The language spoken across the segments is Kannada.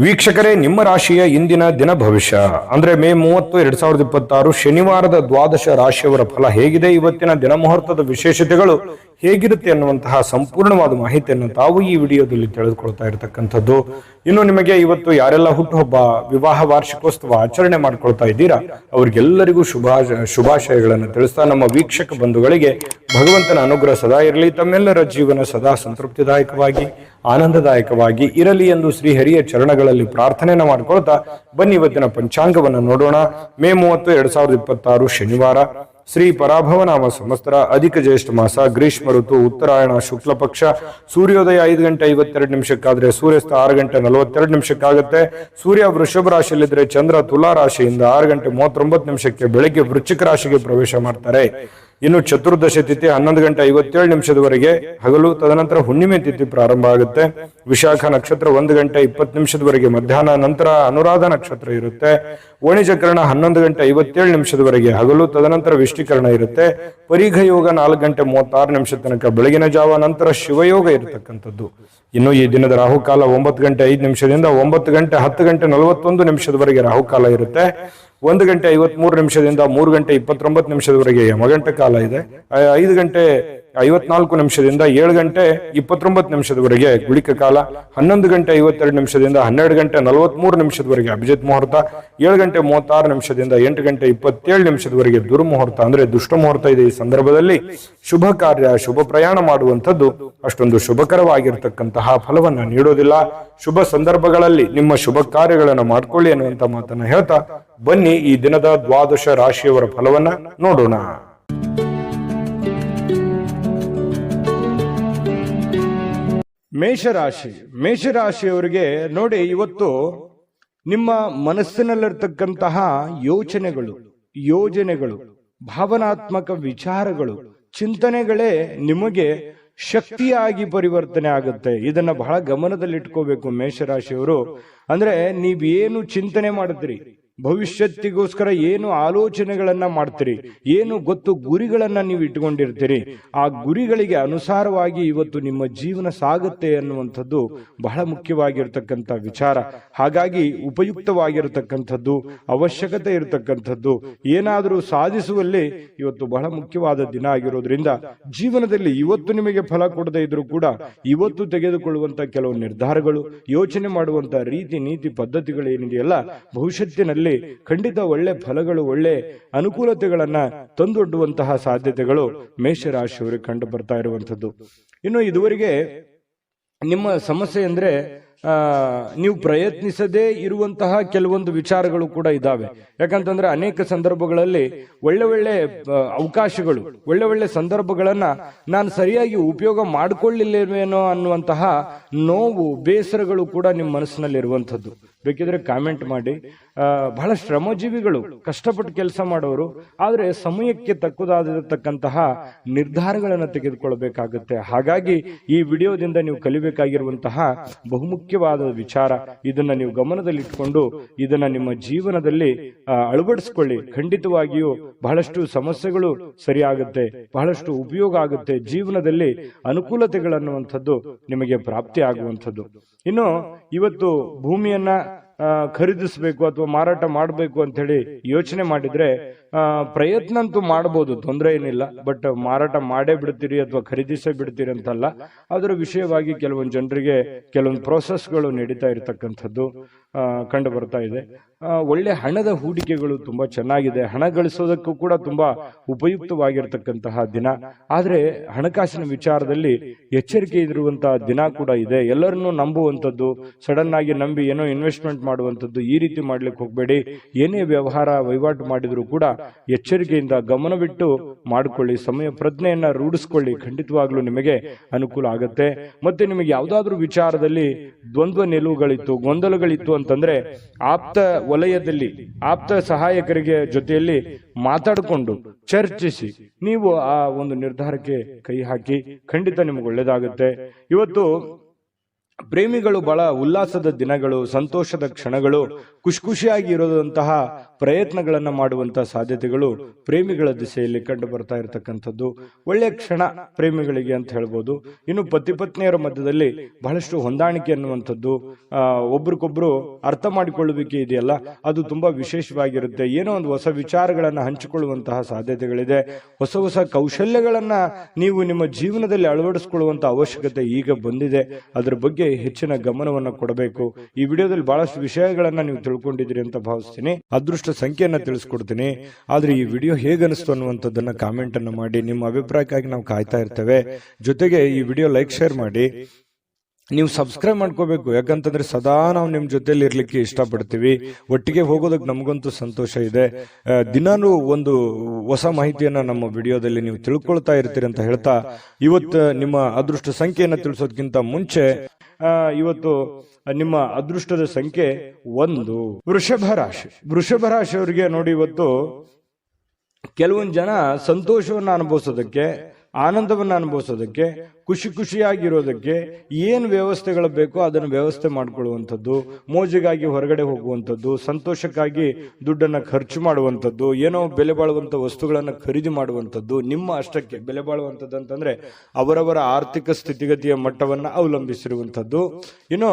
ವೀಕ್ಷಕರೇ, ನಿಮ್ಮ ರಾಶಿಯ ಇಂದಿನ ದಿನ ಭವಿಷ್ಯ ಅಂದ್ರೆ ಮೇ 30, 2026 ಶನಿವಾರದ ದ್ವಾದಶ ರಾಶಿಯವರ ಫಲ ಹೇಗಿದೆ, ಇವತ್ತಿನ ದಿನ ಮುಹೂರ್ತದ ವಿಶೇಷತೆಗಳು ಹೇಗಿರುತ್ತೆ ಅನ್ನುವಂತಹ ಸಂಪೂರ್ಣವಾದ ಮಾಹಿತಿಯನ್ನು ತಾವು ಈ ವಿಡಿಯೋದಲ್ಲಿ ತಿಳಿದುಕೊಳ್ತಾ ಇರತಕ್ಕಂಥದ್ದು. ಇನ್ನು ನಿಮಗೆ ಇವತ್ತು ಯಾರೆಲ್ಲ ಹುಟ್ಟುಹಬ್ಬ, ವಿವಾಹ ವಾರ್ಷಿಕೋತ್ಸವ ಆಚರಣೆ ಮಾಡ್ಕೊಳ್ತಾ ಇದ್ದೀರಾ ಅವರಿಗೆಲ್ಲರಿಗೂ ಶುಭಾಶಯಗಳನ್ನು ತಿಳಿಸ್ತಾ ನಮ್ಮ ವೀಕ್ಷಕ ಬಂಧುಗಳಿಗೆ ಭಗವಂತನ ಅನುಗ್ರಹ ಸದಾ ಇರಲಿ, ತಮ್ಮೆಲ್ಲರ ಜೀವನ ಸದಾ ಸಂತೃಪ್ತಿದಾಯಕವಾಗಿ ಆನಂದದಾಯಕವಾಗಿ ಇರಲಿ ಎಂದು ಶ್ರೀಹರಿಯ ಚರಣಗಳಲ್ಲಿ ಪ್ರಾರ್ಥನೆಯನ್ನು ಮಾಡಿಕೊಳ್ತಾ ಬನ್ನಿ ಇವತ್ತಿನ ಪಂಚಾಂಗವನ್ನು ನೋಡೋಣ. ಮೇ 30, 2026 ಶನಿವಾರ, ಶ್ರೀ ಪರಾಭವನಾಮ ಸಂವತ್ಸರ, ಅಧಿಕ ಜ್ಯೇಷ್ಠ ಮಾಸ, ಗ್ರೀಷ್ಮ ಋತು, ಉತ್ತರಾಯಣ, ಶುಕ್ಲ ಪಕ್ಷ, ಸೂರ್ಯೋದಯ 5:52 ಸೂರ್ಯಾಸ್ತ 6:42 ಸೂರ್ಯ ವೃಷಭ ರಾಶಿಯಲ್ಲಿದ್ರೆ ಚಂದ್ರ ತುಲಾ ರಾಶಿಯಿಂದ 6:39 ಬೆಳಗ್ಗೆ ವೃಶ್ಚಿಕ ರಾಶಿಗೆ ಪ್ರವೇಶ ಮಾಡ್ತಾರೆ. ಇನ್ನು ಚತುರ್ದಶಿ ತಿಥಿ 11:57 ಹಗಲು, ತದನಂತರ ಹುಣ್ಣಿಮೆ ತಿಥಿ ಪ್ರಾರಂಭ ಆಗುತ್ತೆ. ವಿಶಾಖ ನಕ್ಷತ್ರ 1:20 ಮಧ್ಯಾಹ್ನ, ನಂತರ ಅನುರಾಧ ನಕ್ಷತ್ರ ಇರುತ್ತೆ. ವಣಿಜಕರಣ 11:57 ಹಗಲು, ತದನಂತರ ವಿಷ್ಟಿಕರಣ ಇರುತ್ತೆ. ಪರಿಘ ಯೋಗ 4:36 ತನಕ ಬೆಳಗಿನ ಜಾವ, ನಂತರ ಶಿವಯೋಗ ಇರತಕ್ಕಂಥದ್ದು. ಇನ್ನು ಈ ದಿನದ ರಾಹುಕಾಲ 9:05 10:41 ರಾಹುಕಾಲ ಇರುತ್ತೆ. 1:53 3:29 ಯಮಗಂಟ ಕಾಲ ಇದೆ. 5:54 7:29 ಗುಳಿಕ ಕಾಲ, 11:52 12:43 ಅಭಿಜಿತ್ ಮುಹೂರ್ತ, 7:36 8:27 ದುರ್ಮುಹೂರ್ತ ಅಂದ್ರೆ ದುಷ್ಟ ಮುಹೂರ್ತ ಇದೆ. ಈ ಸಂದರ್ಭದಲ್ಲಿ ಶುಭ ಕಾರ್ಯ, ಶುಭ ಪ್ರಯಾಣ ಮಾಡುವಂಥದ್ದು ಅಷ್ಟೊಂದು ಶುಭಕರವಾಗಿರ್ತಕ್ಕಂತಹ ಫಲವನ್ನ ನೀಡೋದಿಲ್ಲ. ಶುಭ ಸಂದರ್ಭಗಳಲ್ಲಿ ನಿಮ್ಮ ಶುಭ ಕಾರ್ಯಗಳನ್ನು ಮಾಡ್ಕೊಳ್ಳಿ ಅನ್ನುವಂತ ಮಾತನ್ನ ಹೇಳ್ತಾ ಬನ್ನಿ ಈ ದಿನದ ದ್ವಾದಶ ರಾಶಿಯವರ ಫಲವನ್ನ ನೋಡೋಣ. ಮೇಷರಾಶಿಯವರಿಗೆ ನೋಡಿ, ಇವತ್ತು ನಿಮ್ಮ ಮನಸ್ಸಿನಲ್ಲಿರ್ತಕ್ಕಂತಹ ಯೋಜನೆಗಳು, ಭಾವನಾತ್ಮಕ ವಿಚಾರಗಳು, ಚಿಂತನೆಗಳೇ ನಿಮಗೆ ಶಕ್ತಿಯಾಗಿ ಪರಿವರ್ತನೆ ಆಗುತ್ತೆ. ಇದನ್ನ ಬಹಳ ಗಮನದಲ್ಲಿಟ್ಕೋಬೇಕು ಮೇಷರಾಶಿಯವರು. ಅಂದ್ರೆ ನೀವೇನು ಚಿಂತನೆ ಮಾಡಿದ್ರಿ, ಭವಿಷ್ಯತ್ತಿಗೋಸ್ಕರ ಏನು ಆಲೋಚನೆಗಳನ್ನ ಮಾಡ್ತೀರಿ, ಏನು ಗೊತ್ತು ಗುರಿಗಳನ್ನ ನೀವು ಇಟ್ಕೊಂಡಿರ್ತೀರಿ, ಆ ಗುರಿಗಳಿಗೆ ಅನುಸಾರವಾಗಿ ಇವತ್ತು ನಿಮ್ಮ ಜೀವನ ಸಾಗುತ್ತೆ ಅನ್ನುವಂಥದ್ದು ಬಹಳ ಮುಖ್ಯವಾಗಿರ್ತಕ್ಕಂಥ ವಿಚಾರ. ಹಾಗಾಗಿ ಉಪಯುಕ್ತವಾಗಿರತಕ್ಕಂಥದ್ದು, ಅವಶ್ಯಕತೆ ಇರತಕ್ಕಂಥದ್ದು, ಏನಾದರೂ ಸಾಧಿಸುವಲ್ಲಿ ಇವತ್ತು ಬಹಳ ಮುಖ್ಯವಾದ ದಿನ ಆಗಿರೋದ್ರಿಂದ ಜೀವನದಲ್ಲಿ ಇವತ್ತು ನಿಮಗೆ ಫಲ ಕೊಡದೇ ಇದ್ರೂ ಕೂಡ ಇವತ್ತು ತೆಗೆದುಕೊಳ್ಳುವಂತ ಕೆಲವು ನಿರ್ಧಾರಗಳು, ಯೋಚನೆ ಮಾಡುವಂತ ರೀತಿ ನೀತಿ ಪದ್ಧತಿಗಳು ಏನಿದೆಯಲ್ಲ, ಭವಿಷ್ಯತ್ತಿನಲ್ಲಿ ಖಂಡಿತ ಒಳ್ಳೆ ಫಲಗಳು, ಒಳ್ಳೆ ಅನುಕೂಲತೆಗಳನ್ನ ತಂದೊಡ್ಡುವಂತಹ ಸಾಧ್ಯತೆಗಳು ಮೇಷರಾಶಿಯವರಿಗೆ ಕಂಡು ಬರ್ತಾ ಇರುವಂತದ್ದು. ಇನ್ನು ಇದುವರೆಗೆ ನಿಮ್ಮ ಸಮಸ್ಯೆ ಅಂದ್ರೆ ನೀವು ಪ್ರಯತ್ನಿಸದೇ ಇರುವಂತಹ ಕೆಲವೊಂದು ವಿಚಾರಗಳು ಕೂಡ ಇದಾವೆ. ಯಾಕಂತಂದ್ರೆ ಅನೇಕ ಸಂದರ್ಭಗಳಲ್ಲಿ ಒಳ್ಳೆ ಅವಕಾಶಗಳು, ಒಳ್ಳೆ ಸಂದರ್ಭಗಳನ್ನ ನಾನು ಸರಿಯಾಗಿ ಉಪಯೋಗ ಮಾಡಿಕೊಳ್ಳಿಲ್ವೇನೋ ಅನ್ನುವಂತಹ ನೋವು, ಬೇಸರಗಳು ಕೂಡ ನಿಮ್ಮ ಮನಸ್ಸಿನಲ್ಲಿ ಇರುವಂತದ್ದು. ಬೇಕಿದ್ರೆ ಕಾಮೆಂಟ್ ಮಾಡಿ. ಬಹಳ ಶ್ರಮಜೀವಿಗಳು, ಕಷ್ಟಪಟ್ಟು ಕೆಲಸ ಮಾಡೋರು, ಆದ್ರೆ ಸಮಯಕ್ಕೆ ತಕ್ಕುದಾಗಿರತಕ್ಕಂತಹ ನಿರ್ಧಾರಗಳನ್ನು ತೆಗೆದುಕೊಳ್ಳಬೇಕಾಗುತ್ತೆ. ಹಾಗಾಗಿ ಈ ವಿಡಿಯೋದಿಂದ ನೀವು ಕಲಿಬೇಕಾಗಿರುವಂತಹ ಬಹುಮುಖ್ಯವಾದ ವಿಚಾರ, ಇದನ್ನ ನೀವು ಗಮನದಲ್ಲಿಟ್ಕೊಂಡು ಇದನ್ನ ನಿಮ್ಮ ಜೀವನದಲ್ಲಿ ಅಳವಡಿಸ್ಕೊಳ್ಳಿ. ಖಂಡಿತವಾಗಿಯೂ ಬಹಳಷ್ಟು ಸಮಸ್ಯೆಗಳು ಸರಿಯಾಗುತ್ತೆ, ಬಹಳಷ್ಟು ಉಪಯೋಗ ಆಗುತ್ತೆ, ಜೀವನದಲ್ಲಿ ಅನುಕೂಲತೆಗಳನ್ನುವಂಥದ್ದು ನಿಮಗೆ ಪ್ರಾಪ್ತಿ ಆಗುವಂಥದ್ದು. ಇನ್ನು ಇವತ್ತು ಭೂಮಿಯನ್ನ ಖರೀದಿಸಬೇಕು ಅಥವಾ ಮಾರಾಟ ಮಾಡಬೇಕು ಅಂತ ಹೇಳಿ ಯೋಚನೆ ಮಾಡಿದ್ರೆ ಪ್ರಯತ್ನ ಅಂತೂ ಮಾಡಬಹುದು, ತೊಂದರೆ ಏನಿಲ್ಲ. ಬಟ್ ಮಾರಾಟ ಮಾಡೇ ಬಿಡ್ತೀರಿ ಅಥವಾ ಖರೀದಿಸೇ ಬಿಡ್ತೀರಿ ಅಂತಲ್ಲ. ಅದರ ವಿಷಯವಾಗಿ ಕೆಲವೊಂದು ಜನರಿಗೆ ಕೆಲವೊಂದು ಪ್ರೋಸೆಸ್ಗಳು ನಡೀತಾ ಇರತಕ್ಕಂಥದ್ದು ಕಂಡು ಬರ್ತಾ ಇದೆ. ಒಳ್ಳೆ ಹಣದ ಹೂಡಿಕೆಗಳು ತುಂಬಾ ಚೆನ್ನಾಗಿದೆ, ಹಣ ಗಳಿಸೋದಕ್ಕೂ ಕೂಡ ತುಂಬಾ ಉಪಯುಕ್ತವಾಗಿರ್ತಕ್ಕಂತಹ ದಿನ. ಆದ್ರೆ ಹಣಕಾಸಿನ ವಿಚಾರದಲ್ಲಿ ಎಚ್ಚರಿಕೆ ಇರುವಂತಹ ದಿನ ಕೂಡ ಇದೆ. ಎಲ್ಲರನ್ನೂ ನಂಬುವಂಥದ್ದು, ಸಡನ್ ಆಗಿ ನಂಬಿ ಏನೋ ಇನ್ವೆಸ್ಟ್ಮೆಂಟ್ ಮಾಡುವಂಥದ್ದು, ಈ ರೀತಿ ಮಾಡ್ಲಿಕ್ಕೆ ಹೋಗ್ಬೇಡಿ. ಏನೇ ವಹಿವಾಟು ಮಾಡಿದ್ರು ಕೂಡ ಎಚ್ಚರಿಕೆಯಿಂದ ಗಮನವಿಟ್ಟು ಮಾಡಿಕೊಳ್ಳಿ, ಸಮಯ ಪ್ರಜ್ಞೆಯನ್ನ ರೂಢಿಸ್ಕೊಳ್ಳಿ. ಖಂಡಿತವಾಗ್ಲೂ ನಿಮಗೆ ಅನುಕೂಲ ಆಗುತ್ತೆ. ಮತ್ತೆ ನಿಮಗೆ ಯಾವುದಾದ್ರೂ ವಿಚಾರದಲ್ಲಿ ದ್ವಂದ್ವ ನಿಲುವುಗಳಿತ್ತು, ಗೊಂದಲಗಳಿತ್ತು ಅಂತಂದ್ರೆ ಆಪ್ತ ವಲಯದಲ್ಲಿ ಆಪ್ತ ಸಹಾಯಕರಿಗೆ ಜೊತೆಯಲ್ಲಿ ಮಾತಾಡಿಕೊಂಡು ಚರ್ಚಿಸಿ ನೀವು ಆ ಒಂದು ನಿರ್ಧಾರಕ್ಕೆ ಕೈ ಹಾಕಿ. ಖಂಡಿತ ನಿಮಗೆ ಒಳ್ಳೇದಾಗುತ್ತೆ. ಇವತ್ತು ಪ್ರೇಮಿಗಳು ಬಹಳ ಉಲ್ಲಾಸದ ದಿನಗಳು, ಸಂತೋಷದ ಕ್ಷಣಗಳು, ಖುಷಿಯಾಗಿ ಇರೋದಂತಹ ಪ್ರಯತ್ನಗಳನ್ನ ಮಾಡುವಂತಹ ಸಾಧ್ಯತೆಗಳು ಪ್ರೇಮಿಗಳ ದಿಸೆಯಲ್ಲಿ ಕಂಡು ಬರ್ತಾ ಇರತಕ್ಕಂಥದ್ದು ಒಳ್ಳೆಯ ಕ್ಷಣ ಪ್ರೇಮಿಗಳಿಗೆ ಅಂತ ಹೇಳ್ಬೋದು. ಇನ್ನು ಪತಿ ಪತ್ನಿಯರ ಮಧ್ಯದಲ್ಲಿ ಬಹಳಷ್ಟು ಹೊಂದಾಣಿಕೆ ಅನ್ನುವಂಥದ್ದು, ಒಬ್ರಿಗೊಬ್ರು ಅರ್ಥ ಮಾಡಿಕೊಳ್ಳುವಿಕೆ ಇದೆಯಲ್ಲ, ಅದು ತುಂಬಾ ವಿಶೇಷವಾಗಿರುತ್ತೆ. ಏನೋ ಒಂದು ಹೊಸ ವಿಚಾರಗಳನ್ನ ಹಂಚಿಕೊಳ್ಳುವಂತಹ ಸಾಧ್ಯತೆಗಳಿದೆ. ಹೊಸ ಹೊಸ ಕೌಶಲ್ಯಗಳನ್ನ ನೀವು ನಿಮ್ಮ ಜೀವನದಲ್ಲಿ ಅಳವಡಿಸಿಕೊಳ್ಳುವಂತ ಅವಶ್ಯಕತೆ ಈಗ ಬಂದಿದೆ. ಅದರ ಬಗ್ಗೆ ಹೆಚ್ಚಿನ ಗಮನವನ್ನು ಕೊಡಬೇಕು. ಈ ವಿಡಿಯೋದಲ್ಲಿ ಬಹಳಷ್ಟು ವಿಷಯಗಳನ್ನ ನೀವು ತಿಳ್ಕೊಂಡಿದ್ದೀರಿ ಅಂತ ಭಾವಿಸ್ತೀನಿ. ಅದೃಷ್ಟ ಸಂಖ್ಯೆಯನ್ನ ತಿಳಿಸ್ಕೊಡ್ತೀನಿ. ಆದ್ರೆ ಈ ವಿಡಿಯೋ ಹೇಗನಿಸ್ತು ಅನ್ನುವಂಥದ್ದನ್ನ ಕಾಮೆಂಟ್ ಅನ್ನು ಮಾಡಿ. ನಿಮ್ಮ ಅಭಿಪ್ರಾಯಕ್ಕಾಗಿ ನಾವು ಕಾಯ್ತಾ ಇರ್ತೇವೆ. ಜೊತೆಗೆ ಈ ವಿಡಿಯೋ ಲೈಕ್, ಶೇರ್ ಮಾಡಿ. ನೀವು ಸಬ್ಸ್ಕ್ರೈಬ್ ಮಾಡ್ಕೋಬೇಕು, ಯಾಕಂತಂದ್ರೆ ಸದಾ ನಾವು ನಿಮ್ ಜೊತೆಲಿ ಇರ್ಲಿಕ್ಕೆ ಇಷ್ಟಪಡ್ತೀವಿ. ಒಟ್ಟಿಗೆ ಹೋಗೋದಕ್ಕೆ ನಮಗಂತೂ ಸಂತೋಷ ಇದೆ. ದಿನಾನು ಒಂದು ಹೊಸ ಮಾಹಿತಿಯನ್ನ ನಮ್ಮ ವಿಡಿಯೋದಲ್ಲಿ ನೀವು ತಿಳ್ಕೊಳ್ತಾ ಇರ್ತೀರಿ ಅಂತ ಹೇಳ್ತಾ, ಇವತ್ತು ನಿಮ್ಮ ಅದೃಷ್ಟ ಸಂಖ್ಯೆಯನ್ನ ತಿಳಿಸೋದಕ್ಕಿಂತ ಮುಂಚೆ ಇವತ್ತು ನಿಮ್ಮ ಅದೃಷ್ಟದ ಸಂಖ್ಯೆ 1 ವೃಷಭ ರಾಶಿ. ವೃಷಭ ರಾಶಿಯವರಿಗೆ ನೋಡಿ, ಇವತ್ತು ಕೆಲವೊಂದು ಜನ ಸಂತೋಷವನ್ನ ಅನುಭವಿಸೋದಕ್ಕೆ, ಆನಂದವನ್ನು ಅನುಭವಿಸೋದಕ್ಕೆ, ಖುಷಿಯಾಗಿರೋದಕ್ಕೆ ಏನು ವ್ಯವಸ್ಥೆಗಳು ಬೇಕೋ ಅದನ್ನು ವ್ಯವಸ್ಥೆ ಮಾಡಿಕೊಳ್ಳುವಂಥದ್ದು, ಮೋಜಿಗಾಗಿ ಹೊರಗಡೆ ಹೋಗುವಂಥದ್ದು, ಸಂತೋಷಕ್ಕಾಗಿ ದುಡ್ಡನ್ನು ಖರ್ಚು ಮಾಡುವಂಥದ್ದು, ಏನೋ ಬೆಲೆ ಬಾಳುವಂಥ ವಸ್ತುಗಳನ್ನು ಖರೀದಿ ಮಾಡುವಂಥದ್ದು, ನಿಮ್ಮ ಅಷ್ಟಕ್ಕೆ ಬೆಲೆ ಬಾಳುವಂಥದ್ದು ಅಂತಂದ್ರೆ ಅವರವರ ಆರ್ಥಿಕ ಸ್ಥಿತಿಗತಿಯ ಮಟ್ಟವನ್ನು ಅವಲಂಬಿಸಿರುವಂಥದ್ದು. ಇನ್ನು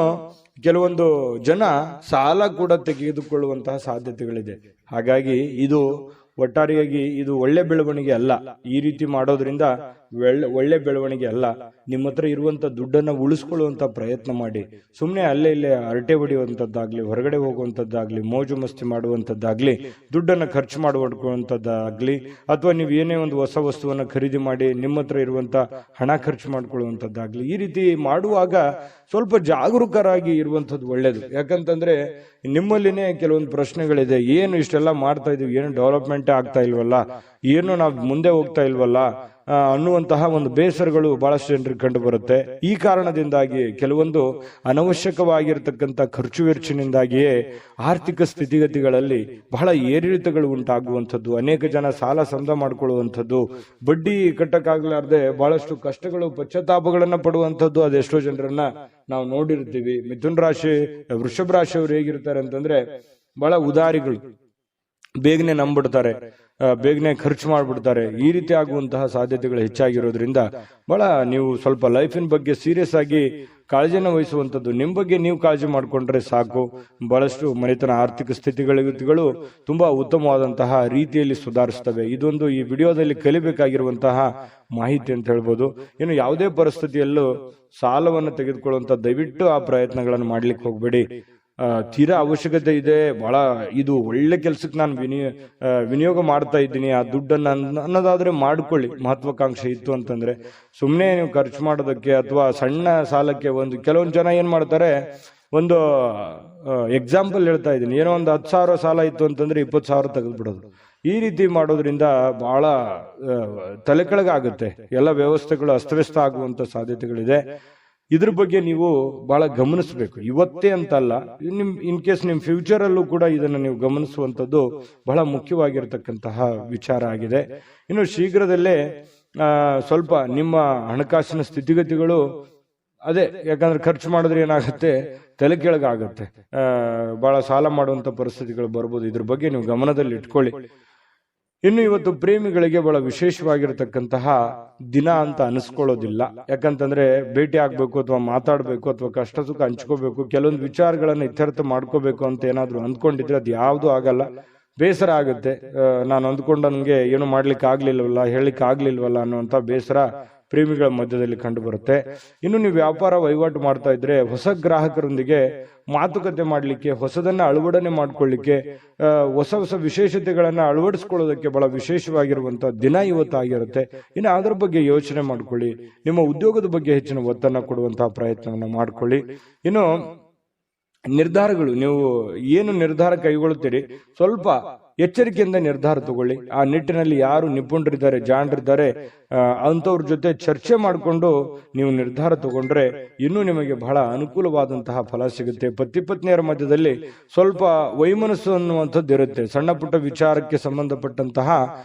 ಕೆಲವೊಂದು ಜನ ಸಾಲ ಕೂಡ ತೆಗೆದುಕೊಳ್ಳುವಂತಹ ಸಾಧ್ಯತೆಗಳಿದೆ. ಹಾಗಾಗಿ ಇದು ಒಟ್ಟಾರೆಯಾಗಿ ಇದು ಒಳ್ಳೆ ಬೆಳವಣಿಗೆ ಅಲ್ಲ. ಈ ರೀತಿ ಮಾಡೋದ್ರಿಂದ ಒಳ್ಳೆ ಬೆಳವಣಿಗೆ ಅಲ್ಲ. ನಿಮ್ಮ ಹತ್ರ ಇರುವಂತ ದುಡ್ಡನ್ನ ಉಳಿಸ್ಕೊಳ್ಳುವಂತ ಪ್ರಯತ್ನ ಮಾಡಿ. ಸುಮ್ಮನೆ ಅಲ್ಲೇ ಇಲ್ಲೇ ಹರಟೆ ಹೊಡೆಯುವಂಥದ್ದಾಗ್ಲಿ, ಹೊರಗಡೆ ಹೋಗುವಂಥದ್ದಾಗ್ಲಿ, ಮೋಜು ಮಸ್ತಿ ಮಾಡುವಂಥದ್ದಾಗ್ಲಿ, ದುಡ್ಡನ್ನ ಖರ್ಚು ಮಾಡುವಂಥದ್ದಾಗ್ಲಿ, ಅಥವಾ ನೀವು ಏನೇ ಒಂದು ಹೊಸ ವಸ್ತುವನ್ನ ಖರೀದಿ ಮಾಡಿ ನಿಮ್ಮ ಹತ್ರ ಇರುವಂತ ಹಣ ಖರ್ಚು ಮಾಡ್ಕೊಳ್ಳುವಂಥದ್ದಾಗ್ಲಿ, ಈ ರೀತಿ ಮಾಡುವಾಗ ಸ್ವಲ್ಪ ಜಾಗರೂಕರಾಗಿ ಇರುವಂಥದ್ದು ಒಳ್ಳೇದು. ಯಾಕಂತಂದ್ರೆ ನಿಮ್ಮಲ್ಲಿನೇ ಕೆಲವೊಂದು ಪ್ರಶ್ನೆಗಳಿದೆ. ಏನು ಇಷ್ಟೆಲ್ಲ ಮಾಡ್ತಾ ಇದೀವಿ, ಏನು ಡೆವಲಪ್ಮೆಂಟ್ ಆಗ್ತಾ ಇಲ್ವಲ್ಲ, ಏನು ನಾವು ಮುಂದೆ ಹೋಗ್ತಾ ಇಲ್ವಲ್ಲ ಅನ್ನುವಂತಹ ಒಂದು ಬೇಸರಗಳು ಬಹಳಷ್ಟು ಜನರಿಗೆ ಕಂಡು ಬರುತ್ತೆ. ಈ ಕಾರಣದಿಂದಾಗಿ ಕೆಲವೊಂದು ಅನವಶ್ಯಕವಾಗಿರ್ತಕ್ಕಂಥ ಖರ್ಚು ವೆಚ್ಚನಿಂದಾಗಿಯೇ ಆರ್ಥಿಕ ಸ್ಥಿತಿಗತಿಗಳಲ್ಲಿ ಬಹಳ ಏರಿಳಿತಗಳು ಉಂಟಾಗುವಂಥದ್ದು, ಅನೇಕ ಜನ ಸಾಲ ಸಮದ ಮಾಡಿಕೊಳ್ಳುವಂಥದ್ದು, ಬಡ್ಡಿ ಕಟ್ಟಕ್ಕಾಗಲಾರ್ದೆ ಬಹಳಷ್ಟು ಕಷ್ಟಗಳು, ಪಶ್ಚಾತ್ತಾಪಗಳನ್ನ ಪಡುವಂಥದ್ದು ಅದೆಷ್ಟೋ ಜನರನ್ನ ನಾವು ನೋಡಿರ್ತೀವಿ. ಮಿಥುನ್ ರಾಶಿ, ವೃಷಭ ರಾಶಿಯವರು ಹೇಗಿರ್ತಾರೆ ಅಂತಂದ್ರೆ ಬಹಳ ಉದಾರಿಗಳು, ಬೇಗನೆ ನಂಬಿಡ್ತಾರೆ, ಬೇಗನೆ ಖರ್ಚು ಮಾಡ್ಬಿಡ್ತಾರೆ. ಈ ರೀತಿ ಆಗುವಂತಹ ಸಾಧ್ಯತೆಗಳು ಹೆಚ್ಚಾಗಿರೋದ್ರಿಂದ ಬಹಳ ನೀವು ಸ್ವಲ್ಪ ಲೈಫಿನ ಬಗ್ಗೆ ಸೀರಿಯಸ್ ಆಗಿ ಕಾಳಜಿಯನ್ನು ವಹಿಸುವಂಥದ್ದು. ನಿಮ್ಮ ಬಗ್ಗೆ ನೀವು ಕಾಳಜಿ ಮಾಡಿಕೊಂಡ್ರೆ ಸಾಕು. ಬಹಳಷ್ಟು ಮನೆತನ ಆರ್ಥಿಕ ಸ್ಥಿತಿಗಳು ತುಂಬಾ ಉತ್ತಮವಾದಂತಹ ರೀತಿಯಲ್ಲಿ ಸುಧಾರಿಸ್ತವೆ. ಇದೊಂದು ಈ ವಿಡಿಯೋದಲ್ಲಿ ಕಲಿಬೇಕಾಗಿರುವಂತಹ ಮಾಹಿತಿ ಅಂತ ಹೇಳ್ಬೋದು. ಇನ್ನು ಯಾವುದೇ ಪರಿಸ್ಥಿತಿಯಲ್ಲೂ ಸಾಲವನ್ನು ತೆಗೆದುಕೊಳ್ಳುವಂತ ದಯವಿಟ್ಟು ಆ ಪ್ರಯತ್ನಗಳನ್ನು ಮಾಡ್ಲಿಕ್ಕೆ ಹೋಗ್ಬೇಡಿ. ತೀರಾ ಅವಶ್ಯಕತೆ ಇದೆ, ಬಹಳ ಇದು ಒಳ್ಳೆ ಕೆಲ್ಸಕ್ಕೆ ನಾನು ವಿನಿಯೋಗ ಮಾಡ್ತಾ ಇದ್ದೀನಿ, ಆ ದುಡ್ಡನ್ನ ಅನ್ನೋದಾದ್ರೆ ಮಾಡ್ಕೊಳ್ಳಿ. ಮಹತ್ವಾಕಾಂಕ್ಷೆ ಇತ್ತು ಅಂತಂದ್ರೆ ಸುಮ್ಮನೆ ನೀವು ಖರ್ಚು ಮಾಡೋದಕ್ಕೆ ಅಥವಾ ಸಣ್ಣ ಸಾಲಕ್ಕೆ ಕೆಲವೊಂದು ಜನ ಏನ್ ಮಾಡ್ತಾರೆ, ಒಂದು ಎಕ್ಸಾಂಪಲ್ ಹೇಳ್ತಾ ಇದ್ದೀನಿ, ಏನೋ ಒಂದು 10,000 ಸಾಲ ಇತ್ತು ಅಂತಂದ್ರೆ 20,000 ತೆಗೆದ್ಬಿಡೋದು. ಈ ರೀತಿ ಮಾಡೋದ್ರಿಂದ ಬಹಳ ತಲೆ ಕೆಳಗಾಗುತ್ತೆ. ಎಲ್ಲ ವ್ಯವಸ್ಥೆಗಳು ಅಸ್ತವ್ಯಸ್ತ ಆಗುವಂತ ಸಾಧ್ಯತೆಗಳಿದೆ. ಇದ್ರ ಬಗ್ಗೆ ನೀವು ಬಹಳ ಗಮನಿಸಬೇಕು. ಇವತ್ತೇ ಅಂತಲ್ಲ, ಇನ್ ಕೇಸ್ ನಿಮ್ ಫ್ಯೂಚರ್ ಅಲ್ಲೂ ಕೂಡ ಇದನ್ನು ನೀವು ಗಮನಿಸುವಂತದ್ದು ಬಹಳ ಮುಖ್ಯವಾಗಿರ್ತಕ್ಕಂತಹ ವಿಚಾರ ಆಗಿದೆ. ಇನ್ನು ಶೀಘ್ರದಲ್ಲೇ ಸ್ವಲ್ಪ ನಿಮ್ಮ ಹಣಕಾಸಿನ ಸ್ಥಿತಿಗತಿಗಳು ಅದೇ, ಯಾಕಂದ್ರೆ ಖರ್ಚು ಮಾಡಿದ್ರೆ ಏನಾಗುತ್ತೆ, ತಲೆ ಕೆಳಗಾಗುತ್ತೆ, ಬಹಳ ಸಾಲ ಮಾಡುವಂತ ಪರಿಸ್ಥಿತಿಗಳು ಬರ್ಬೋದು. ಇದ್ರ ಬಗ್ಗೆ ನೀವು ಗಮನದಲ್ಲಿ ಇಟ್ಕೊಳ್ಳಿ. ಇನ್ನು ಇವತ್ತು ಪ್ರೇಮಿಗಳಿಗೆ ಬಹಳ ವಿಶೇಷವಾಗಿರತಕ್ಕಂತಹ ದಿನ ಅಂತ ಅನಿಸ್ಕೊಳ್ಳೋದಿಲ್ಲ. ಯಾಕಂತಂದ್ರೆ ಭೇಟಿ ಆಗ್ಬೇಕು ಅಥವಾ ಮಾತಾಡ್ಬೇಕು ಅಥವಾ ಕಷ್ಟ ಸುಖ ಹಂಚ್ಕೋಬೇಕು, ಕೆಲವೊಂದು ವಿಚಾರಗಳನ್ನ ಇತ್ಯರ್ಥ ಮಾಡ್ಕೋಬೇಕು ಅಂತ ಏನಾದ್ರು ಅಂದ್ಕೊಂಡಿದ್ರೆ ಅದು ಯಾವ್ದು ಆಗಲ್ಲ. ಬೇಸರ ಆಗುತ್ತೆ. ನಾನು ಅಂದ್ಕೊಂಡ ನನಗೆ ಏನು ಮಾಡ್ಲಿಕ್ಕೆ ಆಗ್ಲಿಲ್ವಲ್ಲ, ಹೇಳಲಿಕ್ಕೆ ಆಗ್ಲಿಲ್ವಲ್ಲ ಅನ್ನುವಂತ ಬೇಸರ ಪ್ರೇಮಿಗಳ ಮಧ್ಯದಲ್ಲಿ ಕಂಡು ಬರುತ್ತೆ. ಇನ್ನು ನೀವು ವ್ಯಾಪಾರ ವಹಿವಾಟು ಮಾಡ್ತಾ ಇದ್ರೆ ಹೊಸ ಗ್ರಾಹಕರೊಂದಿಗೆ ಮಾತುಕತೆ ಮಾಡ್ಲಿಕ್ಕೆ, ಹೊಸದನ್ನ ಅಳವಡನೆ ಮಾಡ್ಕೊಳ್ಳಿಕ್ಕೆ, ಹೊಸ ಹೊಸ ವಿಶೇಷತೆಗಳನ್ನ ಅಳವಡಿಸ್ಕೊಳ್ಳೋದಕ್ಕೆ ಬಹಳ ವಿಶೇಷವಾಗಿರುವಂತ ದಿನ ಇವತ್ತಾಗಿರುತ್ತೆ. ಇನ್ನು ಅದರ ಬಗ್ಗೆ ಯೋಚನೆ ಮಾಡ್ಕೊಳ್ಳಿ. ನಿಮ್ಮ ಉದ್ಯೋಗದ ಬಗ್ಗೆ ಹೆಚ್ಚಿನ ಒತ್ತನ್ನು ಕೊಡುವಂತಹ ಪ್ರಯತ್ನವನ್ನ ಮಾಡ್ಕೊಳ್ಳಿ. ಇನ್ನು ನಿರ್ಧಾರಗಳು, ನೀವು ಏನು ನಿರ್ಧಾರ ಕೈಗೊಳ್ಳುತ್ತೀರಿ ಸ್ವಲ್ಪ ಎಚ್ಚರಿಕೆಯಿಂದ ನಿರ್ಧಾರ ತಗೊಳ್ಳಿ. ಆ ನಿಟ್ಟಿನಲ್ಲಿ ಯಾರು ನಿಪುಣರಿದ್ದಾರೆ, ಜಾಣರಿದ್ದಾರೆ, ಅಂಥವ್ರ ಜೊತೆ ಚರ್ಚೆ ಮಾಡಿಕೊಂಡು ನೀವು ನಿರ್ಧಾರ ತಗೊಂಡ್ರೆ ಇನ್ನೂ ನಿಮಗೆ ಬಹಳ ಅನುಕೂಲವಾದಂತಹ ಫಲ ಸಿಗುತ್ತೆ. ಪತಿ ಪತ್ನಿಯರ ಮಧ್ಯದಲ್ಲಿ ಸ್ವಲ್ಪ ವೈಮನಸ್ಸು ಅನ್ನುವಂಥದ್ದು ಇರುತ್ತೆ. ಸಣ್ಣ ಪುಟ್ಟ ವಿಚಾರಕ್ಕೆ ಸಂಬಂಧಪಟ್ಟಂತಹ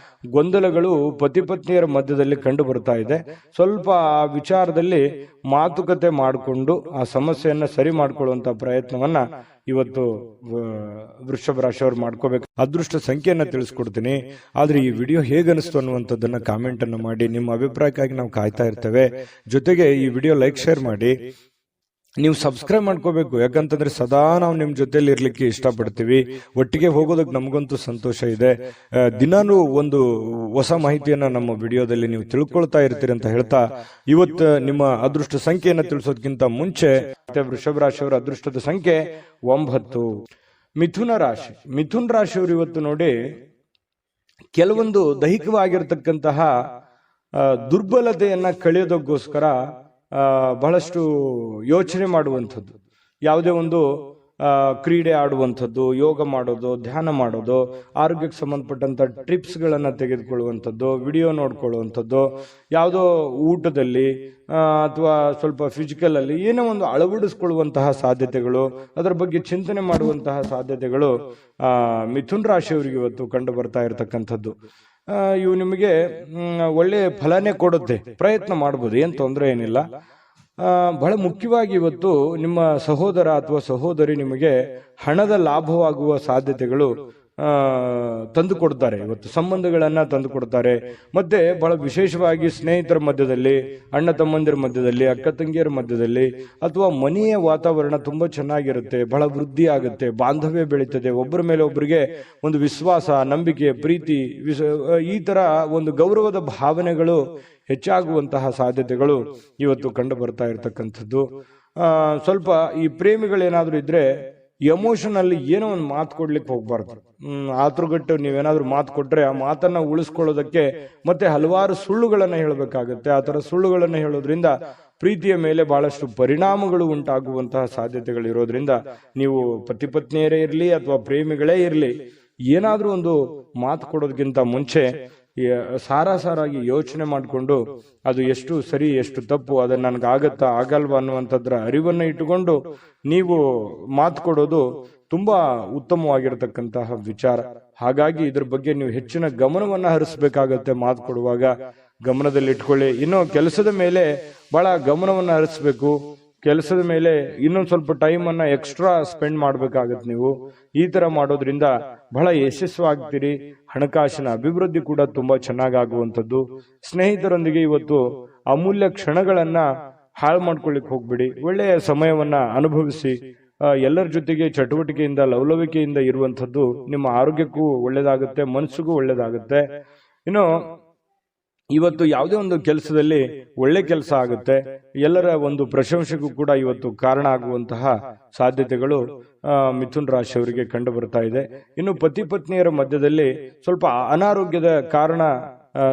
ಗೊಂದಲಗಳು ಪತಿ ಪತ್ನಿಯರ ಮಧ್ಯದಲ್ಲಿ ಕಂಡು ಬರ್ತಾ ಇದೆ. ಸ್ವಲ್ಪ ಆ ವಿಚಾರದಲ್ಲಿ ಮಾತುಕತೆ ಮಾಡಿಕೊಂಡು ಆ ಸಮಸ್ಯೆಯನ್ನ ಸರಿ ಮಾಡ್ಕೊಳ್ಳುವಂತ ಪ್ರಯತ್ನವನ್ನ ಇವತ್ತು ವೃಷಭ ರಾಶಿಯವರು ಮಾಡ್ಕೋಬೇಕು. ಅದೃಷ್ಟ ಸಂಖ್ಯೆಯನ್ನ ತಿಳಿಸ್ಕೊಡ್ತೀನಿ. ಆದ್ರೆ ಈ ವಿಡಿಯೋ ಹೇಗನಿಸ್ತು ಅನ್ನುವಂಥದ್ದನ್ನ ಕಾಮೆಂಟ್ ಅನ್ನು ಮಾಡಿ. ನಿಮ್ಮ ಅಭಿಪ್ರಾಯಕ್ಕಾಗಿ ನಾವು ಕಾಯ್ತಾ ಇರ್ತೇವೆ. ಜೊತೆಗೆ ಈ ವಿಡಿಯೋ ಲೈಕ್ ಶೇರ್ ಮಾಡಿ. ನೀವು ಸಬ್ಸ್ಕ್ರೈಬ್ ಮಾಡ್ಕೋಬೇಕು. ಯಾಕಂತಂದ್ರೆ ಸದಾ ನಾವು ನಿಮ್ ಜೊತೆಲಿ ಇರ್ಲಿಕ್ಕೆ ಇಷ್ಟಪಡ್ತೀವಿ. ಒಟ್ಟಿಗೆ ಹೋಗೋದಕ್ಕೆ ನಮಗಂತೂ ಸಂತೋಷ ಇದೆ. ದಿನಾನು ಒಂದು ಹೊಸ ಮಾಹಿತಿಯನ್ನ ನಮ್ಮ ವಿಡಿಯೋದಲ್ಲಿ ನೀವು ತಿಳ್ಕೊಳ್ತಾ ಇರ್ತೀರಿ ಅಂತ ಹೇಳ್ತಾ, ಇವತ್ತು ನಿಮ್ಮ ಅದೃಷ್ಟ ಸಂಖ್ಯೆಯನ್ನ ತಿಳಿಸೋದಕ್ಕಿಂತ ಮುಂಚೆ ವೃಷಭ ರಾಶಿಯವರ ಅದೃಷ್ಟದ ಸಂಖ್ಯೆ 9. ಮಿಥುನ ರಾಶಿ. ಮಿಥುನ್ ರಾಶಿಯವರು ಇವತ್ತು ನೋಡಿ, ಕೆಲವೊಂದು ದೈಹಿಕವಾಗಿರ್ತಕ್ಕಂತಹ ದುರ್ಬಲತೆಯನ್ನ ಕಳೆಯೋದಕ್ಕೋಸ್ಕರ ಬಹಳಷ್ಟು ಯೋಚನೆ ಮಾಡುವಂಥದ್ದು, ಯಾವುದೇ ಒಂದು ಕ್ರೀಡೆ ಆಡುವಂಥದ್ದು, ಯೋಗ ಮಾಡೋದು, ಧ್ಯಾನ ಮಾಡೋದು, ಆರೋಗ್ಯಕ್ಕೆ ಸಂಬಂಧಪಟ್ಟಂತ ಟ್ರಿಪ್ಸ್ಗಳನ್ನು ತೆಗೆದುಕೊಳ್ಳುವಂಥದ್ದು, ವಿಡಿಯೋ ನೋಡ್ಕೊಳ್ಳುವಂಥದ್ದು, ಯಾವುದೋ ಊಟದಲ್ಲಿ ಅಥವಾ ಸ್ವಲ್ಪ ಫಿಸಿಕಲ್ ಅಲ್ಲಿ ಏನೋ ಒಂದು ಅಳವಡಿಸ್ಕೊಳ್ಳುವಂತಹ ಸಾಧ್ಯತೆಗಳು, ಅದರ ಬಗ್ಗೆ ಚಿಂತನೆ ಮಾಡುವಂತಹ ಸಾಧ್ಯತೆಗಳು ಮಿಥುನ್ ರಾಶಿಯವರಿಗೆ ಇವತ್ತು ಕಂಡು ಬರ್ತಾ ಇರತಕ್ಕಂಥದ್ದು. ಇವು ನಿಮಗೆ ಒಳ್ಳೆ ಫಲನೇ ಕೊಡುತ್ತೆ. ಪ್ರಯತ್ನ ಮಾಡ್ಬೋದು, ಏನ್ ತೊಂದರೆ ಏನಿಲ್ಲ. ಬಹಳ ಮುಖ್ಯವಾಗಿ ಇವತ್ತು ನಿಮ್ಮ ಸಹೋದರ ಅಥವಾ ಸಹೋದರಿ ನಿಮಗೆ ಹಣದ ಲಾಭವಾಗುವ ಸಾಧ್ಯತೆಗಳು ತಂದು ಕೊಡ್ತಾರೆ. ಇವತ್ತು ಸಂಬಂಧಗಳನ್ನ ತಂದು ಕೊಡ್ತಾರೆ. ಮತ್ತೆ ಬಹಳ ವಿಶೇಷವಾಗಿ ಸ್ನೇಹಿತರ ಮಧ್ಯದಲ್ಲಿ, ಅಣ್ಣ ತಮ್ಮಂದಿರ ಮಧ್ಯದಲ್ಲಿ, ಅಕ್ಕ ತಂಗಿಯರ ಮಧ್ಯದಲ್ಲಿ, ಅಥವಾ ಮನೆಯ ವಾತಾವರಣ ತುಂಬಾ ಚೆನ್ನಾಗಿರುತ್ತೆ, ಬಹಳ ವೃದ್ಧಿ ಆಗುತ್ತೆ, ಬಾಂಧವ್ಯ ಬೆಳೀತದೆ, ಒಬ್ಬರ ಮೇಲೆ ಒಬ್ಬರಿಗೆ ಒಂದು ವಿಶ್ವಾಸ, ನಂಬಿಕೆ, ಪ್ರೀತಿ, ಈ ತರ ಒಂದು ಗೌರವದ ಭಾವನೆಗಳು ಹೆಚ್ಚಾಗುವಂತಹ ಸಾಧ್ಯತೆಗಳು ಇವತ್ತು ಕಂಡು ಬರ್ತಾ ಇರತಕ್ಕಂಥದ್ದು. ಸ್ವಲ್ಪ ಈ ಪ್ರೇಮಿಗಳೇನಾದ್ರೂ ಇದ್ರೆ ಎಮೋಷನಲ್ಲಿ ಏನೋ ಒಂದು ಮಾತು ಕೊಡ್ಲಿಕ್ಕೆ ಹೋಗ್ಬಾರ್ದು. ಆತುರಗಟ್ಟು ನೀವೇನಾದ್ರೂ ಮಾತು ಕೊಟ್ರೆ ಆ ಮಾತನ್ನ ಉಳಿಸ್ಕೊಳ್ಳೋದಕ್ಕೆ ಮತ್ತೆ ಹಲವಾರು ಸುಳ್ಳುಗಳನ್ನ ಹೇಳಬೇಕಾಗತ್ತೆ. ಆ ತರ ಸುಳ್ಳುಗಳನ್ನ ಹೇಳೋದ್ರಿಂದ ಪ್ರೀತಿಯ ಮೇಲೆ ಬಹಳಷ್ಟು ಪರಿಣಾಮಗಳು ಉಂಟಾಗುವಂತಹ ಸಾಧ್ಯತೆಗಳು ಇರೋದ್ರಿಂದ ನೀವು ಪತಿ ಪತ್ನಿಯರೇ ಇರ್ಲಿ ಅಥವಾ ಪ್ರೇಮಿಗಳೇ ಇರ್ಲಿ, ಏನಾದ್ರೂ ಒಂದು ಮಾತು ಕೊಡೋದಕ್ಕಿಂತ ಮುಂಚೆ ಸಾರಾಗಿ ಯೋಚನೆ ಮಾಡಿಕೊಂಡು ಅದು ಎಷ್ಟು ಸರಿ ಎಷ್ಟು ತಪ್ಪು, ಅದನ್ನ ನನ್ಗೆ ಆಗತ್ತಾ ಆಗಲ್ವಾ ಅನ್ನುವಂಥದ್ರ ಅರಿವನ್ನ ಇಟ್ಟುಕೊಂಡು ನೀವು ಮಾತು ಕೊಡೋದು ತುಂಬಾ ಉತ್ತಮವಾಗಿರತಕ್ಕಂತಹ ವಿಚಾರ. ಹಾಗಾಗಿ ಇದ್ರ ಬಗ್ಗೆ ನೀವು ಹೆಚ್ಚಿನ ಗಮನವನ್ನ ಹರಿಸಬೇಕಾಗತ್ತೆ. ಮಾತು ಕೊಡುವಾಗ ಗಮನದಲ್ಲಿ ಇಟ್ಕೊಳ್ಳಿ. ಇನ್ನು ಕೆಲಸದ ಮೇಲೆ ಬಹಳ ಗಮನವನ್ನ ಹರಿಸಬೇಕು. ಕೆಲಸದ ಮೇಲೆ ಇನ್ನೊಂದು ಸ್ವಲ್ಪ ಟೈಮ್ ಅನ್ನ ಎಕ್ಸ್ಟ್ರಾ ಸ್ಪೆಂಡ್ ಮಾಡ್ಬೇಕಾಗತ್ತೆ. ನೀವು ಈ ತರ ಮಾಡೋದ್ರಿಂದ ಬಹಳ ಯಶಸ್ವಾಗ್ತೀರಿ. ಹಣಕಾಸಿನ ಅಭಿವೃದ್ಧಿ ಕೂಡ ತುಂಬಾ ಚೆನ್ನಾಗಾಗುವಂಥದ್ದು. ಸ್ನೇಹಿತರೊಂದಿಗೆ ಇವತ್ತು ಅಮೂಲ್ಯ ಕ್ಷಣಗಳನ್ನ ಹಾಳು ಮಾಡ್ಕೊಳ್ಳಿಕ್ ಹೋಗ್ಬಿಡಿ. ಒಳ್ಳೆಯ ಸಮಯವನ್ನ ಅನುಭವಿಸಿ. ಎಲ್ಲರ ಜೊತೆಗೆ ಚಟುವಟಿಕೆಯಿಂದ, ಲವಲವಿಕೆಯಿಂದ ಇರುವಂಥದ್ದು ನಿಮ್ಮ ಆರೋಗ್ಯಕ್ಕೂ ಒಳ್ಳೇದಾಗುತ್ತೆ, ಮನಸ್ಸಿಗೂ ಒಳ್ಳೇದಾಗುತ್ತೆ. ಇನ್ನು ಇವತ್ತು ಯಾವುದೇ ಒಂದು ಕೆಲಸದಲ್ಲಿ ಒಳ್ಳೆ ಕೆಲಸ ಆಗುತ್ತೆ. ಎಲ್ಲರ ಒಂದು ಪ್ರಶಂಸೆಗೂ ಕೂಡ ಇವತ್ತು ಕಾರಣ ಆಗುವಂತಹ ಸಾಧ್ಯತೆಗಳು ಮಿಥುನ್ ರಾಶಿಯವರಿಗೆ ಕಂಡು ಬರ್ತಾ ಇದೆ. ಇನ್ನು ಪತಿ ಪತ್ನಿಯರ ಮಧ್ಯದಲ್ಲಿ ಸ್ವಲ್ಪ ಅನಾರೋಗ್ಯದ ಕಾರಣ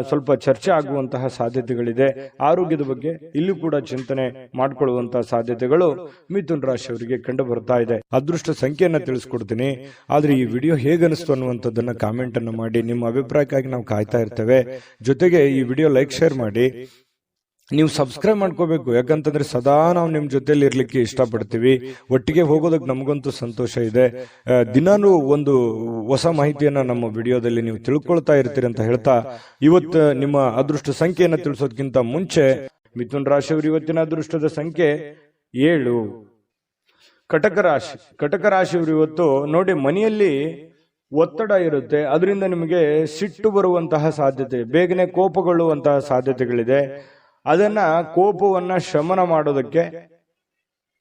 ಸ್ವಲ್ಪ ಚರ್ಚೆ ಆಗುವಂತಹ ಸಾಧ್ಯತೆಗಳಿದೆ. ಆರೋಗ್ಯದ ಬಗ್ಗೆ ಇಲ್ಲೂ ಕೂಡ ಚಿಂತನೆ ಮಾಡಿಕೊಳ್ಳುವಂತಹ ಸಾಧ್ಯತೆಗಳು ಮಿಥುನ್ ರಾಶಿಯವರಿಗೆ ಕಂಡು ಬರ್ತಾ ಇದೆ. ಅದೃಷ್ಟ ಸಂಖ್ಯೆಯನ್ನ ತಿಳಿಸ್ಕೊಡ್ತೀನಿ. ಆದ್ರೆ ಈ ವಿಡಿಯೋ ಹೇಗನಿಸ್ತು ಅನ್ನುವಂಥದ್ದನ್ನ ಕಾಮೆಂಟ್ ಅನ್ನು ಮಾಡಿ. ನಿಮ್ಮ ಅಭಿಪ್ರಾಯಕ್ಕಾಗಿ ನಾವು ಕಾಯ್ತಾ ಇರ್ತೇವೆ. ಜೊತೆಗೆ ಈ ವಿಡಿಯೋ ಲೈಕ್ ಶೇರ್ ಮಾಡಿ. ನೀವು ಸಬ್ಸ್ಕ್ರೈಬ್ ಮಾಡ್ಕೋಬೇಕು. ಯಾಕಂತಂದ್ರೆ ಸದಾ ನಾವು ನಿಮ್ ಜೊತೆಲಿ ಇರ್ಲಿಕ್ಕೆ ಇಷ್ಟಪಡ್ತೀವಿ. ಒಟ್ಟಿಗೆ ಹೋಗೋದಕ್ಕೆ ನಮಗಂತೂ ಸಂತೋಷ ಇದೆ. ದಿನಾನು ಒಂದು ಹೊಸ ಮಾಹಿತಿಯನ್ನ ನಮ್ಮ ವಿಡಿಯೋದಲ್ಲಿ ನೀವು ತಿಳ್ಕೊಳ್ತಾ ಇರ್ತೀರಿ ಅಂತ ಹೇಳ್ತಾ, ಇವತ್ತು ನಿಮ್ಮ ಅದೃಷ್ಟ ಸಂಖ್ಯೆಯನ್ನ ತಿಳಿಸೋದಕ್ಕಿಂತ ಮುಂಚೆ ಮಿಥುನ್ ರಾಶಿಯವರು ಇವತ್ತಿನ ಅದೃಷ್ಟದ ಸಂಖ್ಯೆ 7. ಕಟಕ ರಾಶಿ. ಕಟಕ ರಾಶಿಯವರು ಇವತ್ತು ನೋಡಿ, ಮನೆಯಲ್ಲಿ ಒತ್ತಡ ಇರುತ್ತೆ. ಅದರಿಂದ ನಿಮಗೆ ಸಿಟ್ಟು ಬರುವಂತಹ ಸಾಧ್ಯತೆ, ಬೇಗನೆ ಕೋಪಗೊಳ್ಳುವಂತಹ ಸಾಧ್ಯತೆಗಳಿದೆ. ಅದನ್ನ ಕೋಪವನ್ನ ಶಮನ ಮಾಡೋದಕ್ಕೆ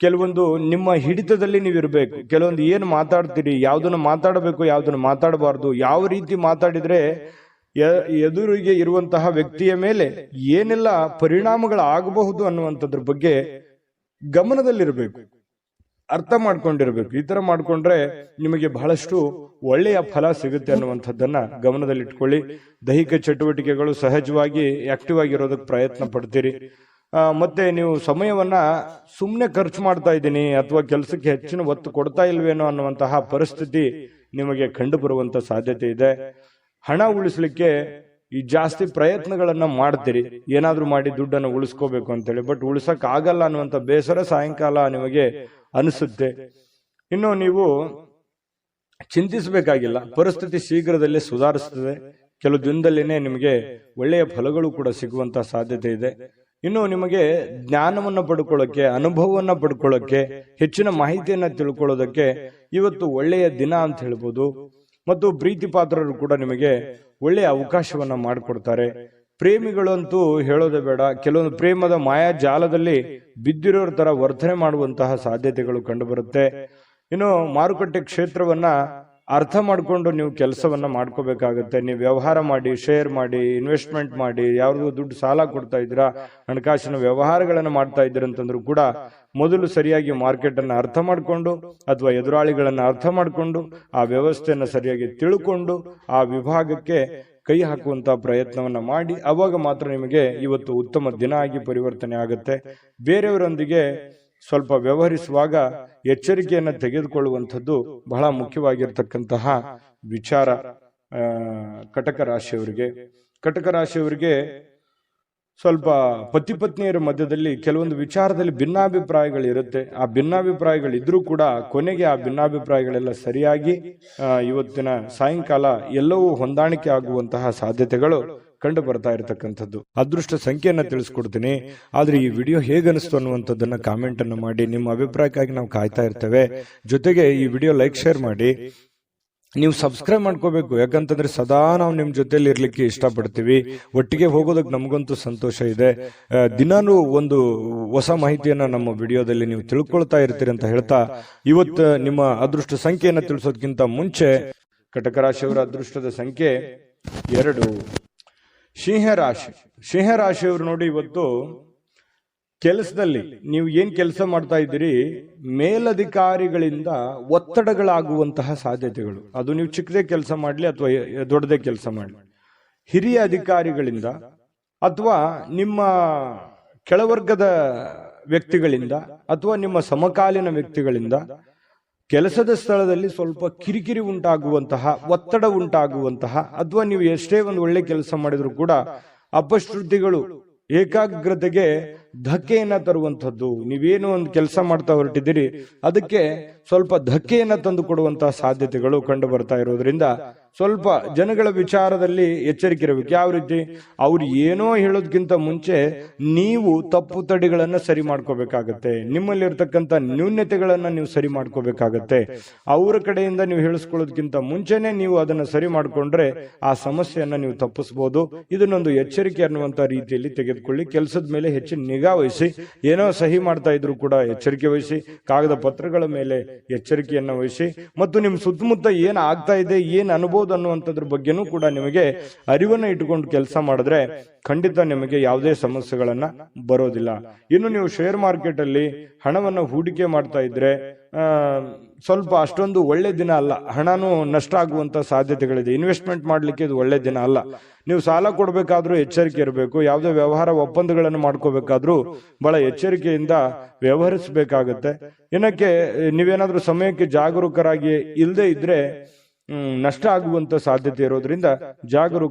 ಕೆಲವೊಂದು ನಿಮ್ಮ ಹಿಡಿತದಲ್ಲಿ ನೀವು ಇರಬೇಕು. ಕೆಲವೊಂದು ಏನು ಮಾತಾಡ್ತೀರಿ, ಯಾವ್ದನ್ನ ಮಾತಾಡಬೇಕು, ಯಾವ್ದನ್ನ ಮಾತಾಡಬಾರ್ದು, ಯಾವ ರೀತಿ ಮಾತಾಡಿದ್ರೆ ಎದುರಿಗೆ ಇರುವಂತಹ ವ್ಯಕ್ತಿಯ ಮೇಲೆ ಏನೆಲ್ಲ ಪರಿಣಾಮಗಳಾಗಬಹುದು ಅನ್ನುವಂಥದ್ರ ಬಗ್ಗೆ ಗಮನದಲ್ಲಿರಬೇಕು, ಅರ್ಥ ಮಾಡ್ಕೊಂಡಿರ್ಬೇಕು. ಈ ತರ ಮಾಡ್ಕೊಂಡ್ರೆ ನಿಮಗೆ ಬಹಳಷ್ಟು ಒಳ್ಳೆಯ ಫಲ ಸಿಗುತ್ತೆ ಅನ್ನುವಂಥದ್ದನ್ನ ಗಮನದಲ್ಲಿಟ್ಕೊಳ್ಳಿ. ದೈಹಿಕ ಚಟುವಟಿಕೆಗಳು ಸಹಜವಾಗಿ ಆಕ್ಟಿವ್ ಆಗಿರೋದಕ್ಕೆ ಪ್ರಯತ್ನ ಪಡ್ತೀರಿ. ಮತ್ತೆ ನೀವು ಸಮಯವನ್ನ ಸುಮ್ಮನೆ ಖರ್ಚು ಮಾಡ್ತಾ ಇದ್ದೀನಿ ಅಥವಾ ಕೆಲಸಕ್ಕೆ ಹೆಚ್ಚಿನ ಒತ್ತು ಕೊಡ್ತಾ ಇಲ್ವೇನೋ ಅನ್ನುವಂತಹ ಪರಿಸ್ಥಿತಿ ನಿಮಗೆ ಕಂಡು ಬರುವಂತ ಸಾಧ್ಯತೆ ಇದೆ. ಹಣ ಉಳಿಸ್ಲಿಕ್ಕೆ ಈ ಜಾಸ್ತಿ ಪ್ರಯತ್ನಗಳನ್ನ ಮಾಡ್ತೀರಿ, ಏನಾದ್ರೂ ಮಾಡಿ ದುಡ್ಡನ್ನು ಉಳಿಸ್ಕೋಬೇಕು ಅಂತೇಳಿ. ಬಟ್ ಉಳಿಸಕ್ ಆಗಲ್ಲ ಅನ್ನುವಂತ ಬೇಸರ ಸಾಯಂಕಾಲ ನಿಮಗೆ ಅನಿಸುತ್ತೆ. ಇನ್ನು ನೀವು ಚಿಂತಿಸಬೇಕಾಗಿಲ್ಲ, ಪರಿಸ್ಥಿತಿ ಶೀಘ್ರದಲ್ಲೇ ಸುಧಾರಿಸುತ್ತದೆ. ಕೆಲವು ದಿನದಲ್ಲಿನೇ ನಿಮಗೆ ಒಳ್ಳೆಯ ಫಲಗಳು ಕೂಡ ಸಿಗುವಂತ ಸಾಧ್ಯತೆ ಇದೆ. ಇನ್ನು ನಿಮಗೆ ಜ್ಞಾನವನ್ನ ಪಡ್ಕೊಳ್ಳೋಕೆ, ಅನುಭವವನ್ನ ಪಡ್ಕೊಳ್ಳೋಕೆ, ಹೆಚ್ಚಿನ ಮಾಹಿತಿಯನ್ನ ತಿಳ್ಕೊಳ್ಳೋದಕ್ಕೆ ಇವತ್ತು ಒಳ್ಳೆಯ ದಿನ ಅಂತ ಹೇಳ್ಬೋದು. ಮತ್ತು ಪ್ರೀತಿ ಪಾತ್ರರು ಕೂಡ ನಿಮಗೆ ಒಳ್ಳೆಯ ಅವಕಾಶವನ್ನ ಮಾಡಿಕೊಡ್ತಾರೆ. ಪ್ರೇಮಿಗಳಂತೂ ಹೇಳೋದೇ ಬೇಡ, ಕೆಲವೊಂದು ಪ್ರೇಮದ ಮಾಯಾ ಜಾಲದಲ್ಲಿ ಬಿದ್ದಿರೋರ ತರ ವರ್ತನೆ ಮಾಡುವಂತಹ ಸಾಧ್ಯತೆಗಳು ಕಂಡುಬರುತ್ತೆ. ಇನ್ನು ಮಾರುಕಟ್ಟೆ ಕ್ಷೇತ್ರವನ್ನ ಅರ್ಥ ಮಾಡಿಕೊಂಡು ನೀವು ಕೆಲಸವನ್ನ ಮಾಡ್ಕೋಬೇಕಾಗತ್ತೆ. ನೀವು ವ್ಯವಹಾರ ಮಾಡಿ, ಶೇರ್ ಮಾಡಿ, ಇನ್ವೆಸ್ಟ್ಮೆಂಟ್ ಮಾಡಿ, ಯಾವ್ದು ದುಡ್ಡು ಸಾಲ ಕೊಡ್ತಾ ಇದ್ದೀರಾ, ಹಣಕಾಸಿನ ವ್ಯವಹಾರಗಳನ್ನ ಮಾಡ್ತಾ ಇದ್ದೀರ ಅಂತಂದ್ರೂ ಕೂಡ ಮೊದಲು ಸರಿಯಾಗಿ ಮಾರ್ಕೆಟ್ ಅನ್ನ ಅರ್ಥ ಮಾಡಿಕೊಂಡು ಅಥವಾ ಎದುರಾಳಿಗಳನ್ನ ಅರ್ಥ ಮಾಡಿಕೊಂಡು ಆ ವ್ಯವಸ್ಥೆಯನ್ನ ಸರಿಯಾಗಿ ತಿಳ್ಕೊಂಡು ಆ ವಿಭಾಗಕ್ಕೆ ಕೈ ಹಾಕುವಂತ ಪ್ರಯತ್ನವನ್ನ ಮಾಡಿ, ಅವಾಗ ಮಾತ್ರ ನಿಮಗೆ ಇವತ್ತು ಉತ್ತಮ ದಿನ ಆಗಿ ಪರಿವರ್ತನೆ ಆಗುತ್ತೆ. ಬೇರೆಯವರೊಂದಿಗೆ ಸ್ವಲ್ಪ ವ್ಯವಹರಿಸುವಾಗ ಎಚ್ಚರಿಕೆಯನ್ನು ತೆಗೆದುಕೊಳ್ಳುವಂಥದ್ದು ಬಹಳ ಮುಖ್ಯವಾಗಿರ್ತಕ್ಕಂತಹ ವಿಚಾರ. ಕಟಕ ರಾಶಿಯವರಿಗೆ ಸ್ವಲ್ಪ ಪತಿ ಪತ್ನಿಯರ ಮಧ್ಯದಲ್ಲಿ ಕೆಲವೊಂದು ವಿಚಾರದಲ್ಲಿ ಭಿನ್ನಾಭಿಪ್ರಾಯಗಳಿರುತ್ತೆ. ಆ ಭಿನ್ನಾಭಿಪ್ರಾಯಗಳಿದ್ರೂ ಕೂಡ ಕೊನೆಗೆ ಆ ಭಿನ್ನಾಭಿಪ್ರಾಯಗಳೆಲ್ಲ ಸರಿಯಾಗಿ ಇವತ್ತಿನ ಸಾಯಂಕಾಲ ಎಲ್ಲವೂ ಹೊಂದಾಣಿಕೆ ಆಗುವಂತಹ ಸಾಧ್ಯತೆಗಳು ಕಂಡು ಬರ್ತಾ ಇರತಕ್ಕಂಥದ್ದು. ಅದೃಷ್ಟ ಸಂಖ್ಯೆಯನ್ನ ತಿಳಿಸ್ಕೊಡ್ತೀನಿ. ಆದ್ರೆ ಈ ವಿಡಿಯೋ ಹೇಗನಿಸ್ತು ಅನ್ನುವಂಥದ್ದನ್ನ ಕಾಮೆಂಟ್ ಅನ್ನು ಮಾಡಿ. ನಿಮ್ಮ ಅಭಿಪ್ರಾಯಕ್ಕಾಗಿ ನಾವು ಕಾಯ್ತಾ ಇರ್ತೇವೆ. ಜೊತೆಗೆ ಈ ವಿಡಿಯೋ ಲೈಕ್, ಶೇರ್ ಮಾಡಿ. ನೀವು ಸಬ್ಸ್ಕ್ರೈಬ್ ಮಾಡ್ಕೋಬೇಕು, ಯಾಕಂತಂದ್ರೆ ಸದಾ ನಾವು ನಿಮ್ ಜೊತೆಲಿ ಇರ್ಲಿಕ್ಕೆ ಇಷ್ಟಪಡ್ತೀವಿ. ಒಟ್ಟಿಗೆ ಹೋಗೋದಕ್ಕೆ ನಮಗಂತೂ ಸಂತೋಷ ಇದೆ. ದಿನಾನು ಒಂದು ಹೊಸ ಮಾಹಿತಿಯನ್ನ ನಮ್ಮ ವಿಡಿಯೋದಲ್ಲಿ ನೀವು ತಿಳ್ಕೊಳ್ತಾ ಇರ್ತೀರಿ ಅಂತ ಹೇಳ್ತಾ, ಇವತ್ತು ನಿಮ್ಮ ಅದೃಷ್ಟ ಸಂಖ್ಯೆಯನ್ನ ತಿಳಿಸೋದಕ್ಕಿಂತ ಮುಂಚೆ ಕಟಕ ರಾಶಿಯವರ ಅದೃಷ್ಟದ ಸಂಖ್ಯೆ 2. ಸಿಂಹರಾಶಿಯವರು ನೋಡಿ, ಇವತ್ತು ಕೆಲಸದಲ್ಲಿ ನೀವು ಏನ್ ಕೆಲಸ ಮಾಡ್ತಾ ಇದ್ದೀರಿ, ಮೇಲಧಿಕಾರಿಗಳಿಂದ ಒತ್ತಡಗಳಾಗುವಂತಹ ಸಾಧ್ಯತೆಗಳು. ಅದು ನೀವು ಚಿಕ್ಕದೇ ಕೆಲಸ ಮಾಡಲಿ ಅಥವಾ ದೊಡ್ಡದೇ ಕೆಲಸ ಮಾಡಲಿ, ಹಿರಿಯ ಅಧಿಕಾರಿಗಳಿಂದ ಅಥವಾ ನಿಮ್ಮ ಕೆಳವರ್ಗದ ವ್ಯಕ್ತಿಗಳಿಂದ ಅಥವಾ ನಿಮ್ಮ ಸಮಕಾಲೀನ ವ್ಯಕ್ತಿಗಳಿಂದ ಕೆಲಸದ ಸ್ಥಳದಲ್ಲಿ ಸ್ವಲ್ಪ ಕಿರಿಕಿರಿ ಉಂಟಾಗುವಂತಹ, ಒತ್ತಡ ಉಂಟಾಗುವಂತಹ, ಅಥವಾ ನೀವು ಎಷ್ಟೇ ಒಂದು ಒಳ್ಳೆ ಕೆಲಸ ಮಾಡಿದ್ರು ಕೂಡ ಅಪಶ್ರುತಿಗಳು ಏಕಾಗ್ರತೆಗೆ ಧಕ್ಕೆಯನ್ನ ತರುವಂಥದ್ದು. ನೀವೇನು ಒಂದು ಕೆಲಸ ಮಾಡ್ತಾ ಹೊರಟಿದ್ದೀರಿ ಅದಕ್ಕೆ ಸ್ವಲ್ಪ ಧಕ್ಕೆಯನ್ನ ತಂದು ಕೊಡುವಂತಹ ಸಾಧ್ಯತೆಗಳು ಕಂಡು ಬರ್ತಾ ಇರೋದ್ರಿಂದ ಸ್ವಲ್ಪ ಜನಗಳ ವಿಚಾರದಲ್ಲಿ ಎಚ್ಚರಿಕೆ ಇರಬೇಕು. ಯಾವ ರೀತಿ? ಅವ್ರು ಏನೋ ಹೇಳೋದಕ್ಕಿಂತ ಮುಂಚೆ ನೀವು ತಪ್ಪು ತಡೆಗಳನ್ನ ಸರಿ ಮಾಡ್ಕೋಬೇಕಾಗತ್ತೆ. ನಿಮ್ಮಲ್ಲಿರ್ತಕ್ಕಂಥ ನ್ಯೂನ್ಯತೆಗಳನ್ನ ನೀವು ಸರಿ ಮಾಡ್ಕೋಬೇಕಾಗತ್ತೆ. ಅವರ ಕಡೆಯಿಂದ ನೀವು ಹೇಳಿಸ್ಕೊಳ್ಳೋದಕ್ಕಿಂತ ಮುಂಚೆನೆ ನೀವು ಅದನ್ನ ಸರಿ ಮಾಡ್ಕೊಂಡ್ರೆ ಆ ಸಮಸ್ಯೆಯನ್ನ ನೀವು ತಪ್ಪಿಸಬಹುದು. ಇದನ್ನೊಂದು ಎಚ್ಚರಿಕೆ ಅನ್ನುವಂತ ರೀತಿಯಲ್ಲಿ ತೆಗೆದುಕೊಳ್ಳಿ. ಕೆಲಸದ ಮೇಲೆ ಹೆಚ್ಚಿನ ನಿಗಾ ವಹಿಸಿ. ಏನೋ ಸಹಿ ಮಾಡ್ತಾ ಇದ್ರು ಕೂಡ ಎಚ್ಚರಿಕೆ ವಹಿಸಿ. ಕಾಗದ ಪತ್ರಗಳ ಮೇಲೆ ಎಚ್ಚರಿಕೆಯನ್ನು ವಹಿಸಿ. ಮತ್ತು ನಿಮ್ ಸುತ್ತಮುತ್ತ ಏನ್ ಆಗ್ತಾ ಇದೆ, ಏನ್ ಅನುಭವ ಅನ್ನುವಂಥದ್ರ ಬಗ್ಗೆನೂ ಕೂಡ ನಿಮಗೆ ಅರಿವನ್ನ ಇಟ್ಟುಕೊಂಡು ಕೆಲಸ ಮಾಡಿದ್ರೆ ಖಂಡಿತ ನಿಮಗೆ ಯಾವುದೇ ಸಮಸ್ಯೆಗಳನ್ನ ಬರೋದಿಲ್ಲ. ಇನ್ನು ನೀವು ಶೇರ್ ಮಾರ್ಕೆಟ್ ಅಲ್ಲಿ ಹಣವನ್ನು ಹೂಡಿಕೆ ಮಾಡ್ತಾ ಇದ್ರೆ ಸ್ವಲ್ಪ ಅಷ್ಟೊಂದು ಒಳ್ಳೆ ದಿನ ಅಲ್ಲ. ಹಣನೂ ನಷ್ಟ ಆಗುವಂತ ಸಾಧ್ಯತೆಗಳಿದೆ. ಇನ್ವೆಸ್ಟ್ಮೆಂಟ್ ಮಾಡ್ಲಿಕ್ಕೆ ಇದು ಒಳ್ಳೆ ದಿನ ಅಲ್ಲ. ನೀವು ಸಾಲ ಕೊಡಬೇಕಾದ್ರೂ ಎಚ್ಚರಿಕೆ ಇರಬೇಕು. ಯಾವುದೇ ವ್ಯವಹಾರ ಒಪ್ಪಂದಗಳನ್ನು ಮಾಡ್ಕೋಬೇಕಾದ್ರೂ ಬಹಳ ಎಚ್ಚರಿಕೆಯಿಂದ ವ್ಯವಹರಿಸಬೇಕಾಗತ್ತೆ. ಏನಕ್ಕೆ ನೀವೇನಾದ್ರೂ ಸಮಯಕ್ಕೆ ಜಾಗರೂಕರಾಗಿ ಇಲ್ಲದೆ ಇದ್ರೆ ನಷ್ಟ ಆಗುವಂತ ಸಾಧ್ಯತೆ ಇರೋದ್ರಿಂದ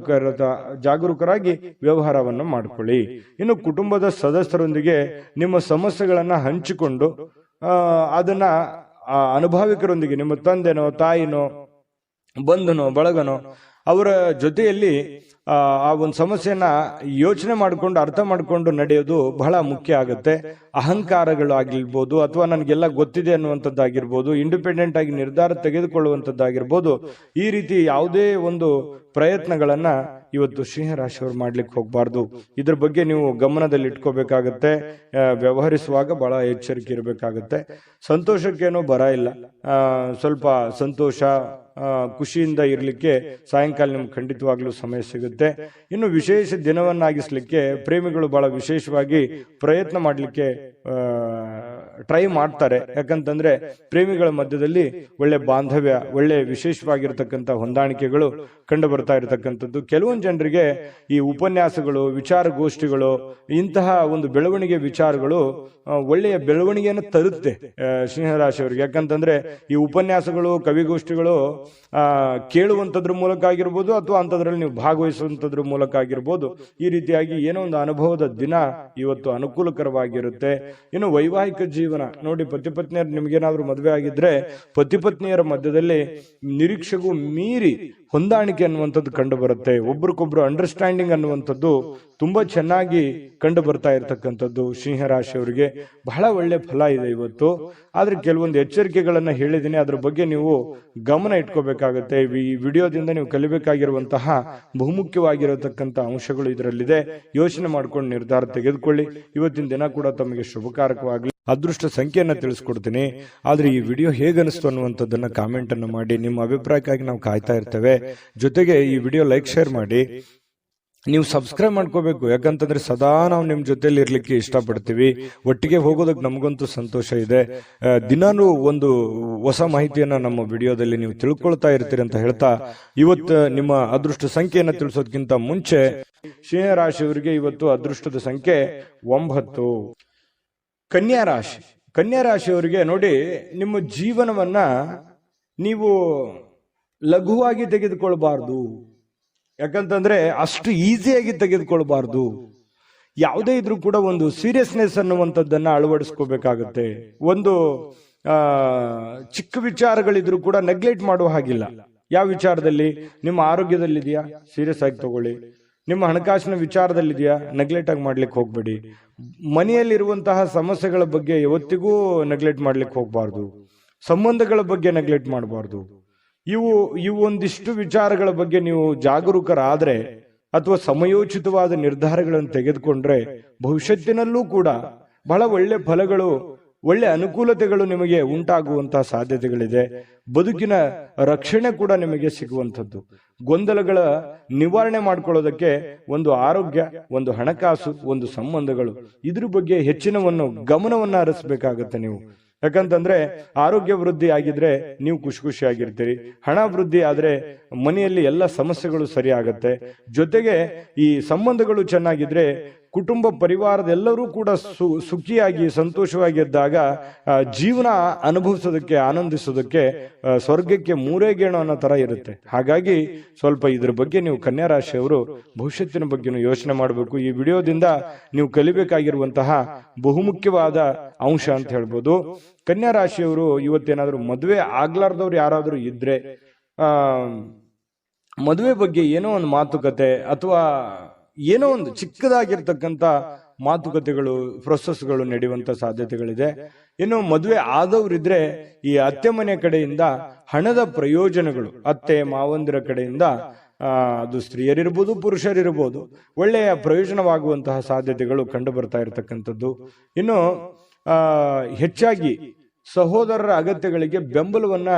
ಜಾಗರೂಕರಾಗಿ ವ್ಯವಹಾರವನ್ನು ಮಾಡ್ಕೊಳ್ಳಿ. ಇನ್ನು ಕುಟುಂಬದ ಸದಸ್ಯರೊಂದಿಗೆ ನಿಮ್ಮ ಸಮಸ್ಯೆಗಳನ್ನ ಹಂಚಿಕೊಂಡು ಅದನ್ನ ಅನುಭವಿಕರೊಂದಿಗೆ, ನಿಮ್ಮ ತಂದೆನೋ ತಾಯಿನೋ ಬಂಧುನೋ ಬಳಗನೋ ಅವರ ಜೊತೆಯಲ್ಲಿ ಆ ಒಂದು ಸಮಸ್ಯೆಯನ್ನ ಯೋಚನೆ ಮಾಡಿಕೊಂಡು ಅರ್ಥ ಮಾಡಿಕೊಂಡು ನಡೆಯೋದು ಬಹಳ ಮುಖ್ಯ ಆಗುತ್ತೆ. ಅಹಂಕಾರಗಳು ಆಗಿರ್ಬೋದು ಅಥವಾ ನನಗೆಲ್ಲ ಗೊತ್ತಿದೆ ಅನ್ನುವಂಥದ್ದಾಗಿರ್ಬೋದು, ಇಂಡಿಪೆಂಡೆಂಟ್ ಆಗಿ ನಿರ್ಧಾರ ತೆಗೆದುಕೊಳ್ಳುವಂಥದ್ದಾಗಿರ್ಬೋದು, ಈ ರೀತಿ ಯಾವುದೇ ಒಂದು ಪ್ರಯತ್ನಗಳನ್ನ ಇವತ್ತು ಸಿಂಹರಾಶಿಯವರು ಮಾಡ್ಲಿಕ್ಕೆ ಹೋಗ್ಬಾರ್ದು. ಇದ್ರ ಬಗ್ಗೆ ನೀವು ಗಮನದಲ್ಲಿ ಇಟ್ಕೋಬೇಕಾಗತ್ತೆ. ವ್ಯವಹರಿಸುವಾಗ ಬಹಳ ಎಚ್ಚರಿಕೆ ಇರಬೇಕಾಗತ್ತೆ. ಸಂತೋಷಕ್ಕೇನೋ ಬರ ಇಲ್ಲ. ಸ್ವಲ್ಪ ಸಂತೋಷ ಖುಷಿಯಿಂದ ಇರ್ಲಿಕ್ಕೆ ಸಾಯಂಕಾಲ ನಿಮ್ಗೆ ಖಂಡಿತವಾಗ್ಲೂ ಸಮಯ ಸಿಗುತ್ತೆ. ಇನ್ನು ವಿಶೇಷ ದಿನವನ್ನಾಗಿಸ್ಲಿಕ್ಕೆ ಪ್ರೇಮಿಗಳು ಬಹಳ ವಿಶೇಷವಾಗಿ ಪ್ರಯತ್ನ ಮಾಡಲಿಕ್ಕೆ ಟ್ರೈ ಮಾಡ್ತಾರೆ. ಯಾಕಂತಂದ್ರೆ ಪ್ರೇಮಿಗಳ ಮಧ್ಯದಲ್ಲಿ ಒಳ್ಳೆ ಬಾಂಧವ್ಯ, ಒಳ್ಳೆ ವಿಶೇಷವಾಗಿರ್ತಕ್ಕಂಥ ಹೊಂದಾಣಿಕೆಗಳು ಕಂಡು ಬರ್ತಾ ಇರತಕ್ಕಂಥದ್ದು. ಕೆಲವೊಂದು ಜನರಿಗೆ ಈ ಉಪನ್ಯಾಸಗಳು, ವಿಚಾರಗೋಷ್ಠಿಗಳು, ಇಂತಹ ಒಂದು ಬೆಳವಣಿಗೆ ವಿಚಾರಗಳು ಒಳ್ಳೆಯ ಬೆಳವಣಿಗೆಯನ್ನು ತರುತ್ತೆ ಸಿಂಹರಾಶಿಯವರಿಗೆ. ಯಾಕಂತಂದ್ರೆ ಈ ಉಪನ್ಯಾಸಗಳು, ಕವಿಗೋಷ್ಠಿಗಳು ಕೇಳುವಂತದ್ರ ಮೂಲಕ ಆಗಿರ್ಬೋದು, ಅಥವಾ ಅಂಥದ್ರಲ್ಲಿ ನೀವು ಭಾಗವಹಿಸುವಂತದ್ರ ಮೂಲಕ ಆಗಿರ್ಬೋದು, ಈ ರೀತಿಯಾಗಿ ಏನೋ ಒಂದು ಅನುಭವದ ದಿನ ಇವತ್ತು ಅನುಕೂಲಕರವಾಗಿರುತ್ತೆ. ಇನ್ನು ವೈವಾಹಿಕ ಜೀವನ ನೋಡಿ, ಪತಿ ಪತ್ನಿಯರು ನಿಮ್ಗೇನಾದ್ರೂ ಮದುವೆ ಆಗಿದ್ರೆ ಪತಿ ಪತ್ನಿಯರ ಮಧ್ಯದಲ್ಲಿ ನಿರೀಕ್ಷೆಗೂ ಮೀರಿ ಹೊಂದಾಣಿಕೆ ಅನ್ನುವಂಥದ್ದು ಕಂಡು ಬರುತ್ತೆ. ಒಬ್ರಿಗೊಬ್ರು ಅಂಡರ್ಸ್ಟ್ಯಾಂಡಿಂಗ್ ಅನ್ನುವಂಥದ್ದು ತುಂಬಾ ಚೆನ್ನಾಗಿ ಕಂಡು ಬರ್ತಾ ಇರತಕ್ಕಂಥದ್ದು ಸಿಂಹರಾಶಿಯವರಿಗೆ. ಬಹಳ ಒಳ್ಳೆ ಫಲ ಇದೆ ಇವತ್ತು. ಆದ್ರೆ ಕೆಲವೊಂದು ಎಚ್ಚರಿಕೆಗಳನ್ನ ಹೇಳಿದ್ದೀನಿ, ಅದ್ರ ಬಗ್ಗೆ ನೀವು ಗಮನ ಇಟ್ಕೋಬೇಕಾಗುತ್ತೆ. ಈ ವಿಡಿಯೋದಿಂದ ನೀವು ಕಲಿಬೇಕಾಗಿರುವಂತಹ ಬಹುಮುಖ್ಯವಾಗಿರತಕ್ಕಂಥ ಅಂಶಗಳು ಇದರಲ್ಲಿದೆ. ಯೋಚನೆ ಮಾಡ್ಕೊಂಡು ನಿರ್ಧಾರ ತೆಗೆದುಕೊಳ್ಳಿ. ಇವತ್ತಿನ ದಿನ ಕೂಡ ತಮಗೆ ಶುಭಕಾರಕವಾಗಲಿ. ಅದೃಷ್ಟ ಸಂಖ್ಯೆಯನ್ನ ತಿಳಿಸ್ಕೊಡ್ತೀನಿ. ಆದ್ರೆ ಈ ವಿಡಿಯೋ ಹೇಗನಿಸ್ತು ಅನ್ನುವಂಥದ್ದನ್ನ ಕಾಮೆಂಟ್ ಅನ್ನು ಮಾಡಿ. ನಿಮ್ಮ ಅಭಿಪ್ರಾಯಕ್ಕಾಗಿ ನಾವು ಕಾಯ್ತಾ ಇರ್ತೇವೆ. ಜೊತೆಗೆ ಈ ವಿಡಿಯೋ ಲೈಕ್, ಶೇರ್ ಮಾಡಿ. ನೀವು ಸಬ್ಸ್ಕ್ರೈಬ್ ಮಾಡ್ಕೋಬೇಕು. ಯಾಕಂತಂದ್ರೆ ಸದಾ ನಾವು ನಿಮ್ ಜೊತೆಲಿ ಇರ್ಲಿಕ್ಕೆ ಇಷ್ಟಪಡ್ತೀವಿ. ಒಟ್ಟಿಗೆ ಹೋಗೋದಕ್ಕೆ ನಮಗಂತೂ ಸಂತೋಷ ಇದೆ. ದಿನಾನು ಒಂದು ಹೊಸ ಮಾಹಿತಿಯನ್ನ ನಮ್ಮ ವಿಡಿಯೋದಲ್ಲಿ ನೀವು ತಿಳ್ಕೊಳ್ತಾ ಇರ್ತೀರಿ ಅಂತ ಹೇಳ್ತಾ, ಇವತ್ತು ನಿಮ್ಮ ಅದೃಷ್ಟ ಸಂಖ್ಯೆಯನ್ನ ತಿಳಿಸೋದಕ್ಕಿಂತ ಮುಂಚೆ ಸಿಂಹರಾಶಿಯವರಿಗೆ ಇವತ್ತು ಅದೃಷ್ಟದ ಸಂಖ್ಯೆ 9. ಕನ್ಯಾ ರಾಶಿ. ಕನ್ಯಾ ರಾಶಿಯವರಿಗೆ ನೋಡಿ, ನಿಮ್ಮ ಜೀವನವನ್ನ ನೀವು ಲಘುವಾಗಿ ತೆಗೆದುಕೊಳ್ಬಾರ್ದು. ಯಾಕಂತಂದ್ರೆ ಅಷ್ಟು ಈಸಿಯಾಗಿ ತೆಗೆದುಕೊಳ್ಬಾರ್ದು. ಯಾವುದೇ ಇದ್ರೂ ಕೂಡ ಒಂದು ಸೀರಿಯಸ್ನೆಸ್ ಅನ್ನುವಂಥದ್ದನ್ನ ಅಳವಡಿಸ್ಕೋಬೇಕಾಗತ್ತೆ. ಒಂದು ಚಿಕ್ಕ ವಿಚಾರಗಳಿದ್ರು ಕೂಡ ನೆಗ್ಲೆಕ್ಟ್ ಮಾಡುವ ಹಾಗಿಲ್ಲ. ಯಾವ ವಿಚಾರದಲ್ಲಿ? ನಿಮ್ಮ ಆರೋಗ್ಯದಲ್ಲಿದೆಯಾ, ಸೀರಿಯಸ್ ಆಗಿ ತಗೊಳ್ಳಿ. ನಿಮ್ಮ ಹಣಕಾಸಿನ ವಿಚಾರದಲ್ಲಿದೆಯಾ, ನೆಗ್ಲೆಕ್ಟ್ ಆಗಿ ಮಾಡ್ಲಿಕ್ಕೆ ಹೋಗ್ಬೇಡಿ. ಮನೆಯಲ್ಲಿರುವಂತಹ ಸಮಸ್ಯೆಗಳ ಬಗ್ಗೆ ಯಾವತ್ತಿಗೂ ನೆಗ್ಲೆಕ್ಟ್ ಮಾಡ್ಲಿಕ್ಕೆ ಹೋಗ್ಬಾರ್ದು. ಸಂಬಂಧಗಳ ಬಗ್ಗೆ ನೆಗ್ಲೆಕ್ಟ್ ಮಾಡಬಾರ್ದು. ಇವು ಒಂದಿಷ್ಟು ವಿಚಾರಗಳ ಬಗ್ಗೆ ನೀವು ಜಾಗರೂಕರಾದ್ರೆ ಅಥವಾ ಸಮಯೋಚಿತವಾದ ನಿರ್ಧಾರಗಳನ್ನು ತೆಗೆದುಕೊಂಡ್ರೆ ಭವಿಷ್ಯತ್ತಿನಲ್ಲೂ ಕೂಡ ಬಹಳ ಒಳ್ಳೆ ಫಲಗಳು, ಒಳ್ಳೆ ಅನುಕೂಲತೆಗಳು ನಿಮಗೆ ಉಂಟಾಗುವಂತಹ ಸಾಧ್ಯತೆಗಳಿದೆ. ಬದುಕಿನ ರಕ್ಷಣೆ ಕೂಡ ನಿಮಗೆ ಸಿಗುವಂಥದ್ದು. ಗೊಂದಲಗಳ ನಿವಾರಣೆ ಮಾಡ್ಕೊಳ್ಳೋದಕ್ಕೆ ಒಂದು ಆರೋಗ್ಯ, ಒಂದು ಹಣಕಾಸು, ಒಂದು ಸಂಬಂಧಗಳು, ಇದ್ರ ಬಗ್ಗೆ ಹೆಚ್ಚಿನವನ್ನು ಗಮನವನ್ನ ಹರಿಸಬೇಕಾಗತ್ತೆ ನೀವು. ಯಾಕಂತಂದ್ರೆ ಆರೋಗ್ಯ ವೃದ್ಧಿ ಆಗಿದ್ರೆ ನೀವು ಖುಷಿಯಾಗಿರ್ತೀರಿ. ಹಣ ವೃದ್ಧಿ ಆದ್ರೆ ಮನೆಯಲ್ಲಿ ಎಲ್ಲ ಸಮಸ್ಯೆಗಳು ಸರಿ ಆಗತ್ತೆ. ಜೊತೆಗೆ ಈ ಸಂಬಂಧಗಳು ಚೆನ್ನಾಗಿದ್ರೆ ಕುಟುಂಬ ಪರಿವಾರದೆಲ್ಲರೂ ಕೂಡ ಸುಖಿಯಾಗಿ ಸಂತೋಷವಾಗಿದ್ದಾಗ ಜೀವನ ಅನುಭವಿಸೋದಕ್ಕೆ, ಆನಂದಿಸೋದಕ್ಕೆ ಸ್ವರ್ಗಕ್ಕೆ 3 ಗೇಣು ಅನ್ನೋ ತರ ಇರುತ್ತೆ. ಹಾಗಾಗಿ ಸ್ವಲ್ಪ ಇದ್ರ ಬಗ್ಗೆ ನೀವು ಕನ್ಯಾ ರಾಶಿಯವರು ಭವಿಷ್ಯತ್ತಿನ ಬಗ್ಗೆ ಯೋಚನೆ ಮಾಡಬೇಕು. ಈ ವಿಡಿಯೋದಿಂದ ನೀವು ಕಲಿಬೇಕಾಗಿರುವಂತಹ ಬಹುಮುಖ್ಯವಾದ ಅಂಶ ಅಂತ ಹೇಳ್ಬೋದು. ಕನ್ಯಾ ರಾಶಿಯವರು ಇವತ್ತೇನಾದ್ರೂ ಮದುವೆ ಆಗ್ಲಾರ್ದವ್ರು ಯಾರಾದ್ರೂ ಇದ್ರೆ ಮದುವೆ ಬಗ್ಗೆ ಏನೋ ಒಂದು ಮಾತುಕತೆ ಅಥವಾ ಏನೋ ಒಂದು ಚಿಕ್ಕದಾಗಿರ್ತಕ್ಕಂಥ ಮಾತುಕತೆಗಳು, ಪ್ರೊಸೆಸ್ಗಳು ನಡೆಯುವಂತ ಸಾಧ್ಯತೆಗಳಿದೆ. ಇನ್ನು ಮದುವೆ ಆದವರಿದ್ರೆ ಈ ಅತ್ತೆ ಮನೆ ಕಡೆಯಿಂದ ಹಣದ ಪ್ರಯೋಜನಗಳು, ಅತ್ತೆ ಮಾವಂದಿರ ಕಡೆಯಿಂದ ಅದು ಸ್ತ್ರೀಯರಿರ್ಬೋದು, ಪುರುಷರಿರ್ಬೋದು, ಒಳ್ಳೆಯ ಪ್ರಯೋಜನವಾಗುವಂತಹ ಸಾಧ್ಯತೆಗಳು ಕಂಡು ಬರ್ತಾ ಇರತಕ್ಕಂಥದ್ದು. ಇನ್ನು ಹೆಚ್ಚಾಗಿ ಸಹೋದರರ ಅಗತ್ಯಗಳಿಗೆ ಬೆಂಬಲವನ್ನ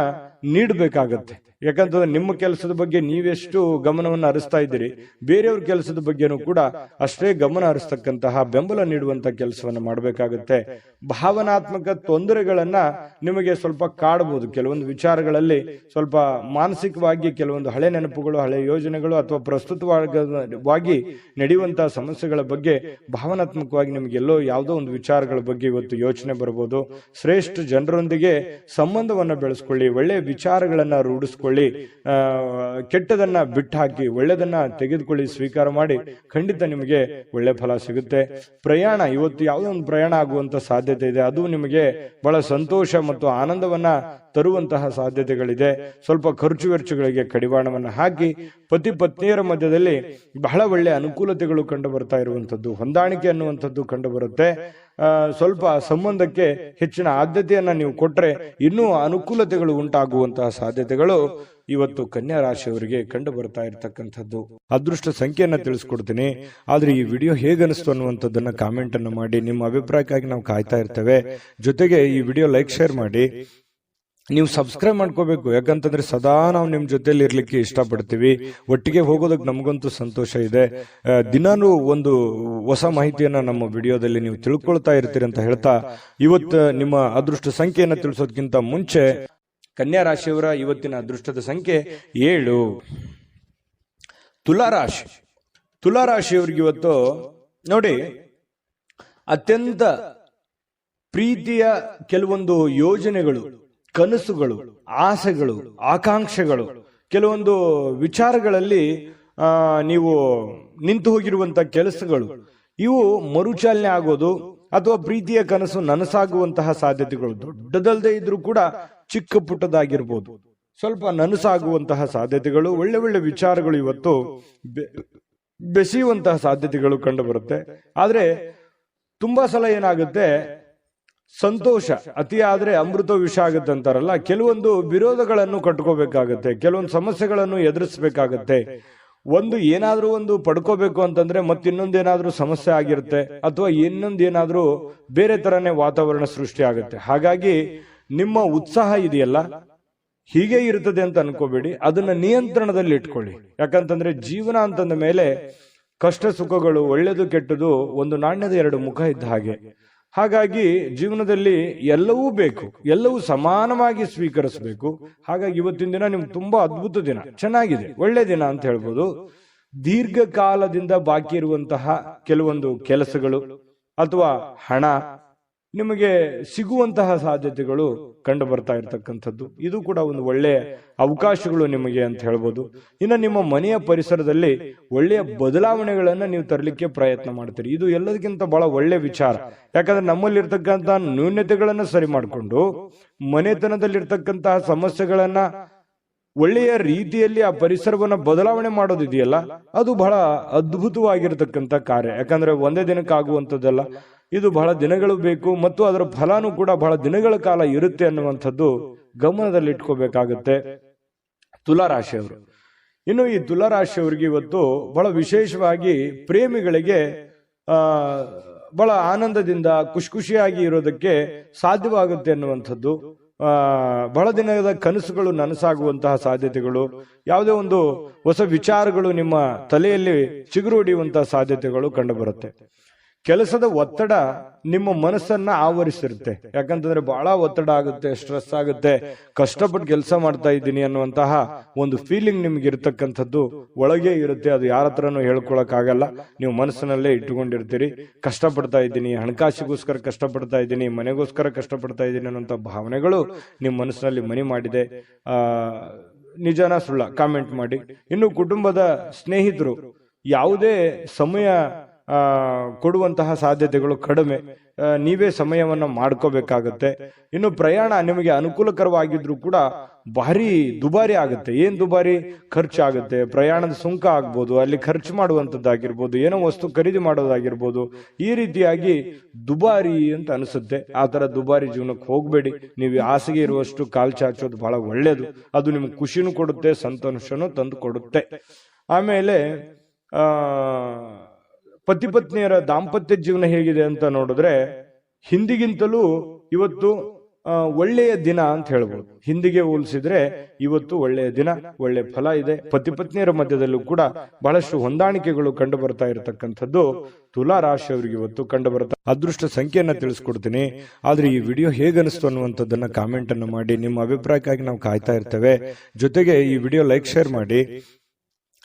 ನೀಡಬೇಕಾಗತ್ತೆ. ಯಾಕಂತಂದ್ರೆ ನಿಮ್ಮ ಕೆಲಸದ ಬಗ್ಗೆ ನೀವೆಷ್ಟು ಗಮನವನ್ನು ಹರಿಸ್ತಾ ಇದ್ದೀರಿ, ಬೇರೆಯವ್ರ ಕೆಲಸದ ಬಗ್ಗೆನೂ ಕೂಡ ಅಷ್ಟೇ ಗಮನ ಹರಿಸ್ತಕ್ಕಂತಹ, ಬೆಂಬಲ ನೀಡುವಂತ ಕೆಲಸವನ್ನ ಮಾಡಬೇಕಾಗತ್ತೆ. ಭಾವನಾತ್ಮಕ ತೊಂದರೆಗಳನ್ನ ನಿಮಗೆ ಸ್ವಲ್ಪ ಕಾಡಬಹುದು. ಕೆಲವೊಂದು ವಿಚಾರಗಳಲ್ಲಿ ಸ್ವಲ್ಪ ಮಾನಸಿಕವಾಗಿ ಕೆಲವೊಂದು ಹಳೆ ನೆನಪುಗಳು, ಹಳೆ ಯೋಜನೆಗಳು ಅಥವಾ ಪ್ರಸ್ತುತವಾಗಿ ನಡೆಯುವಂತಹ ಸಮಸ್ಯೆಗಳ ಬಗ್ಗೆ ಭಾವನಾತ್ಮಕವಾಗಿ ನಿಮಗೆಲ್ಲೋ ಯಾವುದೋ ಒಂದು ವಿಚಾರಗಳ ಬಗ್ಗೆ ಇವತ್ತು ಯೋಚನೆ ಬರಬಹುದು. ಶ್ರೇಷ್ಠ ಜನರೊಂದಿಗೆ ಸಂಬಂಧವನ್ನ ಬೆಳೆಸ್ಕೊಳ್ಳಿ, ಒಳ್ಳೆಯ ವಿಚಾರಗಳನ್ನ ರೂಢಿಸ್ಕೊಳ್ಳಿ, ಕೆಟ್ಟದನ್ನ ಬಿಟ್ಟು ಹಾಕಿ ಒಳ್ಳೆದನ್ನ ತೆಗೆದುಕೊಳ್ಳಿ, ಸ್ವೀಕಾರ ಮಾಡಿ. ಖಂಡಿತ ನಿಮಗೆ ಒಳ್ಳೆ ಫಲ ಸಿಗುತ್ತೆ. ಪ್ರಯಾಣ, ಇವತ್ತು ಯಾವುದೋ ಒಂದು ಪ್ರಯಾಣ ಆಗುವಂತ ಸಾಧ್ಯತೆ ಇದೆ. ಅದು ನಿಮಗೆ ಬಹಳ ಸಂತೋಷ ಮತ್ತು ಆನಂದವನ್ನ ತರುವಂತಹ ಸಾಧ್ಯತೆಗಳಿದೆ. ಸ್ವಲ್ಪ ಖರ್ಚು ವೆಚ್ಚಗಳಿಗೆ ಕಡಿವಾಣವನ್ನ ಹಾಕಿ ಪತಿ ಪತ್ನಿಯರ ಮಧ್ಯದಲ್ಲಿ ಬಹಳ ಒಳ್ಳೆ ಅನುಕೂಲತೆಗಳು ಕಂಡು ಬರ್ತಾ ಇರುವಂತದ್ದು, ಹೊಂದಾಣಿಕೆ ಅನ್ನುವಂಥದ್ದು ಕಂಡು ಬರುತ್ತೆ. ಸ್ವಲ್ಪ ಸಂಬಂಧಕ್ಕೆ ಹೆಚ್ಚಿನ ಆದ್ಯತೆಯನ್ನ ನೀವು ಕೊಟ್ರೆ ಇನ್ನೂ ಅನುಕೂಲತೆಗಳು ಉಂಟಾಗುವಂತಹ ಸಾಧ್ಯತೆಗಳು ಇವತ್ತು ಕನ್ಯಾ ರಾಶಿಯವರಿಗೆ ಕಂಡು ಬರ್ತಾ ಇರತಕ್ಕಂಥದ್ದು. ಅದೃಷ್ಟ ಸಂಖ್ಯೆಯನ್ನ ತಿಳಿಸ್ಕೊಡ್ತೀನಿ. ಆದ್ರೆ ಈ ವಿಡಿಯೋ ಹೇಗನಿಸ್ತು ಅನ್ನುವಂಥದ್ದನ್ನ ಕಾಮೆಂಟ್ ಅನ್ನು ಮಾಡಿ. ನಿಮ್ಮ ಅಭಿಪ್ರಾಯಕ್ಕಾಗಿ ನಾವು ಕಾಯ್ತಾ ಇರ್ತೇವೆ. ಜೊತೆಗೆ ಈ ವಿಡಿಯೋ ಲೈಕ್, ಶೇರ್ ಮಾಡಿ. ನೀವು ಸಬ್ಸ್ಕ್ರೈಬ್ ಮಾಡ್ಕೋಬೇಕು. ಯಾಕಂತಂದ್ರೆ ಸದಾ ನಾವು ನಿಮ್ ಜೊತೆಲಿ ಇರ್ಲಿಕ್ಕೆ ಇಷ್ಟಪಡ್ತೀವಿ. ಒಟ್ಟಿಗೆ ಹೋಗೋದಕ್ಕೆ ನಮಗಂತೂ ಸಂತೋಷ ಇದೆ. ದಿನಾನು ಒಂದು ಹೊಸ ಮಾಹಿತಿಯನ್ನ ನಮ್ಮ ವಿಡಿಯೋದಲ್ಲಿ ನೀವು ತಿಳ್ಕೊಳ್ತಾ ಇರ್ತೀರಿ ಅಂತ ಹೇಳ್ತಾ, ಇವತ್ತು ನಿಮ್ಮ ಅದೃಷ್ಟ ಸಂಖ್ಯೆಯನ್ನು ತಿಳಿಸೋದಕ್ಕಿಂತ ಮುಂಚೆ ಕನ್ಯಾ ರಾಶಿಯವರ ಇವತ್ತಿನ ಅದೃಷ್ಟದ ಸಂಖ್ಯೆ 7. ತುಲಾರಾಶಿ. ತುಲಾರಾಶಿಯವರಿಗೆ ಇವತ್ತು ನೋಡಿ, ಅತ್ಯಂತ ಪ್ರೀತಿಯ ಕೆಲವೊಂದು ಯೋಜನೆಗಳು, ಕನಸುಗಳು, ಆಸೆಗಳು, ಆಕಾಂಕ್ಷೆಗಳು, ಕೆಲವೊಂದು ವಿಚಾರಗಳಲ್ಲಿ ನೀವು ನಿಂತು ಹೋಗಿರುವಂತ ಕೆಲಸಗಳು, ಇವು ಮರುಚಾಲನೆ ಆಗೋದು ಅಥವಾ ಪ್ರೀತಿಯ ಕನಸು ನನಸಾಗುವಂತಹ ಸಾಧ್ಯತೆಗಳು, ದೊಡ್ಡದಲ್ಲದೆ ಇದ್ರೂ ಕೂಡ ಚಿಕ್ಕ ಪುಟ್ಟದಾಗಿರ್ಬೋದು, ಸ್ವಲ್ಪ ನನಸಾಗುವಂತಹ ಸಾಧ್ಯತೆಗಳು, ಒಳ್ಳೆ ಒಳ್ಳೆ ವಿಚಾರಗಳು ಇವತ್ತು ಬೆಸೆಯುವಂತಹ ಸಾಧ್ಯತೆಗಳು ಕಂಡು ಬರುತ್ತೆ. ಆದ್ರೆ ತುಂಬಾ ಸಲ ಏನಾಗುತ್ತೆ, ಸಂತೋಷ ಅತಿಯಾದ್ರೆ ಅಮೃತ ವಿಷ ಆಗುತ್ತೆ ಅಂತಾರಲ್ಲ, ಕೆಲವೊಂದು ವಿರೋಧಗಳನ್ನು ಕಟ್ಕೋಬೇಕಾಗತ್ತೆ, ಕೆಲವೊಂದು ಸಮಸ್ಯೆಗಳನ್ನು ಎದುರಿಸಬೇಕಾಗತ್ತೆ. ಏನಾದ್ರೂ ಒಂದು ಪಡ್ಕೋಬೇಕು ಅಂತಂದ್ರೆ ಮತ್ತಿನ್ನೊಂದೇನಾದ್ರೂ ಸಮಸ್ಯೆ ಆಗಿರುತ್ತೆ, ಅಥವಾ ಇನ್ನೊಂದೇನಾದ್ರೂ ಬೇರೆ ತರನೇ ವಾತಾವರಣ ಸೃಷ್ಟಿ ಆಗುತ್ತೆ. ಹಾಗಾಗಿ ನಿಮ್ಮ ಉತ್ಸಾಹ ಇದೆಯಲ್ಲ, ಹೀಗೆ ಇರ್ತದೆ ಅಂತ ಅನ್ಕೋಬೇಡಿ, ಅದನ್ನ ನಿಯಂತ್ರಣದಲ್ಲಿ ಇಟ್ಕೊಳ್ಳಿ. ಯಾಕಂತಂದ್ರೆ ಜೀವನ ಅಂತಂದ ಮೇಲೆ ಕಷ್ಟ ಸುಖಗಳು, ಒಳ್ಳೆದು ಕೆಟ್ಟದು ಒಂದು ನಾಣ್ಯದ 2 ಮುಖ ಇದ್ದ ಹಾಗೆ. ಹಾಗಾಗಿ ಜೀವನದಲ್ಲಿ ಎಲ್ಲವೂ ಬೇಕು, ಎಲ್ಲವೂ ಸಮಾನವಾಗಿ ಸ್ವೀಕರಿಸಬೇಕು. ಹಾಗಾಗಿ ಇವತ್ತಿನ ದಿನ ನಿಮ್ಗೆ ತುಂಬಾ ಅದ್ಭುತ ದಿನ, ಚೆನ್ನಾಗಿದೆ, ಒಳ್ಳೆ ದಿನ ಅಂತ ಹೇಳ್ಬೋದು. ದೀರ್ಘಕಾಲದಿಂದ ಬಾಕಿ ಇರುವಂತಹ ಕೆಲವೊಂದು ಕೆಲಸಗಳು ಅಥವಾ ಹಣ ನಿಮಗೆ ಸಿಗುವಂತಹ ಸಾಧ್ಯತೆಗಳು ಕಂಡು ಬರ್ತಾ ಇರ್ತಕ್ಕಂಥದ್ದು, ಇದು ಕೂಡ ಒಂದು ಒಳ್ಳೆಯ ಅವಕಾಶಗಳು ನಿಮಗೆ ಅಂತ ಹೇಳ್ಬೋದು. ಇನ್ನು ನಿಮ್ಮ ಮನೆಯ ಪರಿಸರದಲ್ಲಿ ಒಳ್ಳೆಯ ಬದಲಾವಣೆಗಳನ್ನ ನೀವು ತರಲಿಕ್ಕೆ ಪ್ರಯತ್ನ ಮಾಡ್ತೀರಿ, ಇದು ಎಲ್ಲದಕ್ಕಿಂತ ಬಹಳ ಒಳ್ಳೆ ವಿಚಾರ. ಯಾಕಂದ್ರೆ ನಮ್ಮಲ್ಲಿರ್ತಕ್ಕಂಥ ನ್ಯೂನತೆಗಳನ್ನ ಸರಿ ಮಾಡಿಕೊಂಡು ಮನೆತನದಲ್ಲಿರ್ತಕ್ಕಂತಹ ಸಮಸ್ಯೆಗಳನ್ನ ಒಳ್ಳೆಯ ರೀತಿಯಲ್ಲಿ ಆ ಪರಿಸರವನ್ನ ಬದಲಾವಣೆ ಮಾಡೋದಿದೆಯಲ್ಲ, ಅದು ಬಹಳ ಅದ್ಭುತವಾಗಿರ್ತಕ್ಕಂಥ ಕಾರ್ಯ. ಯಾಕಂದ್ರೆ ಒಂದೇ ದಿನಕ್ಕಾಗುವಂಥದ್ದಲ್ಲ, ಇದು ಬಹಳ ದಿನಗಳು ಬೇಕು ಮತ್ತು ಅದರ ಫಲಾನು ಕೂಡ ಬಹಳ ದಿನಗಳ ಕಾಲ ಇರುತ್ತೆ ಅನ್ನುವಂಥದ್ದು ಗಮನದಲ್ಲಿ ಇಟ್ಕೋಬೇಕಾಗುತ್ತೆ ತುಲಾರಾಶಿಯವರು. ಇನ್ನು ಈ ತುಲಾರಾಶಿಯವರಿಗೆ ಇವತ್ತು ಬಹಳ ವಿಶೇಷವಾಗಿ ಪ್ರೇಮಿಗಳಿಗೆ ಬಹಳ ಆನಂದದಿಂದ ಖುಷಿಯಾಗಿ ಇರೋದಕ್ಕೆ ಸಾಧ್ಯವಾಗುತ್ತೆ ಅನ್ನುವಂಥದ್ದು, ಬಹಳ ದಿನದ ಕನಸುಗಳು ನನಸಾಗುವಂತಹ ಸಾಧ್ಯತೆಗಳು, ಯಾವುದೇ ಒಂದು ಹೊಸ ವಿಚಾರಗಳು ನಿಮ್ಮ ತಲೆಯಲ್ಲಿ ಚಿಗುರು ಹೊಡೆಯುವಂತಹ ಸಾಧ್ಯತೆಗಳು ಕಂಡು ಬರುತ್ತೆ. ಕೆಲಸದ ಒತ್ತಡ ನಿಮ್ಮ ಮನಸ್ಸನ್ನ ಆವರಿಸಿರುತ್ತೆ. ಯಾಕಂತಂದ್ರೆ ಬಹಳ ಒತ್ತಡ ಆಗುತ್ತೆ, ಸ್ಟ್ರೆಸ್ ಆಗುತ್ತೆ, ಕಷ್ಟಪಟ್ಟು ಕೆಲಸ ಮಾಡ್ತಾ ಇದ್ದೀನಿ ಅನ್ನುವಂತಹ ಒಂದು ಫೀಲಿಂಗ್ ನಿಮ್ಗೆ ಇರತಕ್ಕಂಥದ್ದು ಒಳಗೆ ಇರುತ್ತೆ. ಅದು ಯಾರ ಹತ್ರನೂ ಹೇಳ್ಕೊಳಕ್ ಆಗಲ್ಲ, ನೀವು ಮನಸ್ಸಿನಲ್ಲೇ ಇಟ್ಟುಕೊಂಡಿರ್ತೀರಿ. ಕಷ್ಟಪಡ್ತಾ ಇದ್ದೀನಿ, ಹಣಕಾಸಿಗೋಸ್ಕರ ಕಷ್ಟಪಡ್ತಾ ಇದ್ದೀನಿ, ಮನೆಗೋಸ್ಕರ ಕಷ್ಟಪಡ್ತಾ ಇದ್ದೀನಿ ಅನ್ನುವಂಥ ಭಾವನೆಗಳು ನಿಮ್ಮ ಮನಸ್ಸಿನಲ್ಲಿ ಮನೆ ಮಾಡಿದೆ. ನಿಜನಾ ಸುಳ್ಳ ಕಾಮೆಂಟ್ ಮಾಡಿ. ಇನ್ನು ಕುಟುಂಬದ ಸ್ನೇಹಿತರು ಯಾವುದೇ ಸಮಯ ಕೊಡುವಂತಹ ಸಾಧ್ಯತೆಗಳು ಕಡಿಮೆ, ನೀವೇ ಸಮಯವನ್ನ ಮಾಡ್ಕೋಬೇಕಾಗತ್ತೆ. ಇನ್ನು ಪ್ರಯಾಣ ನಿಮಗೆ ಅನುಕೂಲಕರವಾಗಿದ್ರು ಕೂಡ ಭಾರಿ ದುಬಾರಿ ಆಗುತ್ತೆ. ಏನ್ ದುಬಾರಿ? ಖರ್ಚಾಗುತ್ತೆ. ಪ್ರಯಾಣದ ಸುಂಕ ಆಗ್ಬೋದು, ಅಲ್ಲಿ ಖರ್ಚು ಮಾಡುವಂತದ್ದಾಗಿರ್ಬೋದು, ಏನೋ ವಸ್ತು ಖರೀದಿ ಮಾಡೋದಾಗಿರ್ಬೋದು, ಈ ರೀತಿಯಾಗಿ ದುಬಾರಿ ಅಂತ ಅನಿಸುತ್ತೆ. ಆ ತರ ದುಬಾರಿ ಜೀವನಕ್ಕೆ ಹೋಗ್ಬೇಡಿ. ನೀವು ಆಸೆಗೆ ಇರುವಷ್ಟು ಕಾಲ್ ಚಾಚೋದು ಬಹಳ ಒಳ್ಳೇದು. ಅದು ನಿಮ್ಗೆ ಖುಷಿನೂ ಕೊಡುತ್ತೆ, ಸಂತೋಷನೂ ತಂದು ಕೊಡುತ್ತೆ. ಆಮೇಲೆ ಪತಿ ಪತ್ನಿಯರ ದಾಂಪತ್ಯ ಜೀವನ ಹೇಗಿದೆ ಅಂತ ನೋಡಿದ್ರೆ ಹಿಂದಿಗಿಂತಲೂ ಇವತ್ತು ಒಳ್ಳೆಯ ದಿನ ಅಂತ ಹೇಳ್ಬೋದು. ಹಿಂದಿಗೆ ಹೋಲಿಸಿದ್ರೆ ಇವತ್ತು ಒಳ್ಳೆಯ ದಿನ, ಒಳ್ಳೆ ಫಲ ಇದೆ. ಪತಿ ಪತ್ನಿಯರ ಮಧ್ಯದಲ್ಲೂ ಕೂಡ ಬಹಳಷ್ಟು ಹೊಂದಾಣಿಕೆಗಳು ಕಂಡು ಬರ್ತಾ ಇರತಕ್ಕಂಥದ್ದು ತುಲಾ ರಾಶಿಯವರಿಗೆ ಇವತ್ತು ಕಂಡು ಬರ್ತಾ. ಅದೃಷ್ಟ ಸಂಖ್ಯೆಯನ್ನ ತಿಳಿಸ್ಕೊಡ್ತೀನಿ, ಆದ್ರೆ ಈ ವಿಡಿಯೋ ಹೇಗನಿಸ್ತು ಅನ್ನುವಂಥದ್ದನ್ನ ಕಾಮೆಂಟ್ ಅನ್ನು ಮಾಡಿ. ನಿಮ್ಮ ಅಭಿಪ್ರಾಯಕ್ಕಾಗಿ ನಾವು ಕಾಯ್ತಾ ಇರ್ತೇವೆ. ಜೊತೆಗೆ ಈ ವಿಡಿಯೋ ಲೈಕ್, ಶೇರ್ ಮಾಡಿ.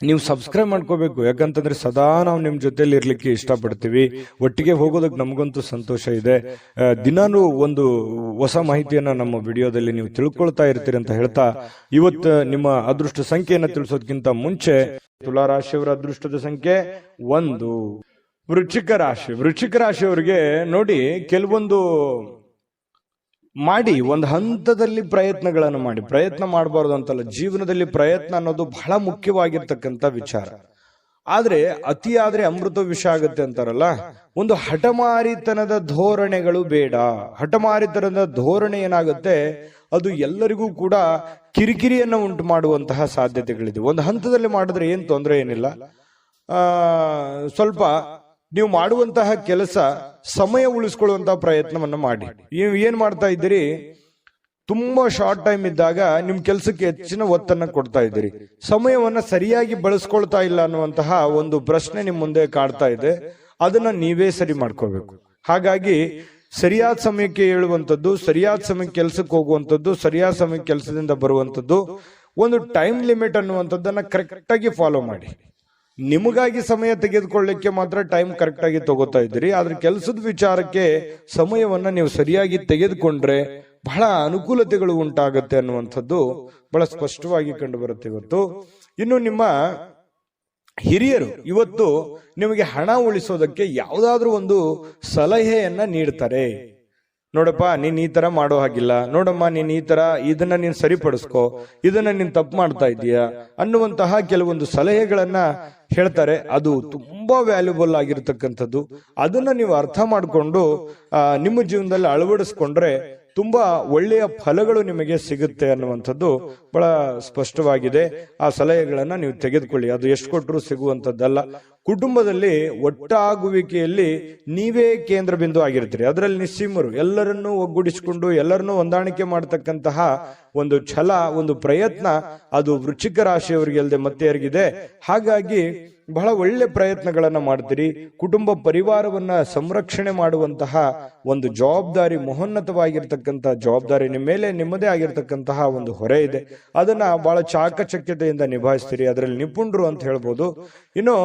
ನೀವು ಸಬ್ಸ್ಕ್ರೈಬ್ ಮಾಡ್ಕೋಬೇಕು. ಯಾಕಂತಂದ್ರೆ ಸದಾ ನಾವು ನಿಮ್ ಜೊತೆಲಿ ಇರ್ಲಿಕ್ಕೆ ಇಷ್ಟಪಡ್ತೀವಿ. ಒಟ್ಟಿಗೆ ಹೋಗೋದಕ್ಕೆ ನಮಗಂತೂ ಸಂತೋಷ ಇದೆ. ದಿನಾನು ಒಂದು ಹೊಸ ಮಾಹಿತಿಯನ್ನ ನಮ್ಮ ವಿಡಿಯೋದಲ್ಲಿ ನೀವು ತಿಳ್ಕೊಳ್ತಾ ಇರ್ತೀರಿ ಅಂತ ಹೇಳ್ತಾ, ಇವತ್ತು ನಿಮ್ಮ ಅದೃಷ್ಟ ಸಂಖ್ಯೆಯನ್ನ ತಿಳಿಸೋದಕ್ಕಿಂತ ಮುಂಚೆ ತುಲಾರಾಶಿಯವರ ಅದೃಷ್ಟದ ಸಂಖ್ಯೆ 1. ವೃಶ್ಚಿಕ ರಾಶಿ. ವೃಶ್ಚಿಕ ರಾಶಿಯವರಿಗೆ ನೋಡಿ, ಕೆಲವೊಂದು ಮಾಡಿ ಒಂದು ಹಂತದಲ್ಲಿ ಪ್ರಯತ್ನಗಳನ್ನು ಮಾಡಿ. ಪ್ರಯತ್ನ ಮಾಡಬಾರ್ದು ಅಂತಲ್ಲ, ಜೀವನದಲ್ಲಿ ಪ್ರಯತ್ನ ಅನ್ನೋದು ಬಹಳ ಮುಖ್ಯವಾಗಿರ್ತಕ್ಕಂಥ ವಿಚಾರ. ಆದ್ರೆ ಅತಿಯಾದ್ರೆ ಅಮೃತ ವಿಷ ಆಗುತ್ತೆ ಅಂತಾರಲ್ಲ, ಒಂದು ಹಠಮಾರಿತನದ ಧೋರಣೆಗಳು ಬೇಡ. ಹಠಮಾರಿತನದ ಧೋರಣೆ ಏನಾಗುತ್ತೆ, ಅದು ಎಲ್ಲರಿಗೂ ಕೂಡ ಕಿರಿಕಿರಿಯನ್ನು ಉಂಟು ಮಾಡುವಂತಹ ಸಾಧ್ಯತೆಗಳಿದೆ. ಒಂದು ಹಂತದಲ್ಲಿ ಮಾಡಿದ್ರೆ ಏನ್ ತೊಂದರೆ ಏನಿಲ್ಲ. ಸ್ವಲ್ಪ ನೀವು ಮಾಡುವಂತಹ ಕೆಲಸ ಸಮಯ ಉಳಿಸ್ಕೊಳ್ಳುವಂತಹ ಪ್ರಯತ್ನವನ್ನ ಮಾಡಿ. ನೀವು ಏನ್ ಮಾಡ್ತಾ ಇದ್ದೀರಿ, ತುಂಬಾ ಶಾರ್ಟ್ ಟೈಮ್ ಇದ್ದಾಗ ನಿಮ್ ಕೆಲಸಕ್ಕೆ ಹೆಚ್ಚಿನ ಒತ್ತನ್ನ ಕೊಡ್ತಾ ಇದ್ದೀರಿ, ಸಮಯವನ್ನ ಸರಿಯಾಗಿ ಬಳಸ್ಕೊಳ್ತಾ ಇಲ್ಲ ಅನ್ನುವಂತಹ ಒಂದು ಪ್ರಶ್ನೆ ನಿಮ್ ಮುಂದೆ ಕಾಡ್ತಾ ಇದೆ. ಅದನ್ನ ನೀವೇ ಸರಿ ಮಾಡ್ಕೋಬೇಕು. ಹಾಗಾಗಿ ಸರಿಯಾದ ಸಮಯಕ್ಕೆ ಹೇಳುವಂಥದ್ದು, ಸರಿಯಾದ ಸಮಯಕ್ಕೆ ಕೆಲಸಕ್ಕೆ ಹೋಗುವಂಥದ್ದು, ಸರಿಯಾದ ಸಮಯಕ್ಕೆ ಕೆಲಸದಿಂದ ಬರುವಂಥದ್ದು, ಒಂದು ಟೈಮ್ ಲಿಮಿಟ್ ಅನ್ನುವಂಥದ್ದನ್ನ ಕರೆಕ್ಟ್ ಆಗಿ ಫಾಲೋ ಮಾಡಿ. ನಿಮಗಾಗಿ ಸಮಯ ತೆಗೆದುಕೊಳ್ಳಿಕ್ಕೆ ಮಾತ್ರ ಟೈಮ್ ಕರೆಕ್ಟ್ ಆಗಿ ತಗೋತಾ ಇದ್ದೀರಿ, ಆದ್ರೆ ಕೆಲಸದ ವಿಚಾರಕ್ಕೆ ಸಮಯವನ್ನ ನೀವು ಸರಿಯಾಗಿ ತೆಗೆದುಕೊಂಡ್ರೆ ಬಹಳ ಅನುಕೂಲತೆಗಳು ಉಂಟಾಗತ್ತೆ ಅನ್ನುವಂಥದ್ದು ಬಹಳ ಸ್ಪಷ್ಟವಾಗಿ ಕಂಡು ಬರುತ್ತೆ ಇವತ್ತು. ಇನ್ನು ನಿಮ್ಮ ಹಿರಿಯರು ಇವತ್ತು ನಿಮಗೆ ಹಣ ಉಳಿಸೋದಕ್ಕೆ ಯಾವುದಾದ್ರೂ ಒಂದು ಸಲಹೆಯನ್ನ ನೀಡ್ತಾರೆ. ನೋಡಪ್ಪ, ನೀನ್ ಈ ತರ ಮಾಡೋ ಹಾಗಿಲ್ಲ, ನೋಡಮ್ಮ ನೀನ್ ಈ ತರ ಇದನ್ನ ನೀನ್ ಸರಿಪಡಿಸ್ಕೋ, ಇದನ್ನ ನೀನ್ ತಪ್ಪು ಮಾಡ್ತಾ ಇದೀಯಾ ಅನ್ನುವಂತಹ ಕೆಲವೊಂದು ಸಲಹೆಗಳನ್ನ ಹೇಳ್ತಾರೆ. ಅದು ತುಂಬಾ ವ್ಯಾಲ್ಯೂಬಲ್ ಆಗಿರ್ತಕ್ಕಂಥದ್ದು. ಅದನ್ನ ನೀವು ಅರ್ಥ ಮಾಡಿಕೊಂಡು ನಿಮ್ಮ ಜೀವನದಲ್ಲಿ ಅಳವಡಿಸ್ಕೊಂಡ್ರೆ ತುಂಬಾ ಒಳ್ಳೆಯ ಫಲಗಳು ನಿಮಗೆ ಸಿಗುತ್ತೆ ಅನ್ನುವಂಥದ್ದು ಬಹಳ ಸ್ಪಷ್ಟವಾಗಿದೆ. ಆ ಸಲಹೆಗಳನ್ನ ನೀವು ತೆಗೆದುಕೊಳ್ಳಿ. ಅದು ಎಷ್ಟು ಕೊಟ್ಟರು ಸಿಗುವಂತದ್ದಲ್ಲ. ಕುಟುಂಬದಲ್ಲಿ ಒಟ್ಟಾಗುವಿಕೆಯಲ್ಲಿ ನೀವೇ ಕೇಂದ್ರ ಬಿಂದು ಆಗಿರ್ತೀರಿ. ಅದರಲ್ಲಿ ನಿಸ್ಸೀಮರು, ಎಲ್ಲರನ್ನೂ ಒಗ್ಗೂಡಿಸಿಕೊಂಡು ಎಲ್ಲರನ್ನೂ ಹೊಂದಾಣಿಕೆ ಮಾಡತಕ್ಕಂತಹ ಒಂದು ಛಲ, ಒಂದು ಪ್ರಯತ್ನ ಅದು ವೃಶ್ಚಿಕ ರಾಶಿಯವರಿಗೆ ಅಲ್ಲದೆ ಮತ್ತೆ ಯಾರಿಗಿದೆ. ಹಾಗಾಗಿ ಬಹಳ ಒಳ್ಳೆ ಪ್ರಯತ್ನಗಳನ್ನ ಮಾಡ್ತೀರಿ. ಕುಟುಂಬ ಪರಿವಾರವನ್ನ ಸಂರಕ್ಷಣೆ ಮಾಡುವಂತಹ ಒಂದು ಜವಾಬ್ದಾರಿ, ಮಹೋನ್ನತವಾಗಿರ್ತಕ್ಕಂತಹ ಜವಾಬ್ದಾರಿ ನಿಮ್ಮ ಮೇಲೆ ನಿಮ್ಮದೇ ಆಗಿರ್ತಕ್ಕಂತಹ ಒಂದು ಹೊರೆ ಇದೆ. ಅದನ್ನ ಬಹಳ ಚಾಕಚಕ್ಯತೆಯಿಂದ ನಿಭಾಯಿಸ್ತೀರಿ. ಅದರಲ್ಲಿ ನಿಪುಣರು ಅಂತ ಹೇಳ್ಬೋದು. ಇನ್ನು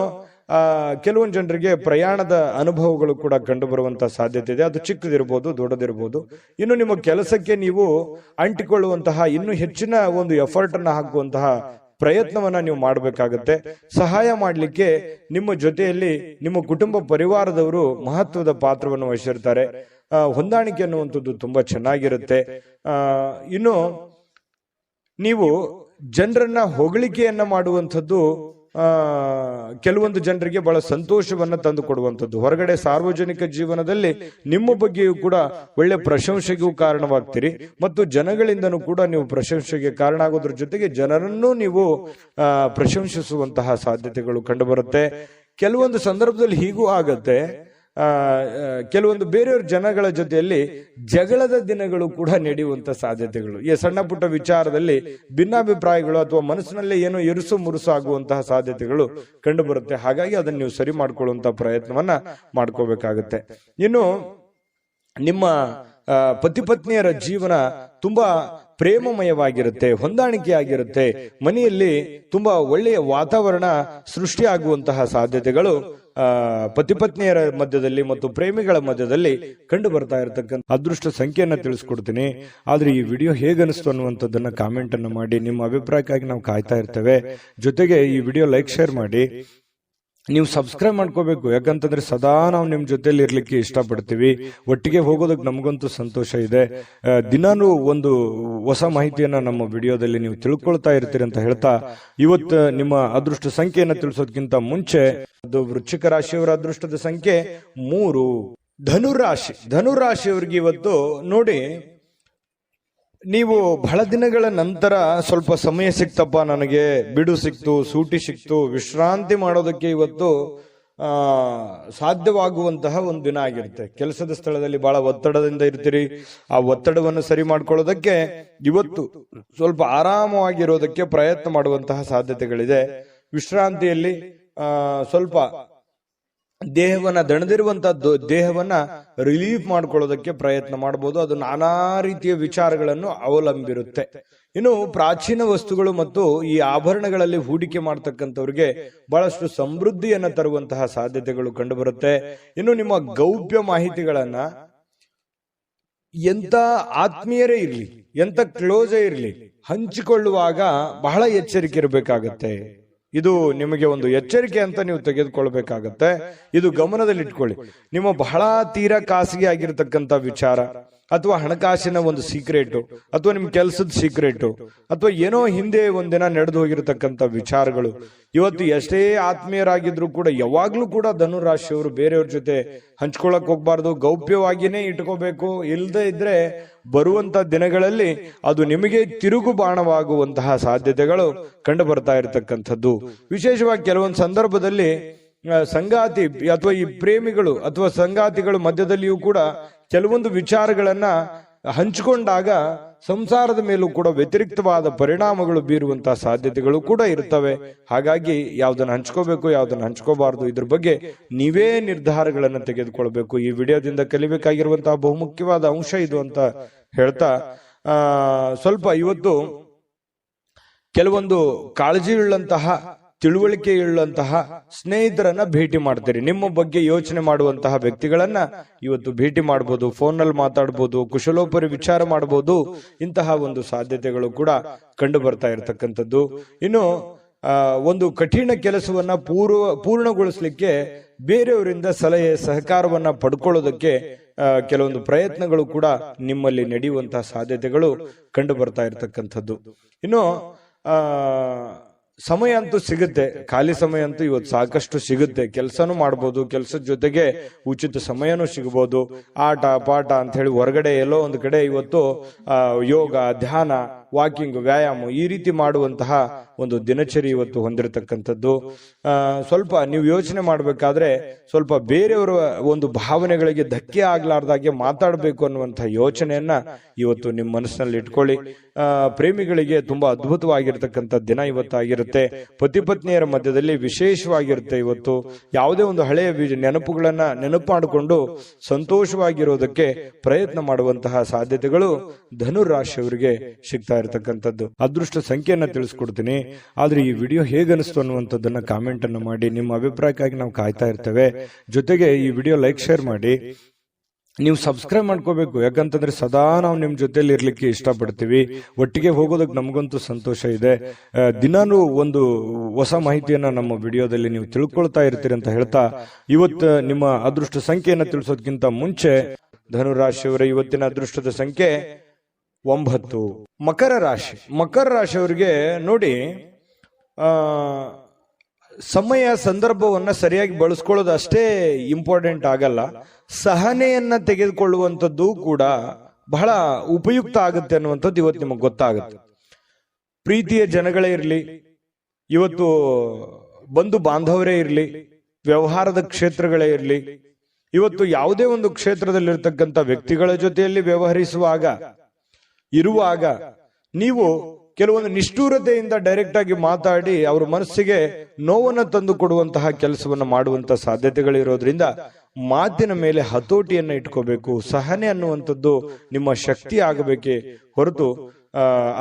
ಕೆಲವೊಂದು ಜನರಿಗೆ ಪ್ರಯಾಣದ ಅನುಭವಗಳು ಕೂಡ ಕಂಡು ಬರುವಂತಹ ಸಾಧ್ಯತೆ ಇದೆ. ಅದು ಚಿಕ್ಕದಿರ್ಬೋದು, ದೊಡ್ಡದಿರ್ಬೋದು. ಇನ್ನು ನಿಮ್ಮ ಕೆಲಸಕ್ಕೆ ನೀವು ಅಂಟಿಕೊಳ್ಳುವಂತಹ ಇನ್ನೂ ಹೆಚ್ಚಿನ ಒಂದು ಎಫರ್ಟ್ ಅನ್ನ ಹಾಕುವಂತಹ ಪ್ರಯತ್ನವನ್ನ ನೀವು ಮಾಡಬೇಕಾಗತ್ತೆ. ಸಹಾಯ ಮಾಡಲಿಕ್ಕೆ ನಿಮ್ಮ ಜೊತೆಯಲ್ಲಿ ನಿಮ್ಮ ಕುಟುಂಬ ಪರಿವಾರದವರು ಮಹತ್ವದ ಪಾತ್ರವನ್ನು ವಹಿಸಿರ್ತಾರೆ. ಹೊಂದಾಣಿಕೆ ಅನ್ನುವಂಥದ್ದು ತುಂಬಾ ಚೆನ್ನಾಗಿರುತ್ತೆ. ಇನ್ನು ನೀವು ಜನರನ್ನ ಹೊಗಳಿಕೆಯನ್ನ ಮಾಡುವಂಥದ್ದು ಕೆಲವೊಂದು ಜನರಿಗೆ ಬಹಳ ಸಂತೋಷವನ್ನ ತಂದು ಕೊಡುವಂಥದ್ದು. ಹೊರಗಡೆ ಸಾರ್ವಜನಿಕ ಜೀವನದಲ್ಲಿ ನಿಮ್ಮ ಬಗ್ಗೆಯೂ ಕೂಡ ಒಳ್ಳೆ ಪ್ರಶಂಸೆಗೂ ಕಾರಣವಾಗ್ತೀರಿ ಮತ್ತು ಜನಗಳಿಂದನೂ ಕೂಡ ನೀವು ಪ್ರಶಂಸೆಗೆ ಕಾರಣ ಆಗೋದ್ರ ಜೊತೆಗೆ ಜನರನ್ನು ನೀವು ಪ್ರಶಂಸಿಸುವಂತಹ ಸಾಧ್ಯತೆಗಳು ಕಂಡು ಬರುತ್ತೆ. ಕೆಲವೊಂದು ಸಂದರ್ಭದಲ್ಲಿ ಹೀಗೂ ಆಗತ್ತೆ. ಕೆಲವೊಂದು ಬೇರೆಯವ್ರ ಜನಗಳ ಜೊತೆಯಲ್ಲಿ ಜಗಳದ ದಿನಗಳು ಕೂಡ ನಡೆಯುವಂತ ಸಾಧ್ಯತೆಗಳು, ಈ ಸಣ್ಣ ಪುಟ್ಟ ವಿಚಾರದಲ್ಲಿ ಭಿನ್ನಾಭಿಪ್ರಾಯಗಳು ಅಥವಾ ಮನಸ್ಸಿನಲ್ಲಿ ಏನೋ ಇರುಸು ಮುರುಸು ಆಗುವಂತಹ ಸಾಧ್ಯತೆಗಳು ಕಂಡು ಬರುತ್ತೆ. ಹಾಗಾಗಿ ಅದನ್ನು ನೀವು ಸರಿ ಮಾಡ್ಕೊಳ್ಳುವಂತ ಪ್ರಯತ್ನವನ್ನ ಮಾಡ್ಕೋಬೇಕಾಗತ್ತೆ. ಇನ್ನು ನಿಮ್ಮ ಪತಿ ಪತ್ನಿಯರ ಜೀವನ ತುಂಬಾ ಪ್ರೇಮಮಯವಾಗಿರುತ್ತೆ, ಹೊಂದಾಣಿಕೆ ಆಗಿರುತ್ತೆ. ಮನೆಯಲ್ಲಿ ತುಂಬಾ ಒಳ್ಳೆಯ ವಾತಾವರಣ ಸೃಷ್ಟಿಯಾಗುವಂತಹ ಸಾಧ್ಯತೆಗಳು ಪತಿ ಪತ್ನಿಯರ ಮಧ್ಯದಲ್ಲಿ ಮತ್ತು ಪ್ರೇಮಿಗಳ ಮಧ್ಯದಲ್ಲಿ ಕಂಡು ಬರ್ತಾ ಇರತಕ್ಕಂಥ ಅದೃಷ್ಟ ಸಂಖ್ಯೆಯನ್ನ ತಿಳಿಸ್ಕೊಡ್ತೀನಿ. ಆದ್ರೆ ಈ ವಿಡಿಯೋ ಹೇಗನಿಸ್ತು ಅನ್ನುವಂಥದ್ದನ್ನ ಕಾಮೆಂಟ್ ಅನ್ನು ಮಾಡಿ. ನಿಮ್ಮ ಅಭಿಪ್ರಾಯಕ್ಕಾಗಿ ನಾವು ಕಾಯ್ತಾ ಇರ್ತೇವೆ. ಜೊತೆಗೆ ಈ ವಿಡಿಯೋ ಲೈಕ್, ಶೇರ್ ಮಾಡಿ. ನೀವು ಸಬ್ಸ್ಕ್ರೈಬ್ ಮಾಡ್ಕೋಬೇಕು. ಯಾಕಂತಂದ್ರೆ ಸದಾ ನಾವು ನಿಮ್ ಜೊತೆಲಿ ಇರ್ಲಿಕ್ಕೆ ಇಷ್ಟಪಡ್ತೀವಿ. ಒಟ್ಟಿಗೆ ಹೋಗೋದಕ್ಕೆ ನಮಗಂತೂ ಸಂತೋಷ ಇದೆ. ದಿನಾನು ಒಂದು ಹೊಸ ಮಾಹಿತಿಯನ್ನ ನಮ್ಮ ವಿಡಿಯೋದಲ್ಲಿ ನೀವು ತಿಳ್ಕೊಳ್ತಾ ಇರ್ತೀರಿ ಅಂತ ಹೇಳ್ತಾ, ಇವತ್ತು ನಿಮ್ಮ ಅದೃಷ್ಟ ಸಂಖ್ಯೆಯನ್ನ ತಿಳಿಸೋದಕ್ಕಿಂತ ಮುಂಚೆ ಅದು ವೃಶ್ಚಿಕ ರಾಶಿಯವರ ಅದೃಷ್ಟದ ಸಂಖ್ಯೆ 3. ಧನುರಾಶಿ. ಧನುರಾಶಿಯವರಿಗೆ ಇವತ್ತು ನೋಡಿ, ನೀವು ಬಹಳ ದಿನಗಳ ನಂತರ ಸ್ವಲ್ಪ ಸಮಯ ಸಿಕ್ತಪ್ಪ, ನನಗೆ ಬಿಡು ಸಿಕ್ತು, ಸೂಟಿ ಸಿಕ್ತು, ವಿಶ್ರಾಂತಿ ಮಾಡೋದಕ್ಕೆ ಇವತ್ತು ಸಾಧ್ಯವಾಗುವಂತಹ ಒಂದು ದಿನ ಆಗಿರುತ್ತೆ. ಕೆಲಸದ ಸ್ಥಳದಲ್ಲಿ ಬಹಳ ಒತ್ತಡದಿಂದ ಇರ್ತೀರಿ. ಆ ಒತ್ತಡವನ್ನು ಸರಿ ಮಾಡ್ಕೊಳ್ಳೋದಕ್ಕೆ ಇವತ್ತು ಸ್ವಲ್ಪ ಆರಾಮವಾಗಿರೋದಕ್ಕೆ ಪ್ರಯತ್ನ ಮಾಡುವಂತಹ ಸಾಧ್ಯತೆಗಳಿದೆ. ವಿಶ್ರಾಂತಿಯಲ್ಲಿ ಸ್ವಲ್ಪ ದೇಹವನ್ನ ದಣದಿರುವಂತಹದ್ದು ದೇಹವನ್ನ ರಿಲೀಫ್ ಮಾಡ್ಕೊಳ್ಳೋದಕ್ಕೆ ಪ್ರಯತ್ನ ಮಾಡಬಹುದು. ಅದು ನಾನಾ ರೀತಿಯ ವಿಚಾರಗಳನ್ನು ಅವಲಂಬಿರುತ್ತೆ. ಇನ್ನು ಪ್ರಾಚೀನ ವಸ್ತುಗಳು ಮತ್ತು ಈ ಆಭರಣಗಳಲ್ಲಿ ಹೂಡಿಕೆ ಮಾಡತಕ್ಕಂಥವ್ರಿಗೆ ಬಹಳಷ್ಟು ಸಮೃದ್ಧಿಯನ್ನ ತರುವಂತಹ ಸಾಧ್ಯತೆಗಳು ಕಂಡು ಬರುತ್ತೆ. ಇನ್ನು ನಿಮ್ಮ ಗೌಪ್ಯ ಮಾಹಿತಿಗಳನ್ನ ಎಂತ ಆತ್ಮೀಯರೇ ಇರ್ಲಿ, ಎಂತ ಕ್ಲೋಸೇ ಇರ್ಲಿ, ಹಂಚಿಕೊಳ್ಳುವಾಗ ಬಹಳ ಎಚ್ಚರಿಕೆ ಇರಬೇಕಾಗತ್ತೆ. ಇದು ನಿಮಗೆ ಒಂದು ಎಚ್ಚರಿಕೆ ಅಂತ ನೀವು ತೆಗೆದುಕೊಳ್ಬೇಕಾಗತ್ತೆ. ಇದು ಗಮನದಲ್ಲಿಟ್ಕೊಳ್ಳಿ. ನಿಮ್ಮ ಬಹಳ ತೀರಾ ಖಾಸಗಿ ಆಗಿರ್ತಕ್ಕಂಥ ವಿಚಾರ ಅಥವಾ ಹಣಕಾಸಿನ ಒಂದು ಸೀಕ್ರೆಟ್ ಅಥವಾ ನಿಮ್ ಕೆಲಸದ ಸೀಕ್ರೆಟ್ ಅಥವಾ ಏನೋ ಹಿಂದೆ ಒಂದಿನ ನಡೆದು ಹೋಗಿರತಕ್ಕಂಥ ವಿಚಾರಗಳು ಇವತ್ತು ಎಷ್ಟೇ ಆತ್ಮೀಯರಾಗಿದ್ರು ಕೂಡ ಯಾವಾಗ್ಲೂ ಕೂಡ ಧನುರಾಶಿಯವರು ಬೇರೆಯವ್ರ ಜೊತೆ ಹಂಚ್ಕೊಳಕ್ ಹೋಗ್ಬಾರ್ದು. ಗೌಪ್ಯವಾಗಿನೇ ಇಟ್ಕೋಬೇಕು. ಇಲ್ಲದೆ ಇದ್ರೆ ಬರುವಂತ ದಿನಗಳಲ್ಲಿ ಅದು ನಿಮಗೆ ತಿರುಗು ಬಾಣವಾಗುವಂತಹ ಸಾಧ್ಯತೆಗಳು ಕಂಡು ಬರ್ತಾ ಇರತಕ್ಕಂಥದ್ದು. ವಿಶೇಷವಾಗಿ ಕೆಲವೊಂದು ಸಂದರ್ಭದಲ್ಲಿ ಸಂಗಾತಿ ಅಥವಾ ಈ ಪ್ರೇಮಿಗಳು ಅಥವಾ ಸಂಗಾತಿಗಳ ಮಧ್ಯದಲ್ಲಿಯೂ ಕೂಡ ಕೆಲವೊಂದು ವಿಚಾರಗಳನ್ನ ಹಂಚಿಕೊಂಡಾಗ ಸಂಸಾರದ ಮೇಲೂ ಕೂಡ ವ್ಯತಿರಿಕ್ತವಾದ ಪರಿಣಾಮಗಳು ಬೀರುವಂತಹ ಸಾಧ್ಯತೆಗಳು ಕೂಡ ಇರ್ತವೆ. ಹಾಗಾಗಿ ಯಾವ್ದನ್ನ ಹಂಚ್ಕೋಬೇಕು, ಯಾವ್ದನ್ನ ಹಂಚ್ಕೋಬಾರ್ದು, ಇದ್ರ ಬಗ್ಗೆ ನೀವೇ ನಿರ್ಧಾರಗಳನ್ನು ತೆಗೆದುಕೊಳ್ಬೇಕು. ಈ ವಿಡಿಯೋದಿಂದ ಕಲಿಬೇಕಾಗಿರುವಂತಹ ಬಹುಮುಖ್ಯವಾದ ಅಂಶ ಇದು ಅಂತ ಹೇಳ್ತಾ ಸ್ವಲ್ಪ ಇವತ್ತು ಕೆಲವೊಂದು ಕಾಳಜಿಯುಳ್ಳಂತಹ ತಿಳುವಳಿಕೆಯುಳ್ಳಂತಹ ಸ್ನೇಹಿತರನ್ನ ಭೇಟಿ ಮಾಡ್ತೀರಿ. ನಿಮ್ಮ ಬಗ್ಗೆ ಯೋಚನೆ ಮಾಡುವಂತಹ ವ್ಯಕ್ತಿಗಳನ್ನ ಇವತ್ತು ಭೇಟಿ ಮಾಡಬಹುದು, ಫೋನ್ನಲ್ಲಿ ಮಾತಾಡಬಹುದು, ಕುಶಲೋಪರಿ ವಿಚಾರ ಮಾಡಬಹುದು. ಇಂತಹ ಒಂದು ಸಾಧ್ಯತೆಗಳು ಕೂಡ ಕಂಡು ಬರ್ತಾ ಇರತಕ್ಕಂಥದ್ದು. ಇನ್ನು ಒಂದು ಕಠಿಣ ಕೆಲಸವನ್ನ ಪೂರ್ಣಗೊಳಿಸಲಿಕ್ಕೆ ಬೇರೆಯವರಿಂದ ಸಲಹೆ ಸಹಕಾರವನ್ನ ಪಡ್ಕೊಳ್ಳೋದಕ್ಕೆ ಕೆಲವೊಂದು ಪ್ರಯತ್ನಗಳು ಕೂಡ ನಿಮ್ಮಲ್ಲಿ ನಡೆಯುವಂತಹ ಸಾಧ್ಯತೆಗಳು ಕಂಡು ಬರ್ತಾ ಇರತಕ್ಕಂಥದ್ದು. ಇನ್ನು ಸಮಯ ಅಂತೂ ಸಿಗುತ್ತೆ, ಖಾಲಿ ಸಮಯ ಅಂತೂ ಇವತ್ತು ಸಾಕಷ್ಟು ಸಿಗುತ್ತೆ. ಕೆಲಸನೂ ಮಾಡ್ಬೋದು, ಕೆಲಸದ ಜೊತೆಗೆ ಉಚಿತ ಸಮಯನೂ ಸಿಗಬಹುದು. ಆಟ ಪಾಠ ಅಂತ ಹೇಳಿ ಹೊರಗಡೆ ಎಲ್ಲೋ ಒಂದು ಕಡೆ ಇವತ್ತು ಯೋಗ, ಧ್ಯಾನ, ವಾಕಿಂಗ್, ವ್ಯಾಯಾಮ ಈ ರೀತಿ ಮಾಡುವಂತಹ ಒಂದು ದಿನಚರಿ ಇವತ್ತು ಹೊಂದಿರತಕ್ಕಂಥದ್ದು. ಸ್ವಲ್ಪ ನೀವು ಯೋಚನೆ ಮಾಡಬೇಕಾದ್ರೆ ಸ್ವಲ್ಪ ಬೇರೆಯವರ ಒಂದು ಭಾವನೆಗಳಿಗೆ ಧಕ್ಕೆ ಆಗ್ಲಾರ್ದಾಗೆ ಮಾತಾಡಬೇಕು ಅನ್ನುವಂತಹ ಯೋಚನೆಯನ್ನ ಇವತ್ತು ನಿಮ್ಮ ಮನಸ್ಸಿನಲ್ಲಿ ಇಟ್ಕೊಳ್ಳಿ. ಪ್ರೇಮಿಗಳಿಗೆ ತುಂಬಾ ಅದ್ಭುತವಾಗಿರ್ತಕ್ಕಂಥ ದಿನ ಇವತ್ತಾಗಿರುತ್ತೆ. ಪತಿ ಪತ್ನಿಯರ ಮಧ್ಯದಲ್ಲಿ ವಿಶೇಷವಾಗಿರುತ್ತೆ. ಇವತ್ತು ಯಾವುದೇ ಒಂದು ಹಳೆಯ ನೆನಪುಗಳನ್ನ ನೆನಪು ಮಾಡಿಕೊಂಡು ಸಂತೋಷವಾಗಿರೋದಕ್ಕೆ ಪ್ರಯತ್ನ ಮಾಡುವಂತಹ ಸಾಧ್ಯತೆಗಳು ಧನುರಾಶಿಯವರಿಗೆ ಸಿಗ್ತಾ ಇರತಕ್ಕಂಥದ್ದು. ಅದೃಷ್ಟ ಸಂಖ್ಯೆಯನ್ನ ತಿಳಿಸ್ಕೊಡ್ತೀನಿ. ಆದ್ರೆ ಈ ವಿಡಿಯೋ ಹೇಗನಿಸ್ತು ಅನ್ನುವಂಥದ್ದನ್ನ ಕಾಮೆಂಟ್ ಅನ್ನು ಮಾಡಿ. ನಿಮ್ಮ ಅಭಿಪ್ರಾಯಕ್ಕಾಗಿ ನಾವು ಕಾಯ್ತಾ ಇರ್ತೇವೆ. ಜೊತೆಗೆ ಈ ವಿಡಿಯೋ ಲೈಕ್, ಶೇರ್ ಮಾಡಿ. ನೀವು ಸಬ್ಸ್ಕ್ರೈಬ್ ಮಾಡ್ಕೋಬೇಕು, ಯಾಕಂತಂದ್ರೆ ಸದಾ ನಾವು ನಿಮ್ ಜೊತೆಲಿ ಇರ್ಲಿಕ್ಕೆ ಇಷ್ಟಪಡ್ತೀವಿ. ಒಟ್ಟಿಗೆ ಹೋಗೋದಕ್ಕೆ ನಮಗಂತೂ ಸಂತೋಷ ಇದೆ. ದಿನಾನು ಒಂದು ಹೊಸ ಮಾಹಿತಿಯನ್ನ ನಮ್ಮ ವಿಡಿಯೋದಲ್ಲಿ ನೀವು ತಿಳ್ಕೊಳ್ತಾ ಇರ್ತೀರಿ ಅಂತ ಹೇಳ್ತಾ, ಇವತ್ತು ನಿಮ್ಮ ಅದೃಷ್ಟ ಸಂಖ್ಯೆಯನ್ನ ತಿಳಿಸೋದಕ್ಕಿಂತ ಮುಂಚೆ ಧನುರಾಶಿಯವರ ಇವತ್ತಿನ ಅದೃಷ್ಟದ ಸಂಖ್ಯೆ 9. ಮಕರ ರಾಶಿ. ಮಕರ ರಾಶಿಯವರಿಗೆ ನೋಡಿ, ಸಮಯ ಸಂದರ್ಭವನ್ನ ಸರಿಯಾಗಿ ಬಳಸ್ಕೊಳ್ಳೋದು ಅಷ್ಟೇ ಇಂಪಾರ್ಟೆಂಟ್ ಆಗಲ್ಲ, ಸಹನೆಯನ್ನ ತೆಗೆದುಕೊಳ್ಳುವಂಥದ್ದು ಕೂಡ ಬಹಳ ಉಪಯುಕ್ತ ಆಗುತ್ತೆ ಅನ್ನುವಂಥದ್ದು ಇವತ್ತು ನಿಮಗೆ ಗೊತ್ತಾಗುತ್ತೆ. ಪ್ರೀತಿಯ ಜನಗಳೇ ಇರಲಿ, ಇವತ್ತು ಬಂಧು ಬಾಂಧವರೇ ಇರಲಿ, ವ್ಯವಹಾರದ ಕ್ಷೇತ್ರಗಳೇ ಇರಲಿ, ಇವತ್ತು ಯಾವುದೇ ಒಂದು ಕ್ಷೇತ್ರದಲ್ಲಿರ್ತಕ್ಕಂಥ ವ್ಯಕ್ತಿಗಳ ಜೊತೆಯಲ್ಲಿ ವ್ಯವಹರಿಸುವಾಗ ಇರುವಾಗ ನೀವು ಕೆಲವೊಂದು ನಿಷ್ಠೂರತೆಯಿಂದ ಡೈರೆಕ್ಟ್ ಆಗಿ ಮಾತಾಡಿ ಅವರ ಮನಸ್ಸಿಗೆ ನೋವನ್ನು ತಂದು ಕೊಡುವಂತಹ ಕೆಲಸವನ್ನ ಮಾಡುವಂತಹ ಸಾಧ್ಯತೆಗಳಿರೋದ್ರಿಂದ ಮಾತಿನ ಮೇಲೆ ಹತೋಟಿಯನ್ನ ಇಟ್ಕೋಬೇಕು. ಸಹನೆ ಅನ್ನುವಂಥದ್ದು ನಿಮ್ಮ ಶಕ್ತಿ ಆಗಬೇಕೇ ಹೊರತು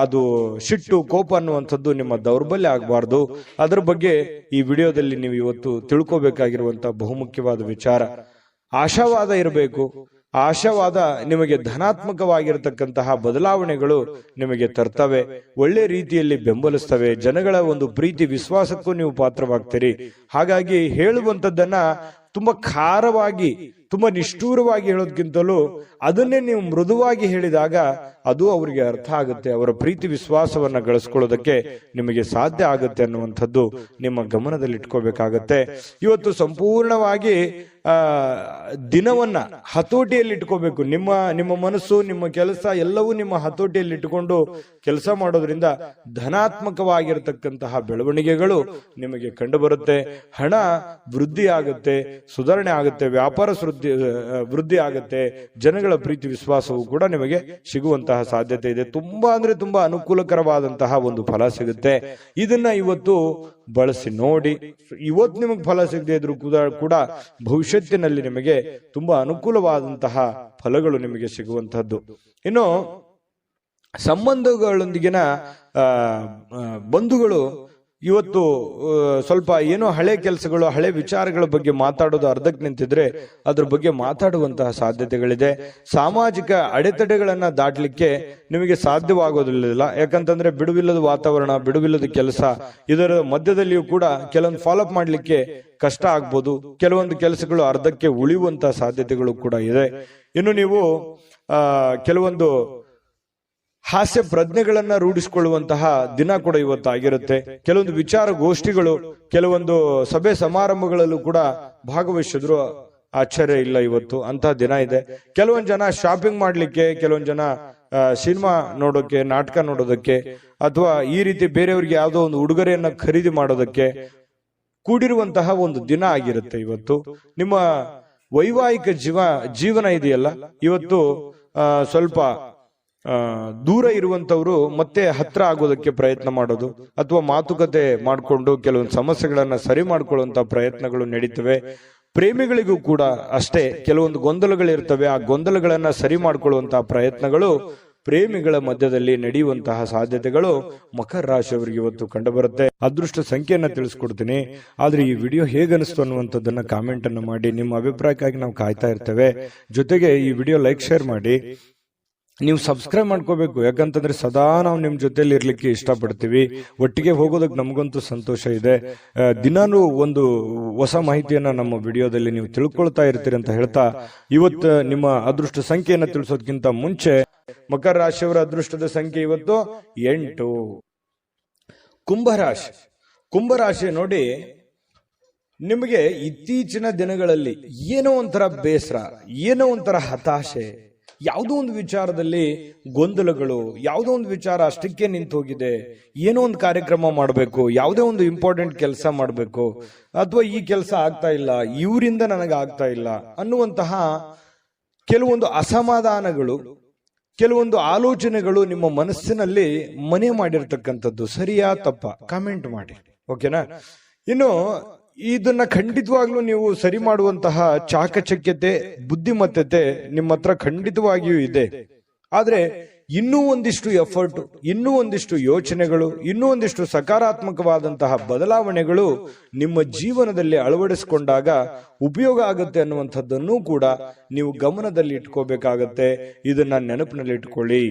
ಅದು ಸಿಟ್ಟು, ಕೋಪ ಅನ್ನುವಂಥದ್ದು ನಿಮ್ಮ ದೌರ್ಬಲ್ಯ ಆಗಬಾರ್ದು. ಅದರ ಬಗ್ಗೆ ಈ ವಿಡಿಯೋದಲ್ಲಿ ನೀವು ಇವತ್ತು ತಿಳ್ಕೋಬೇಕಾಗಿರುವಂತಹ ಬಹುಮುಖ್ಯವಾದ ವಿಚಾರ. ಆಶಾವಾದ ಇರಬೇಕು. ಆಶಾವಾದ ನಿಮಗೆ ಧನಾತ್ಮಕವಾಗಿರತಕ್ಕಂತಹ ಬದಲಾವಣೆಗಳು ನಿಮಗೆ ತರ್ತವೆ, ಒಳ್ಳೆ ರೀತಿಯಲ್ಲಿ ಬೆಂಬಲಿಸ್ತವೆ. ಜನಗಳ ಒಂದು ಪ್ರೀತಿ ವಿಶ್ವಾಸಕ್ಕೂ ನೀವು ಪಾತ್ರವಾಗ್ತೀರಿ. ಹಾಗಾಗಿ ಹೇಳುವಂಥದ್ದನ್ನ ತುಂಬಾ ಖಾರವಾಗಿ, ತುಂಬಾ ನಿಷ್ಠೂರವಾಗಿ ಹೇಳೋದಕ್ಕಿಂತಲೂ ಅದನ್ನೇ ನೀವು ಮೃದುವಾಗಿ ಹೇಳಿದಾಗ ಅದು ಅವರಿಗೆ ಅರ್ಥ ಆಗುತ್ತೆ. ಅವರ ಪ್ರೀತಿ ವಿಶ್ವಾಸವನ್ನ ಗಳಿಸ್ಕೊಳ್ಳೋದಕ್ಕೆ ನಿಮಗೆ ಸಾಧ್ಯ ಆಗುತ್ತೆ ಅನ್ನುವಂಥದ್ದು ನಿಮ್ಮ ಗಮನದಲ್ಲಿ ಇಟ್ಕೋಬೇಕಾಗತ್ತೆ. ಇವತ್ತು ಸಂಪೂರ್ಣವಾಗಿ ದಿನವನ್ನ ಹತೋಟಿಯಲ್ಲಿ ಇಟ್ಕೋಬೇಕು. ನಿಮ್ಮ ಮನಸ್ಸು, ನಿಮ್ಮ ಕೆಲಸ ಎಲ್ಲವೂ ನಿಮ್ಮ ಹತೋಟಿಯಲ್ಲಿ ಇಟ್ಟುಕೊಂಡು ಕೆಲಸ ಮಾಡೋದ್ರಿಂದ ಧನಾತ್ಮಕವಾಗಿರತಕ್ಕಂತಹ ಬೆಳವಣಿಗೆಗಳು ನಿಮಗೆ ಕಂಡು ಬರುತ್ತೆ. ಹಣ ವೃದ್ಧಿ ಆಗುತ್ತೆ, ಸುಧಾರಣೆ ಆಗುತ್ತೆ, ವ್ಯಾಪಾರ ವೃದ್ಧಿ ಆಗುತ್ತೆ, ಜನಗಳ ಪ್ರೀತಿ ವಿಶ್ವಾಸವು ಕೂಡ ನಿಮಗೆ ಸಿಗುವಂತಹ ಸಾಧ್ಯತೆ ಇದೆ. ತುಂಬಾ ಅಂದ್ರೆ ತುಂಬಾ ಅನುಕೂಲಕರವಾದಂತಹ ಒಂದು ಫಲ ಸಿಗುತ್ತೆ. ಇದನ್ನ ಇವತ್ತು ಬಳಸಿ ನೋಡಿ. ಇವತ್ತು ನಿಮಗೆ ಫಲ ಸಿಗದೆ ಇದ್ರೂ ಕೂಡ ಭವಿಷ್ಯತ್ತಿನಲ್ಲಿ ನಿಮಗೆ ತುಂಬಾ ಅನುಕೂಲವಾದಂತಹ ಫಲಗಳು ನಿಮಗೆ ಸಿಗುವಂತಹದ್ದು. ಇನ್ನು ಸಂಬಂಧಗಳೊಂದಿಗಿನ ಬಂಧುಗಳು ಇವತ್ತು ಸ್ವಲ್ಪ ಏನೋ ಹಳೆ ಕೆಲಸಗಳು, ಹಳೆ ವಿಚಾರಗಳ ಬಗ್ಗೆ ಮಾತಾಡೋದು ಅರ್ಧಕ್ಕೆ ನಿಂತಿದ್ರೆ ಅದ್ರ ಬಗ್ಗೆ ಮಾತಾಡುವಂತಹ ಸಾಧ್ಯತೆಗಳಿದೆ. ಸಾಮಾಜಿಕ ಅಡೆತಡೆಗಳನ್ನ ದಾಟಲಿಕ್ಕೆ ನಿಮಗೆ ಸಾಧ್ಯವಾಗೋದಿಲ್ಲ. ಯಾಕಂತಂದ್ರೆ ಬಿಡುವಿಲ್ಲದ ವಾತಾವರಣ, ಬಿಡುವಿಲ್ಲದ ಕೆಲಸ, ಇದರ ಮಧ್ಯದಲ್ಲಿಯೂ ಕೂಡ ಕೆಲವೊಂದು ಫಾಲೋಅಪ್ ಮಾಡ್ಲಿಕ್ಕೆ ಕಷ್ಟ ಆಗ್ಬೋದು. ಕೆಲವೊಂದು ಕೆಲಸಗಳು ಅರ್ಧಕ್ಕೆ ಉಳಿಯುವಂತಹ ಸಾಧ್ಯತೆಗಳು ಕೂಡ ಇದೆ. ಇನ್ನು ನೀವು ಕೆಲವೊಂದು ಹಾಸ್ಯ ಪ್ರಜ್ಞೆಗಳನ್ನ ರೂಢಿಸಿಕೊಳ್ಳುವಂತಹ ದಿನ ಕೂಡ ಇವತ್ತಾಗಿರುತ್ತೆ. ಕೆಲವೊಂದು ವಿಚಾರ ಗೋಷ್ಠಿಗಳು, ಕೆಲವೊಂದು ಸಭೆ ಸಮಾರಂಭಗಳಲ್ಲೂ ಕೂಡ ಭಾಗವಹಿಸಿದ್ರು ಆಶ್ಚರ್ಯ ಇಲ್ಲ. ಇವತ್ತು ಅಂತಹ ದಿನ ಇದೆ. ಕೆಲವೊಂದು ಜನ ಶಾಪಿಂಗ್ ಮಾಡ್ಲಿಕ್ಕೆ, ಕೆಲವೊಂದು ಜನ ಸಿನಿಮಾ ನೋಡೋಕೆ, ನಾಟಕ ನೋಡೋದಕ್ಕೆ, ಅಥವಾ ಈ ರೀತಿ ಬೇರೆಯವ್ರಿಗೆ ಯಾವುದೋ ಒಂದು ಉಡುಗೊರೆಯನ್ನ ಖರೀದಿ ಮಾಡೋದಕ್ಕೆ ಕೂಡಿರುವಂತಹ ಒಂದು ದಿನ ಆಗಿರುತ್ತೆ ಇವತ್ತು. ನಿಮ್ಮ ವೈವಾಹಿಕ ಜೀವನ ಇದೆಯಲ್ಲ, ಇವತ್ತು ಸ್ವಲ್ಪ ದೂರ ಇರುವಂತವ್ರು ಮತ್ತೆ ಹತ್ರ ಆಗೋದಕ್ಕೆ ಪ್ರಯತ್ನ ಮಾಡೋದು ಅಥವಾ ಮಾತುಕತೆ ಮಾಡಿಕೊಂಡು ಕೆಲವೊಂದು ಸಮಸ್ಯೆಗಳನ್ನ ಸರಿ ಮಾಡ್ಕೊಳ್ಳುವಂತ ಪ್ರಯತ್ನಗಳು ನಡೀತವೆ. ಪ್ರೇಮಿಗಳಿಗೂ ಕೂಡ ಅಷ್ಟೇ ಕೆಲವೊಂದು ಗೊಂದಲಗಳಿರ್ತವೆ. ಆ ಗೊಂದಲಗಳನ್ನ ಸರಿ ಮಾಡ್ಕೊಳ್ಳುವಂತಹ ಪ್ರಯತ್ನಗಳು ಪ್ರೇಮಿಗಳ ಮಧ್ಯದಲ್ಲಿ ನಡೆಯುವಂತಹ ಸಾಧ್ಯತೆಗಳು ಮಕರ ರಾಶಿಯವರಿಗೆ ಇವತ್ತು ಕಂಡುಬರುತ್ತೆ. ಅದೃಷ್ಟ ಸಂಖ್ಯೆಯನ್ನ ತಿಳಿಸ್ಕೊಡ್ತೀನಿ. ಆದ್ರೆ ಈ ವಿಡಿಯೋ ಹೇಗನಿಸ್ತು ಅನ್ನುವಂಥದ್ದನ್ನ ಕಾಮೆಂಟ್ ಅನ್ನು ಮಾಡಿ. ನಿಮ್ಮ ಅಭಿಪ್ರಾಯಕ್ಕಾಗಿ ನಾವು ಕಾಯ್ತಾ ಇರ್ತೇವೆ. ಜೊತೆಗೆ ಈ ವಿಡಿಯೋ ಲೈಕ್ ಶೇರ್ ಮಾಡಿ. ನೀವು ಸಬ್ಸ್ಕ್ರೈಬ್ ಮಾಡ್ಕೋಬೇಕು, ಯಾಕಂತಂದ್ರೆ ಸದಾ ನಾವು ನಿಮ್ ಜೊತೆಲಿ ಇರ್ಲಿಕ್ಕೆ ಇಷ್ಟಪಡ್ತೀವಿ. ಒಟ್ಟಿಗೆ ಹೋಗೋದಕ್ಕೆ ನಮಗಂತೂ ಸಂತೋಷ ಇದೆ. ದಿನಾನು ಒಂದು ಹೊಸ ಮಾಹಿತಿಯನ್ನ ನಮ್ಮ ವಿಡಿಯೋದಲ್ಲಿ ನೀವು ತಿಳ್ಕೊಳ್ತಾ ಇರ್ತೀರಿ ಅಂತ ಹೇಳ್ತಾ, ಇವತ್ತು ನಿಮ್ಮ ಅದೃಷ್ಟ ಸಂಖ್ಯೆಯನ್ನ ತಿಳಿಸೋದಕ್ಕಿಂತ ಮುಂಚೆ ಮಕರ ರಾಶಿಯವರ ಅದೃಷ್ಟದ ಸಂಖ್ಯೆ ಇವತ್ತು 8. ಕುಂಭರಾಶಿ. ಕುಂಭರಾಶಿ ನೋಡಿ, ನಿಮಗೆ ಇತ್ತೀಚಿನ ದಿನಗಳಲ್ಲಿ ಏನೋ ಒಂಥರ ಬೇಸರ, ಏನೋ ಒಂಥರ ಹತಾಶೆ, ಯಾವುದೋ ಒಂದು ವಿಚಾರದಲ್ಲಿ ಗೊಂದಲಗಳು, ಯಾವುದೋ ಒಂದು ವಿಚಾರ ಅಷ್ಟಕ್ಕೆ ನಿಂತು ಹೋಗಿದೆ. ಏನೋ ಒಂದು ಕಾರ್ಯಕ್ರಮ ಮಾಡಬೇಕು, ಯಾವುದೇ ಒಂದು ಇಂಪಾರ್ಟೆಂಟ್ ಕೆಲಸ ಮಾಡಬೇಕು, ಅಥವಾ ಈ ಕೆಲಸ ಆಗ್ತಾ ಇಲ್ಲ, ಇವರಿಂದ ನನಗೆ ಆಗ್ತಾ ಇಲ್ಲ ಅನ್ನುವಂತಹ ಕೆಲವೊಂದು ಅಸಮಾಧಾನಗಳು, ಕೆಲವೊಂದು ಆಲೋಚನೆಗಳು ನಿಮ್ಮ ಮನಸ್ಸಿನಲ್ಲಿ ಮನೆ ಮಾಡಿರ್ತಕ್ಕಂಥದ್ದು. ಸರಿಯಾ ತಪ್ಪ ಕಾಮೆಂಟ್ ಮಾಡಿ, ಓಕೆನಾ? ಇನ್ನು ಇದನ್ನ ಖಂಡಿತವಾಗ್ಲೂ ನೀವು ಸರಿ ಮಾಡುವಂತಹ ಚಾಕಚಕ್ಯತೆ, ಬುದ್ಧಿಮತ್ತತೆ ನಿಮ್ಮ ಹತ್ರ ಖಂಡಿತವಾಗಿಯೂ ಇದೆ. ಆದ್ರೆ ಇನ್ನೂ ಒಂದಿಷ್ಟು ಎಫರ್ಟ್, ಇನ್ನೂ ಒಂದಿಷ್ಟು ಯೋಚನೆಗಳು, ಇನ್ನೂ ಒಂದಿಷ್ಟು ಸಕಾರಾತ್ಮಕವಾದಂತಹ ಬದಲಾವಣೆಗಳು ನಿಮ್ಮ ಜೀವನದಲ್ಲಿ ಅಳವಡಿಸಿಕೊಂಡಾಗ ಉಪಯೋಗ ಆಗುತ್ತೆ ಅನ್ನುವಂಥದ್ದನ್ನು ಕೂಡ ನೀವು ಗಮನದಲ್ಲಿ ಇಟ್ಕೋಬೇಕಾಗತ್ತೆ. ಇದನ್ನ ನೆನಪಿನಲ್ಲಿ ಇಟ್ಕೊಳ್ಳಿ.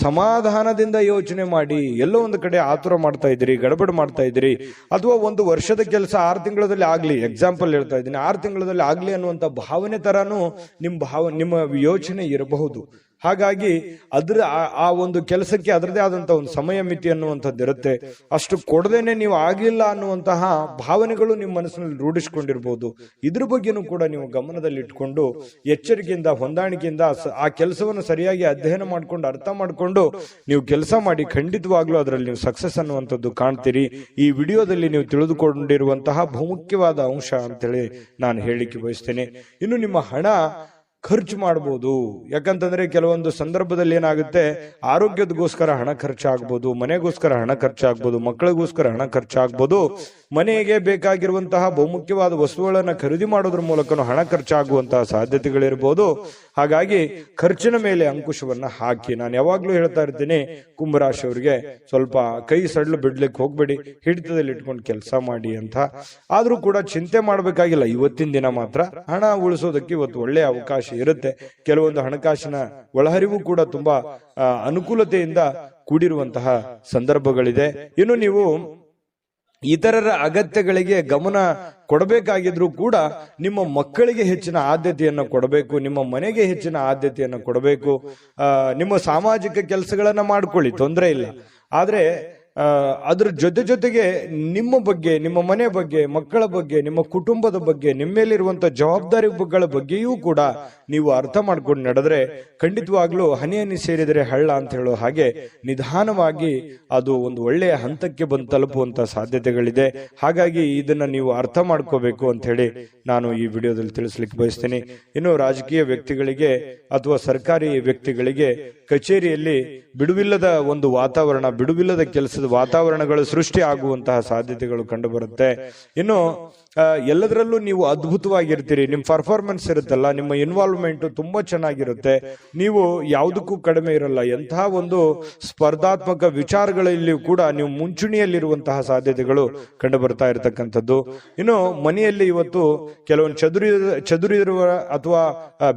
ಸಮಾಧಾನದಿಂದ ಯೋಚನೆ ಮಾಡಿ. ಎಲ್ಲೋ ಒಂದು ಕಡೆ ಆತುರ ಮಾಡ್ತಾ ಇದ್ದೀರಿ, ಗಡಬಡ ಮಾಡ್ತಾ ಇದ್ದೀರಿ, ಅಥವಾ ಒಂದು ವರ್ಷದ ಕೆಲಸ 6 ತಿಂಗಳಲ್ಲಿ ಆಗ್ಲಿ, ಎಕ್ಸಾಂಪಲ್ ಹೇಳ್ತಾ ಇದ್ದೀನಿ, 6 ತಿಂಗಳಲ್ಲಿ ಆಗ್ಲಿ ಅನ್ನುವಂಥ ಭಾವನೆ ತರಾನು ನಿಮ್ಮ ಯೋಚನೆ ಇರಬಹುದು. ಹಾಗಾಗಿ ಆ ಒಂದು ಕೆಲಸಕ್ಕೆ ಅದರದೇ ಆದಂತಹ ಒಂದು ಸಮಯ ಮಿತಿ ಅನ್ನುವಂಥದ್ದು ಇರುತ್ತೆ. ಅಷ್ಟು ಕೊಡದೇನೆ ನೀವು ಆಗಿಲ್ಲ ಅನ್ನುವಂತಹ ಭಾವನೆಗಳು ನಿಮ್ಮ ಮನಸ್ಸಿನಲ್ಲಿ ರೂಢಿಸಿಕೊಂಡಿರ್ಬೋದು. ಇದ್ರ ಬಗ್ಗೆನೂ ಕೂಡ ನೀವು ಗಮನದಲ್ಲಿ ಇಟ್ಕೊಂಡು ಎಚ್ಚರಿಕೆಯಿಂದ, ಹೊಂದಾಣಿಕೆಯಿಂದ ಆ ಕೆಲಸವನ್ನು ಸರಿಯಾಗಿ ಅಧ್ಯಯನ ಮಾಡ್ಕೊಂಡು, ಅರ್ಥ ಮಾಡ್ಕೊಂಡು ನೀವು ಕೆಲಸ ಮಾಡಿ. ಖಂಡಿತವಾಗ್ಲೂ ಅದರಲ್ಲಿ ನೀವು ಸಕ್ಸಸ್ ಅನ್ನುವಂಥದ್ದು ಕಾಣ್ತೀರಿ. ಈ ವಿಡಿಯೋದಲ್ಲಿ ನೀವು ತಿಳಿದುಕೊಂಡಿರುವಂತಹ ಬಹುಮುಖ್ಯವಾದ ಅಂಶ ಅಂತೇಳಿ ನಾನು ಹೇಳಿಕೆ ಬಯಸ್ತೇನೆ. ಇನ್ನು ನಿಮ್ಮ ಹಣ ಖರ್ಚು ಮಾಡಬಹುದು. ಯಾಕಂತಂದ್ರೆ ಕೆಲವೊಂದು ಸಂದರ್ಭದಲ್ಲಿ ಏನಾಗುತ್ತೆ, ಆರೋಗ್ಯದಗೋಸ್ಕರ ಹಣ ಖರ್ಚಾಗ್ಬೋದು, ಮನೆಗೋಸ್ಕರ ಹಣ ಖರ್ಚಾಗ್ಬೋದು, ಮಕ್ಕಳಿಗೋಸ್ಕರ ಹಣ ಖರ್ಚಾಗ್ಬೋದು, ಮನೆಗೆ ಬೇಕಾಗಿರುವಂತಹ ಬಹುಮುಖ್ಯವಾದ ವಸ್ತುಗಳನ್ನ ಖರೀದಿ ಮಾಡೋದ್ರ ಮೂಲಕ ಹಣ ಖರ್ಚಾಗುವಂತಹ ಸಾಧ್ಯತೆಗಳಿರ್ಬೋದು. ಹಾಗಾಗಿ ಖರ್ಚಿನ ಮೇಲೆ ಅಂಕುಶವನ್ನ ಹಾಕಿ. ನಾನು ಯಾವಾಗ್ಲೂ ಹೇಳ್ತಾ ಇರ್ತೀನಿ, ಕುಂಭರಾಶಿಯವರಿಗೆ ಸ್ವಲ್ಪ ಕೈ ಸಡ್ಲು ಬಿಡ್ಲಿಕ್ಕೆ ಹೋಗ್ಬೇಡಿ, ಹಿಡಿತದಲ್ಲಿ ಇಟ್ಕೊಂಡು ಕೆಲಸ ಮಾಡಿ ಅಂತ. ಆದ್ರೂ ಕೂಡ ಚಿಂತೆ ಮಾಡಬೇಕಾಗಿಲ್ಲ. ಇವತ್ತಿನ ದಿನ ಮಾತ್ರ ಹಣ ಉಳಿಸೋದಕ್ಕೆ ಇವತ್ತು ಒಳ್ಳೆಯ ಅವಕಾಶ ಇರುತ್ತೆ. ಕೆಲವೊಂದು ಹಣಕಾಸಿನ ಒಳಹರಿವು ಕೂಡ ತುಂಬಾ ಅನುಕೂಲತೆಯಿಂದ ಕೂಡಿರುವಂತಹ ಸಂದರ್ಭಗಳಿದೆ. ಇನ್ನು ನೀವು ಇತರರ ಅಗತ್ಯಗಳಿಗೆ ಗಮನ ಕೊಡಬೇಕಾಗಿದ್ರು ಕೂಡ ನಿಮ್ಮ ಮಕ್ಕಳಿಗೆ ಹೆಚ್ಚಿನ ಆದ್ಯತೆಯನ್ನು ಕೊಡಬೇಕು, ನಿಮ್ಮ ಮನೆಗೆ ಹೆಚ್ಚಿನ ಆದ್ಯತೆಯನ್ನು ಕೊಡಬೇಕು. ನಿಮ್ಮ ಸಾಮಾಜಿಕ ಕೆಲಸಗಳನ್ನ ಮಾಡ್ಕೊಳ್ಳಿ, ತೊಂದರೆ ಇಲ್ಲ. ಆದ್ರೆ ಅದ್ರ ಜೊತೆಗೆ ನಿಮ್ಮ ಬಗ್ಗೆ, ನಿಮ್ಮ ಮನೆ ಬಗ್ಗೆ, ಮಕ್ಕಳ ಬಗ್ಗೆ, ನಿಮ್ಮ ಕುಟುಂಬದ ಬಗ್ಗೆ, ನಿಮ್ಮ ಮೇಲಿರುವಂತಹ ಜವಾಬ್ದಾರಿಗಳ ಬಗ್ಗೆಯೂ ಕೂಡ ನೀವು ಅರ್ಥ ಮಾಡ್ಕೊಂಡು ನಡೆದ್ರೆ ಖಂಡಿತವಾಗ್ಲೂ ಹನಿ ಹನಿ ಸೇರಿದರೆ ಹಳ್ಳ ಅಂತ ಹೇಳೋ ಹಾಗೆ ನಿಧಾನವಾಗಿ ಅದು ಒಂದು ಒಳ್ಳೆಯ ಹಂತಕ್ಕೆ ಬಂದು ತಲುಪುವಂತ ಸಾಧ್ಯತೆಗಳಿದೆ. ಹಾಗಾಗಿ ಇದನ್ನ ನೀವು ಅರ್ಥ ಮಾಡ್ಕೋಬೇಕು ಅಂತ ಹೇಳಿ ನಾನು ಈ ವಿಡಿಯೋದಲ್ಲಿ ತಿಳಿಸ್ಲಿಕ್ಕೆ ಬಯಸ್ತೇನೆ. ಇನ್ನು ರಾಜಕೀಯ ವ್ಯಕ್ತಿಗಳಿಗೆ ಅಥವಾ ಸರ್ಕಾರಿ ವ್ಯಕ್ತಿಗಳಿಗೆ ಕಚೇರಿಯಲ್ಲಿ ಬಿಡುವಿಲ್ಲದ ಒಂದು ವಾತಾವರಣ, ಬಿಡುವಿಲ್ಲದ ಕೆಲಸದ ವಾತಾವರಣಗಳು ಸೃಷ್ಟಿ ಆಗುವಂತಹ ಸಾಧ್ಯತೆಗಳು ಕಂಡುಬರುತ್ತೆ. ಇನ್ನು ಎಲ್ಲದರಲ್ಲೂ ನೀವು ಅದ್ಭುತವಾಗಿರ್ತೀರಿ. ನಿಮ್ಮ ಪರ್ಫಾರ್ಮೆನ್ಸ್ ಇರುತ್ತಲ್ಲ, ನಿಮ್ಮ ಇನ್ವಾಲ್ವ್ಮೆಂಟ್ ತುಂಬಾ ಚೆನ್ನಾಗಿರುತ್ತೆ. ನೀವು ಯಾವುದಕ್ಕೂ ಕಡಿಮೆ ಇರಲ್ಲ. ಎಂತಹ ಒಂದು ಸ್ಪರ್ಧಾತ್ಮಕ ವಿಚಾರಗಳಲ್ಲಿ ಕೂಡ ನೀವು ಮುಂಚೂಣಿಯಲ್ಲಿರುವಂತಹ ಸಾಧ್ಯತೆಗಳು ಕಂಡು ಬರ್ತಾ ಇರತಕ್ಕಂಥದ್ದು. ಇನ್ನು ಮನೆಯಲ್ಲಿ ಇವತ್ತು ಕೆಲವೊಂದು ಚದುರಿರುವ ಅಥವಾ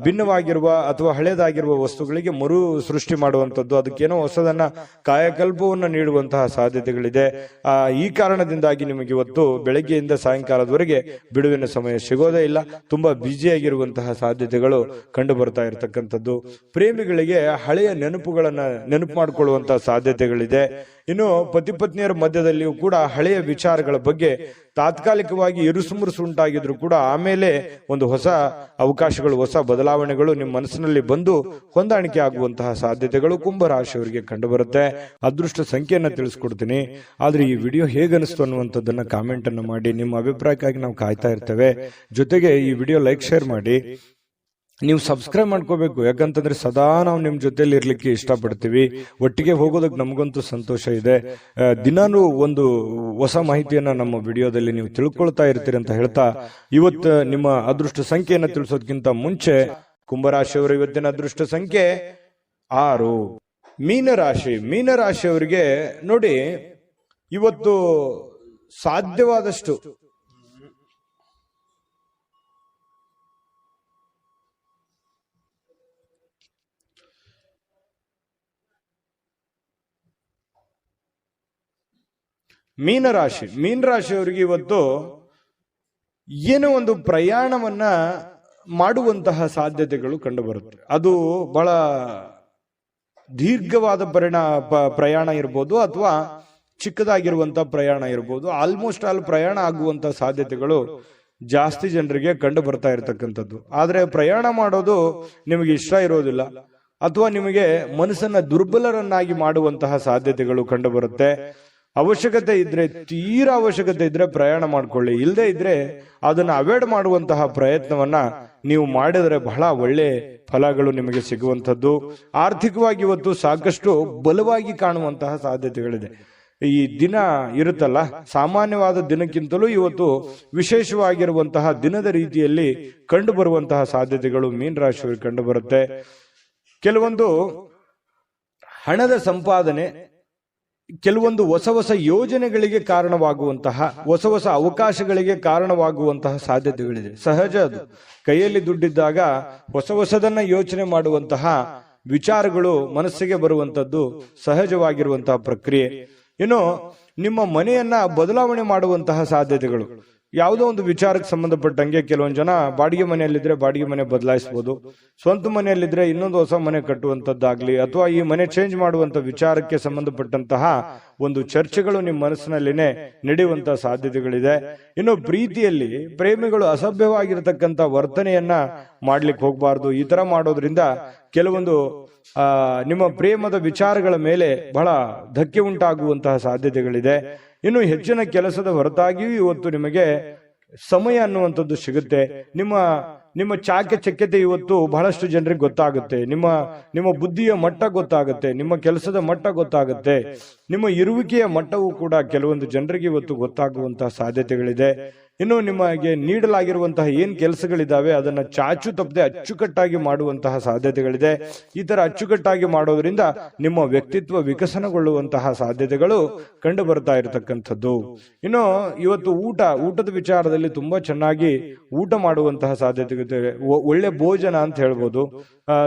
ಭಿನ್ನವಾಗಿರುವ ಅಥವಾ ಹಳೇದಾಗಿರುವ ವಸ್ತುಗಳಿಗೆ ಮರು ಸೃಷ್ಟಿ ಮಾಡುವಂಥದ್ದು, ಅದಕ್ಕೇನೋ ಹೊಸದನ್ನ ಕಾಯಕಲ್ಪವನ್ನು ನೀಡುವಂತಹ ಸಾಧ್ಯತೆಗಳಿದೆ. ಈ ಕಾರಣದಿಂದಾಗಿ ನಿಮಗೆ ಇವತ್ತು ಬೆಳಗ್ಗೆಯಿಂದ ಸಾಯಂಕಾಲದವರೆಗೆ ಬಿಡುವಿನ ಸಮಯ ಸಿಗೋದೇ ಇಲ್ಲ. ತುಂಬಾ ಬ್ಯುಸಿಯಾಗಿರುವಂತಹ ಸಾಧ್ಯತೆಗಳು ಕಂಡು ಬರ್ತಾ ಇರತಕ್ಕಂಥದ್ದು. ಪ್ರೇಮಿಗಳಿಗೆ ಹಳೆಯ ನೆನಪುಗಳನ್ನ ನೆನಪು ಮಾಡಿಕೊಳ್ಳುವಂತಹ ಸಾಧ್ಯತೆಗಳಿದೆ. ಇನ್ನು ಪತಿ ಪತ್ನಿಯರ ಮಧ್ಯದಲ್ಲಿಯೂ ಕೂಡ ಹಳೆಯ ವಿಚಾರಗಳ ಬಗ್ಗೆ ತಾತ್ಕಾಲಿಕವಾಗಿ ಇರುಸುಮುರುಸು ಉಂಟಾಗಿದ್ರು ಕೂಡ ಆಮೇಲೆ ಒಂದು ಹೊಸ ಅವಕಾಶಗಳು, ಹೊಸ ಬದಲಾವಣೆಗಳು ನಿಮ್ಮ ಮನಸ್ಸಿನಲ್ಲಿ ಬಂದು ಹೊಂದಾಣಿಕೆ ಆಗುವಂತಹ ಸಾಧ್ಯತೆಗಳು ಕುಂಭರಾಶಿಯವರಿಗೆ ಕಂಡು ಬರುತ್ತೆ. ಅದೃಷ್ಟ ಸಂಖ್ಯೆಯನ್ನ ತಿಳಿಸ್ಕೊಡ್ತೀನಿ. ಆದ್ರೆ ಈ ವಿಡಿಯೋ ಹೇಗನಿಸ್ತು ಅನ್ನುವಂಥದ್ದನ್ನ ಕಾಮೆಂಟ್ ಅನ್ನು ಮಾಡಿ. ನಿಮ್ಮ ಅಭಿಪ್ರಾಯಕ್ಕಾಗಿ ನಾವು ಕಾಯ್ತಾ ಇರ್ತೇವೆ. ಜೊತೆಗೆ ಈ ವಿಡಿಯೋ ಲೈಕ್ ಶೇರ್ ಮಾಡಿ. ನೀವು ಸಬ್ಸ್ಕ್ರೈಬ್ ಮಾಡ್ಕೋಬೇಕು. ಯಾಕಂತಂದ್ರೆ ಸದಾ ನಾವು ನಿಮ್ ಜೊತೆಲಿ ಇರ್ಲಿಕ್ಕೆ ಇಷ್ಟಪಡ್ತೀವಿ. ಒಟ್ಟಿಗೆ ಹೋಗೋದಕ್ಕೆ ನಮಗಂತೂ ಸಂತೋಷ ಇದೆ. ದಿನಾನು ಒಂದು ಹೊಸ ಮಾಹಿತಿಯನ್ನ ನಮ್ಮ ವಿಡಿಯೋದಲ್ಲಿ ನೀವು ತಿಳ್ಕೊಳ್ತಾ ಇರ್ತೀರಿ ಅಂತ ಹೇಳ್ತಾ, ಇವತ್ತು ನಿಮ್ಮ ಅದೃಷ್ಟ ಸಂಖ್ಯೆಯನ್ನು ತಿಳಿಸೋದಕ್ಕಿಂತ ಮುಂಚೆ ಕುಂಭರಾಶಿಯವರ ಇವತ್ತಿನ ಅದೃಷ್ಟ ಸಂಖ್ಯೆ 6. ಮೀನರಾಶಿಯವರಿಗೆ ನೋಡಿ, ಇವತ್ತು ಸಾಧ್ಯವಾದಷ್ಟು ಮೀನರಾಶಿಯವರಿಗೆ ಇವತ್ತು ಏನೋ ಒಂದು ಪ್ರಯಾಣವನ್ನ ಮಾಡುವಂತಹ ಸಾಧ್ಯತೆಗಳು ಕಂಡುಬರುತ್ತೆ. ಅದು ಬಹಳ ದೀರ್ಘವಾದ ಪ್ರಯಾಣ ಇರ್ಬೋದು, ಅಥವಾ ಚಿಕ್ಕದಾಗಿರುವಂತಹ ಪ್ರಯಾಣ ಇರ್ಬೋದು. ಆಲ್ಮೋಸ್ಟ್ ಆಲ್ ಪ್ರಯಾಣ ಆಗುವಂತಹ ಸಾಧ್ಯತೆಗಳು ಜಾಸ್ತಿ ಜನರಿಗೆ ಕಂಡು ಬರ್ತಾ ಇರತಕ್ಕಂಥದ್ದು. ಆದ್ರೆ ಪ್ರಯಾಣ ಮಾಡೋದು ನಿಮಗೆ ಇಷ್ಟ ಇರೋದಿಲ್ಲ, ಅಥವಾ ನಿಮಗೆ ಮನಸ್ಸನ್ನ ದುರ್ಬಲರನ್ನಾಗಿ ಮಾಡುವಂತಹ ಸಾಧ್ಯತೆಗಳು ಕಂಡು ಬರುತ್ತೆ. ಅವಶ್ಯಕತೆ ಇದ್ರೆ, ತೀರಾ ಅವಶ್ಯಕತೆ ಇದ್ರೆ ಪ್ರಯಾಣ ಮಾಡ್ಕೊಳ್ಳಿ. ಇಲ್ಲದೆ ಇದ್ರೆ ಅದನ್ನ ಅವಾಯ್ಡ್ ಮಾಡುವಂತಹ ಪ್ರಯತ್ನವನ್ನ ನೀವು ಮಾಡಿದರೆ ಬಹಳ ಒಳ್ಳೆ ಫಲಗಳು ನಿಮಗೆ ಸಿಗುವಂಥದ್ದು. ಆರ್ಥಿಕವಾಗಿ ಇವತ್ತು ಸಾಕಷ್ಟು ಬಲವಾಗಿ ಕಾಣುವಂತಹ ಸಾಧ್ಯತೆಗಳಿದೆ. ಈ ದಿನ ಇರುತ್ತಲ್ಲ, ಸಾಮಾನ್ಯವಾದ ದಿನಕ್ಕಿಂತಲೂ ಇವತ್ತು ವಿಶೇಷವಾಗಿರುವಂತಹ ದಿನದ ರೀತಿಯಲ್ಲಿ ಕಂಡು ಬರುವಂತಹ ಸಾಧ್ಯತೆಗಳು ಮೀನರಾಶಿಯವರಿಗೆ ಕಂಡು ಬರುತ್ತೆ. ಕೆಲವೊಂದು ಹಣದ ಸಂಪಾದನೆ, ಕೆಲವೊಂದು ಹೊಸ ಯೋಜನೆಗಳಿಗೆ ಕಾರಣವಾಗುವಂತಹ, ಹೊಸ ಅವಕಾಶಗಳಿಗೆ ಕಾರಣವಾಗುವಂತಹ ಸಾಧ್ಯತೆಗಳಿದೆ. ಸಹಜ ಅದು. ಕೈಯಲ್ಲಿ ದುಡ್ಡಿದ್ದಾಗ ಹೊಸದನ್ನ ಯೋಚನೆ ಮಾಡುವಂತಹ ವಿಚಾರಗಳು ಮನಸ್ಸಿಗೆ ಬರುವಂತದ್ದು ಸಹಜವಾಗಿರುವಂತಹ ಪ್ರಕ್ರಿಯೆ. ಇನ್ನು ನಿಮ್ಮ ಮನೆಯನ್ನ ಬದಲಾವಣೆ ಮಾಡುವಂತಹ ಸಾಧ್ಯತೆಗಳು, ಯಾವುದೋ ಒಂದು ವಿಚಾರಕ್ಕೆ ಸಂಬಂಧಪಟ್ಟಂಗೆ ಕೆಲವೊಂದು ಜನ ಬಾಡಿಗೆ ಮನೆಯಲ್ಲಿದ್ರೆ ಬಾಡಿಗೆ ಮನೆ ಬದಲಾಯಿಸಬಹುದು, ಸ್ವಂತ ಮನೆಯಲ್ಲಿದ್ರೆ ಇನ್ನೊಂದು ಹೊಸ ಮನೆ ಕಟ್ಟುವಂತದ್ದಾಗ್ಲಿ, ಅಥವಾ ಈ ಮನೆ ಚೇಂಜ್ ಮಾಡುವಂತ ವಿಚಾರಕ್ಕೆ ಸಂಬಂಧಪಟ್ಟಂತಹ ಒಂದು ಚರ್ಚೆಗಳು ನಿಮ್ಮ ಮನಸ್ಸಿನಲ್ಲಿನೇ ನಡೆಯುವಂತಹ ಸಾಧ್ಯತೆಗಳಿದೆ. ಇನ್ನು ಪ್ರೀತಿಯಲ್ಲಿ ಪ್ರೇಮಿಗಳು ಅಸಭ್ಯವಾಗಿರತಕ್ಕಂತ ವರ್ತನೆಯನ್ನ ಮಾಡ್ಲಿಕ್ಕೆ ಹೋಗಬಾರ್ದು. ಈ ತರ ಮಾಡೋದ್ರಿಂದ ಕೆಲವೊಂದು ನಿಮ್ಮ ಪ್ರೇಮದ ವಿಚಾರಗಳ ಮೇಲೆ ಬಹಳ ಧಕ್ಕೆ ಉಂಟಾಗುವಂತಹ ಸಾಧ್ಯತೆಗಳಿದೆ. ಇನ್ನು ಹೆಚ್ಚಿನ ಕೆಲಸದ ಹೊರತಾಗಿಯೂ ಇವತ್ತು ನಿಮಗೆ ಸಮಯ ಅನ್ನುವಂಥದ್ದು ಸಿಗುತ್ತೆ. ನಿಮ್ಮ ಚಾಕಚಕ್ಯತೆ ಇವತ್ತು ಬಹಳಷ್ಟು ಜನರಿಗೆ ಗೊತ್ತಾಗುತ್ತೆ. ನಿಮ್ಮ ಬುದ್ಧಿಯ ಮಟ್ಟ ಗೊತ್ತಾಗುತ್ತೆ, ನಿಮ್ಮ ಕೆಲಸದ ಮಟ್ಟ ಗೊತ್ತಾಗುತ್ತೆ, ನಿಮ್ಮ ಇರುವಿಕೆಯ ಮಟ್ಟವೂ ಕೂಡ ಕೆಲವೊಂದು ಜನರಿಗೆ ಇವತ್ತು ಗೊತ್ತಾಗುವಂತಹ ಸಾಧ್ಯತೆಗಳಿದೆ. ಇನ್ನು ನಿಮಗೆ ನೀಡಲಾಗಿರುವಂತಹ ಏನ್ ಕೆಲಸಗಳಿದಾವೆ ಅದನ್ನ ಚಾಚು ತಪ್ಪದೆ ಅಚ್ಚುಕಟ್ಟಾಗಿ ಮಾಡುವಂತಹ ಸಾಧ್ಯತೆಗಳಿದೆ. ಈ ತರ ಅಚ್ಚುಕಟ್ಟಾಗಿ ಮಾಡೋದ್ರಿಂದ ನಿಮ್ಮ ವ್ಯಕ್ತಿತ್ವ ವಿಕಸನಗೊಳ್ಳುವಂತಹ ಸಾಧ್ಯತೆಗಳು ಕಂಡು ಬರ್ತಾ ಇರತಕ್ಕಂಥದ್ದು. ಇನ್ನು ಇವತ್ತು ಊಟದ ವಿಚಾರದಲ್ಲಿ ತುಂಬಾ ಚೆನ್ನಾಗಿ ಊಟ ಮಾಡುವಂತಹ ಸಾಧ್ಯತೆ, ಒಳ್ಳೆ ಭೋಜನ ಅಂತ ಹೇಳ್ಬೋದು.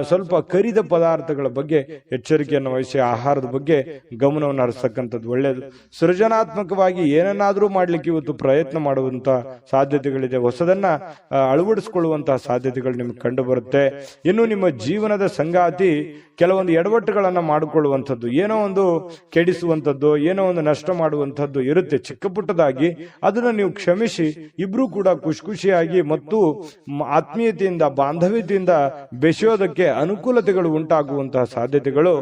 ಸ್ವಲ್ಪ ಕರಿದ ಪದಾರ್ಥಗಳ ಬಗ್ಗೆ ಎಚ್ಚರಿಕೆಯನ್ನು ವಹಿಸಿ ಆಹಾರದ ಬಗ್ಗೆ ಗಮನವನ್ನು ಹರಿಸ್ತಕ್ಕಂಥದ್ದು ಒಳ್ಳೆಯದು. ಸೃಜನಾತ್ಮಕವಾಗಿ ಏನನ್ನಾದ್ರೂ ಮಾಡ್ಲಿಕ್ಕೆ ಇವತ್ತು ಪ್ರಯತ್ನ ಮಾಡುವಂತ ಸಾಧ್ಯತೆಗಳಿದೆ. ಹೊಸದನ್ನ ಅಳವಡಿಸಿಕೊಳ್ಳುವಂತಹ ಸಾಧ್ಯತೆಗಳು ನಿಮ್ಗೆ ಕಂಡು ಬರುತ್ತೆ. ಇನ್ನು ನಿಮ್ಮ ಜೀವನದ ಸಂಗಾತಿ ಕೆಲವೊಂದು ಎಡವಟ್ಟುಗಳನ್ನ ಮಾಡಿಕೊಳ್ಳುವಂಥದ್ದು, ಏನೋ ಒಂದು ಕೆಡಿಸುವಂಥದ್ದು, ಏನೋ ಒಂದು ನಷ್ಟ ಮಾಡುವಂಥದ್ದು ಇರುತ್ತೆ ಚಿಕ್ಕ ಪುಟ್ಟದಾಗಿ. ಅದನ್ನ ನೀವು ಕ್ಷಮಿಸಿ ಇಬ್ರು ಕೂಡ ಖುಷಿಯಾಗಿ ಮತ್ತು ಆತ್ಮೀಯತೆಯಿಂದ ಬಾಂಧವ್ಯತೆಯಿಂದ ಬೆಸೆಯೋದಕ್ಕೆ ಅನುಕೂಲತೆಗಳು ಉಂಟಾಗುವಂತಹ ಸಾಧ್ಯತೆಗಳು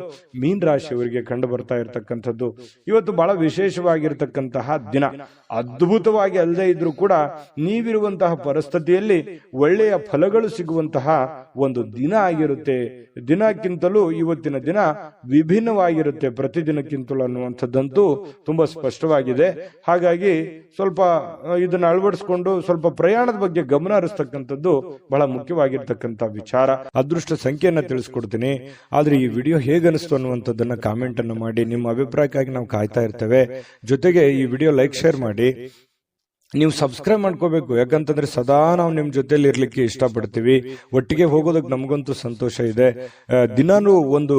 ಮೀನ ರಾಶಿಯವರಿಗೆ ಕಂಡು ಬರ್ತಾ ಇರತಕ್ಕಂಥದ್ದು. ಇವತ್ತು ಬಹಳ ವಿಶೇಷವಾಗಿರ್ತಕ್ಕಂತಹ ದಿನ. ಅದ್ಭುತವಾಗಿ ಅಲ್ಲದೆ ಇದ್ರೂ ಕೂಡ ನೀವಿರುವಂತಹ ಪರಿಸ್ಥಿತಿಯಲ್ಲಿ ಒಳ್ಳೆಯ ಫಲಗಳು ಸಿಗುವಂತಹ ಒಂದು ದಿನ ಆಗಿರುತ್ತೆ. ದಿನಕ್ಕಿಂತಲೂ ಇವತ್ತಿನ ದಿನ ವಿಭಿನ್ನವಾಗಿರುತ್ತೆ ಪ್ರತಿದಿನಕ್ಕಿಂತಲೂ ಅನ್ನುವಂಥದ್ದಂತೂ ತುಂಬಾ ಸ್ಪಷ್ಟವಾಗಿದೆ. ಹಾಗಾಗಿ ಸ್ವಲ್ಪ ಇದನ್ನ ಅಳವಡಿಸಿಕೊಂಡು ಸ್ವಲ್ಪ ಪ್ರಯಾಣದ ಬಗ್ಗೆ ಗಮನ ಹರಿಸ್ತಕ್ಕಂಥದ್ದು ಬಹಳ ಮುಖ್ಯವಾಗಿರ್ತಕ್ಕಂಥ ವಿಚಾರ. ಅದೃಷ್ಟ ಸಂಖ್ಯೆಯನ್ನ ತಿಳಿಸ್ಕೊಡ್ತೀನಿ. ಆದ್ರೆ ಈ ವಿಡಿಯೋ ಹೇಗನಿಸ್ತು ಅನ್ನುವಂಥದ್ದನ್ನ ಕಾಮೆಂಟ್ ಅನ್ನು ಮಾಡಿ. ನಿಮ್ಮ ಅಭಿಪ್ರಾಯಕ್ಕಾಗಿ ನಾವು ಕಾಯ್ತಾ ಇರ್ತೇವೆ. ಜೊತೆಗೆ ಈ ವಿಡಿಯೋ ಲೈಕ್ ಶೇರ್ ಮಾಡಿ. ನೀವು ಸಬ್ಸ್ಕ್ರೈಬ್ ಮಾಡ್ಕೋಬೇಕು. ಯಾಕಂತಂದ್ರೆ ಸದಾ ನಾವು ನಿಮ್ ಜೊತೆಲಿ ಇರ್ಲಿಕ್ಕೆ ಇಷ್ಟಪಡ್ತೀವಿ. ಒಟ್ಟಿಗೆ ಹೋಗೋದಕ್ಕೆ ನಮಗಂತೂ ಸಂತೋಷ ಇದೆ. ದಿನಾನು ಒಂದು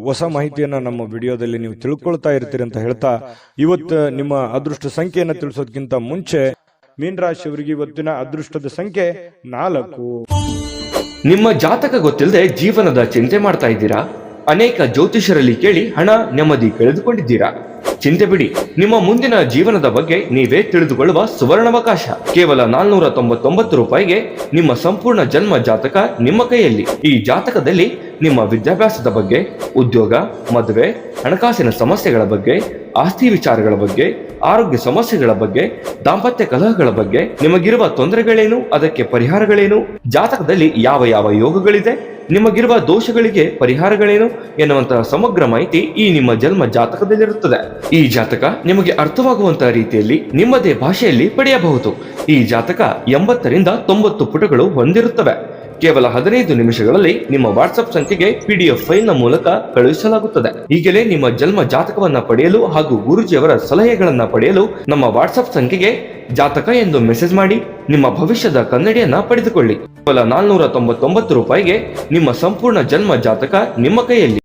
ಹೊಸ ಮಾಹಿತಿಯನ್ನ ನಮ್ಮ ವಿಡಿಯೋದಲ್ಲಿ ನೀವು ತಿಳ್ಕೊಳ್ತಾ ಇರ್ತೀರಿ ಅಂತ ಹೇಳ್ತಾ, ಇವತ್ತು ನಿಮ್ಮ ಅದೃಷ್ಟ ಸಂಖ್ಯೆಯನ್ನ ತಿಳಿಸೋದಕ್ಕಿಂತ ಮುಂಚೆ ಮೀನರಾಶಿಯವರಿಗೆ ಇವತ್ತಿನ ಅದೃಷ್ಟದ ಸಂಖ್ಯೆ 4. ನಿಮ್ಮ ಜಾತಕ ಗೊತ್ತಿಲ್ಲದೆ ಜೀವನದ ಚಿಂತೆ ಮಾಡ್ತಾ ಇದ್ದೀರಾ? ಅನೇಕ ಜ್ಯೋತಿಷರಲ್ಲಿ ಕೇಳಿ ಹಣ ನೆಮ್ಮದಿ ಕಳೆದುಕೊಂಡಿದ್ದೀರಾ? ಚಿಂತೆ ಬಿಡಿ, ನಿಮ್ಮ ಮುಂದಿನ ಜೀವನದ ಬಗ್ಗೆ ನೀವೇ ತಿಳಿದುಕೊಳ್ಳುವ ಸುವರ್ಣಾವಕಾಶ. ಕೇವಲ 499 ರೂಪಾಯಿಗೆ ನಿಮ್ಮ ಸಂಪೂರ್ಣ ಜನ್ಮ ಜಾತಕ ನಿಮ್ಮ ಕೈಯಲ್ಲಿ. ಈ ಜಾತಕದಲ್ಲಿ ನಿಮ್ಮ ವಿದ್ಯಾಭ್ಯಾಸದ ಬಗ್ಗೆ, ಉದ್ಯೋಗ, ಮದುವೆ, ಹಣಕಾಸಿನ ಸಮಸ್ಯೆಗಳ ಬಗ್ಗೆ, ಆಸ್ತಿ ವಿಚಾರಗಳ ಬಗ್ಗೆ, ಆರೋಗ್ಯ ಸಮಸ್ಯೆಗಳ ಬಗ್ಗೆ, ದಾಂಪತ್ಯ ಕಲಹಗಳ ಬಗ್ಗೆ, ನಿಮಗಿರುವ ತೊಂದರೆಗಳೇನು, ಅದಕ್ಕೆ ಪರಿಹಾರಗಳೇನು, ಜಾತಕದಲ್ಲಿ ಯಾವ ಯಾವ ಯೋಗಗಳಿದೆ, ನಿಮಗಿರುವ ದೋಷಗಳಿಗೆ ಪರಿಹಾರಗಳೇನು ಎನ್ನುವಂತಹ ಸಮಗ್ರ ಮಾಹಿತಿ ಈ ನಿಮ್ಮ ಜನ್ಮ ಜಾತಕದಲ್ಲಿರುತ್ತದೆ. ಈ ಜಾತಕ ನಿಮಗೆ ಅರ್ಥವಾಗುವಂತಹ ರೀತಿಯಲ್ಲಿ ನಿಮ್ಮದೇ ಭಾಷೆಯಲ್ಲಿ ಪಡೆಯಬಹುದು. ಈ ಜಾತಕ 80ರಿಂದ 90 ಪುಟಗಳು ಹೊಂದಿರುತ್ತವೆ. ಕೇವಲ 15 ನಿಮಿಷಗಳಲ್ಲಿ ನಿಮ್ಮ ವಾಟ್ಸ್ಆಪ್ ಸಂಖ್ಯೆಗೆ PDF ಫೈಲ್ನ ಮೂಲಕ ಕಳುಹಿಸಲಾಗುತ್ತದೆ. ಈಗಲೇ ನಿಮ್ಮ ಜನ್ಮ ಜಾತಕವನ್ನ ಪಡೆಯಲು ಹಾಗೂ ಗುರುಜಿಯವರ ಸಲಹೆಗಳನ್ನ ಪಡೆಯಲು ನಮ್ಮ ವಾಟ್ಸ್ಆಪ್ ಸಂಖ್ಯೆಗೆ ಜಾತಕ ಎಂದು ಮೆಸೇಜ್ ಮಾಡಿ ನಿಮ್ಮ ಭವಿಷ್ಯದ ಕನ್ನಡಿಯನ್ನ ಪಡೆದುಕೊಳ್ಳಿ. ಕೇವಲ 499 ರೂಪಾಯಿಗೆ ನಿಮ್ಮ ಸಂಪೂರ್ಣ ಜನ್ಮ ಜಾತಕ ನಿಮ್ಮ ಕೈಯಲ್ಲಿ.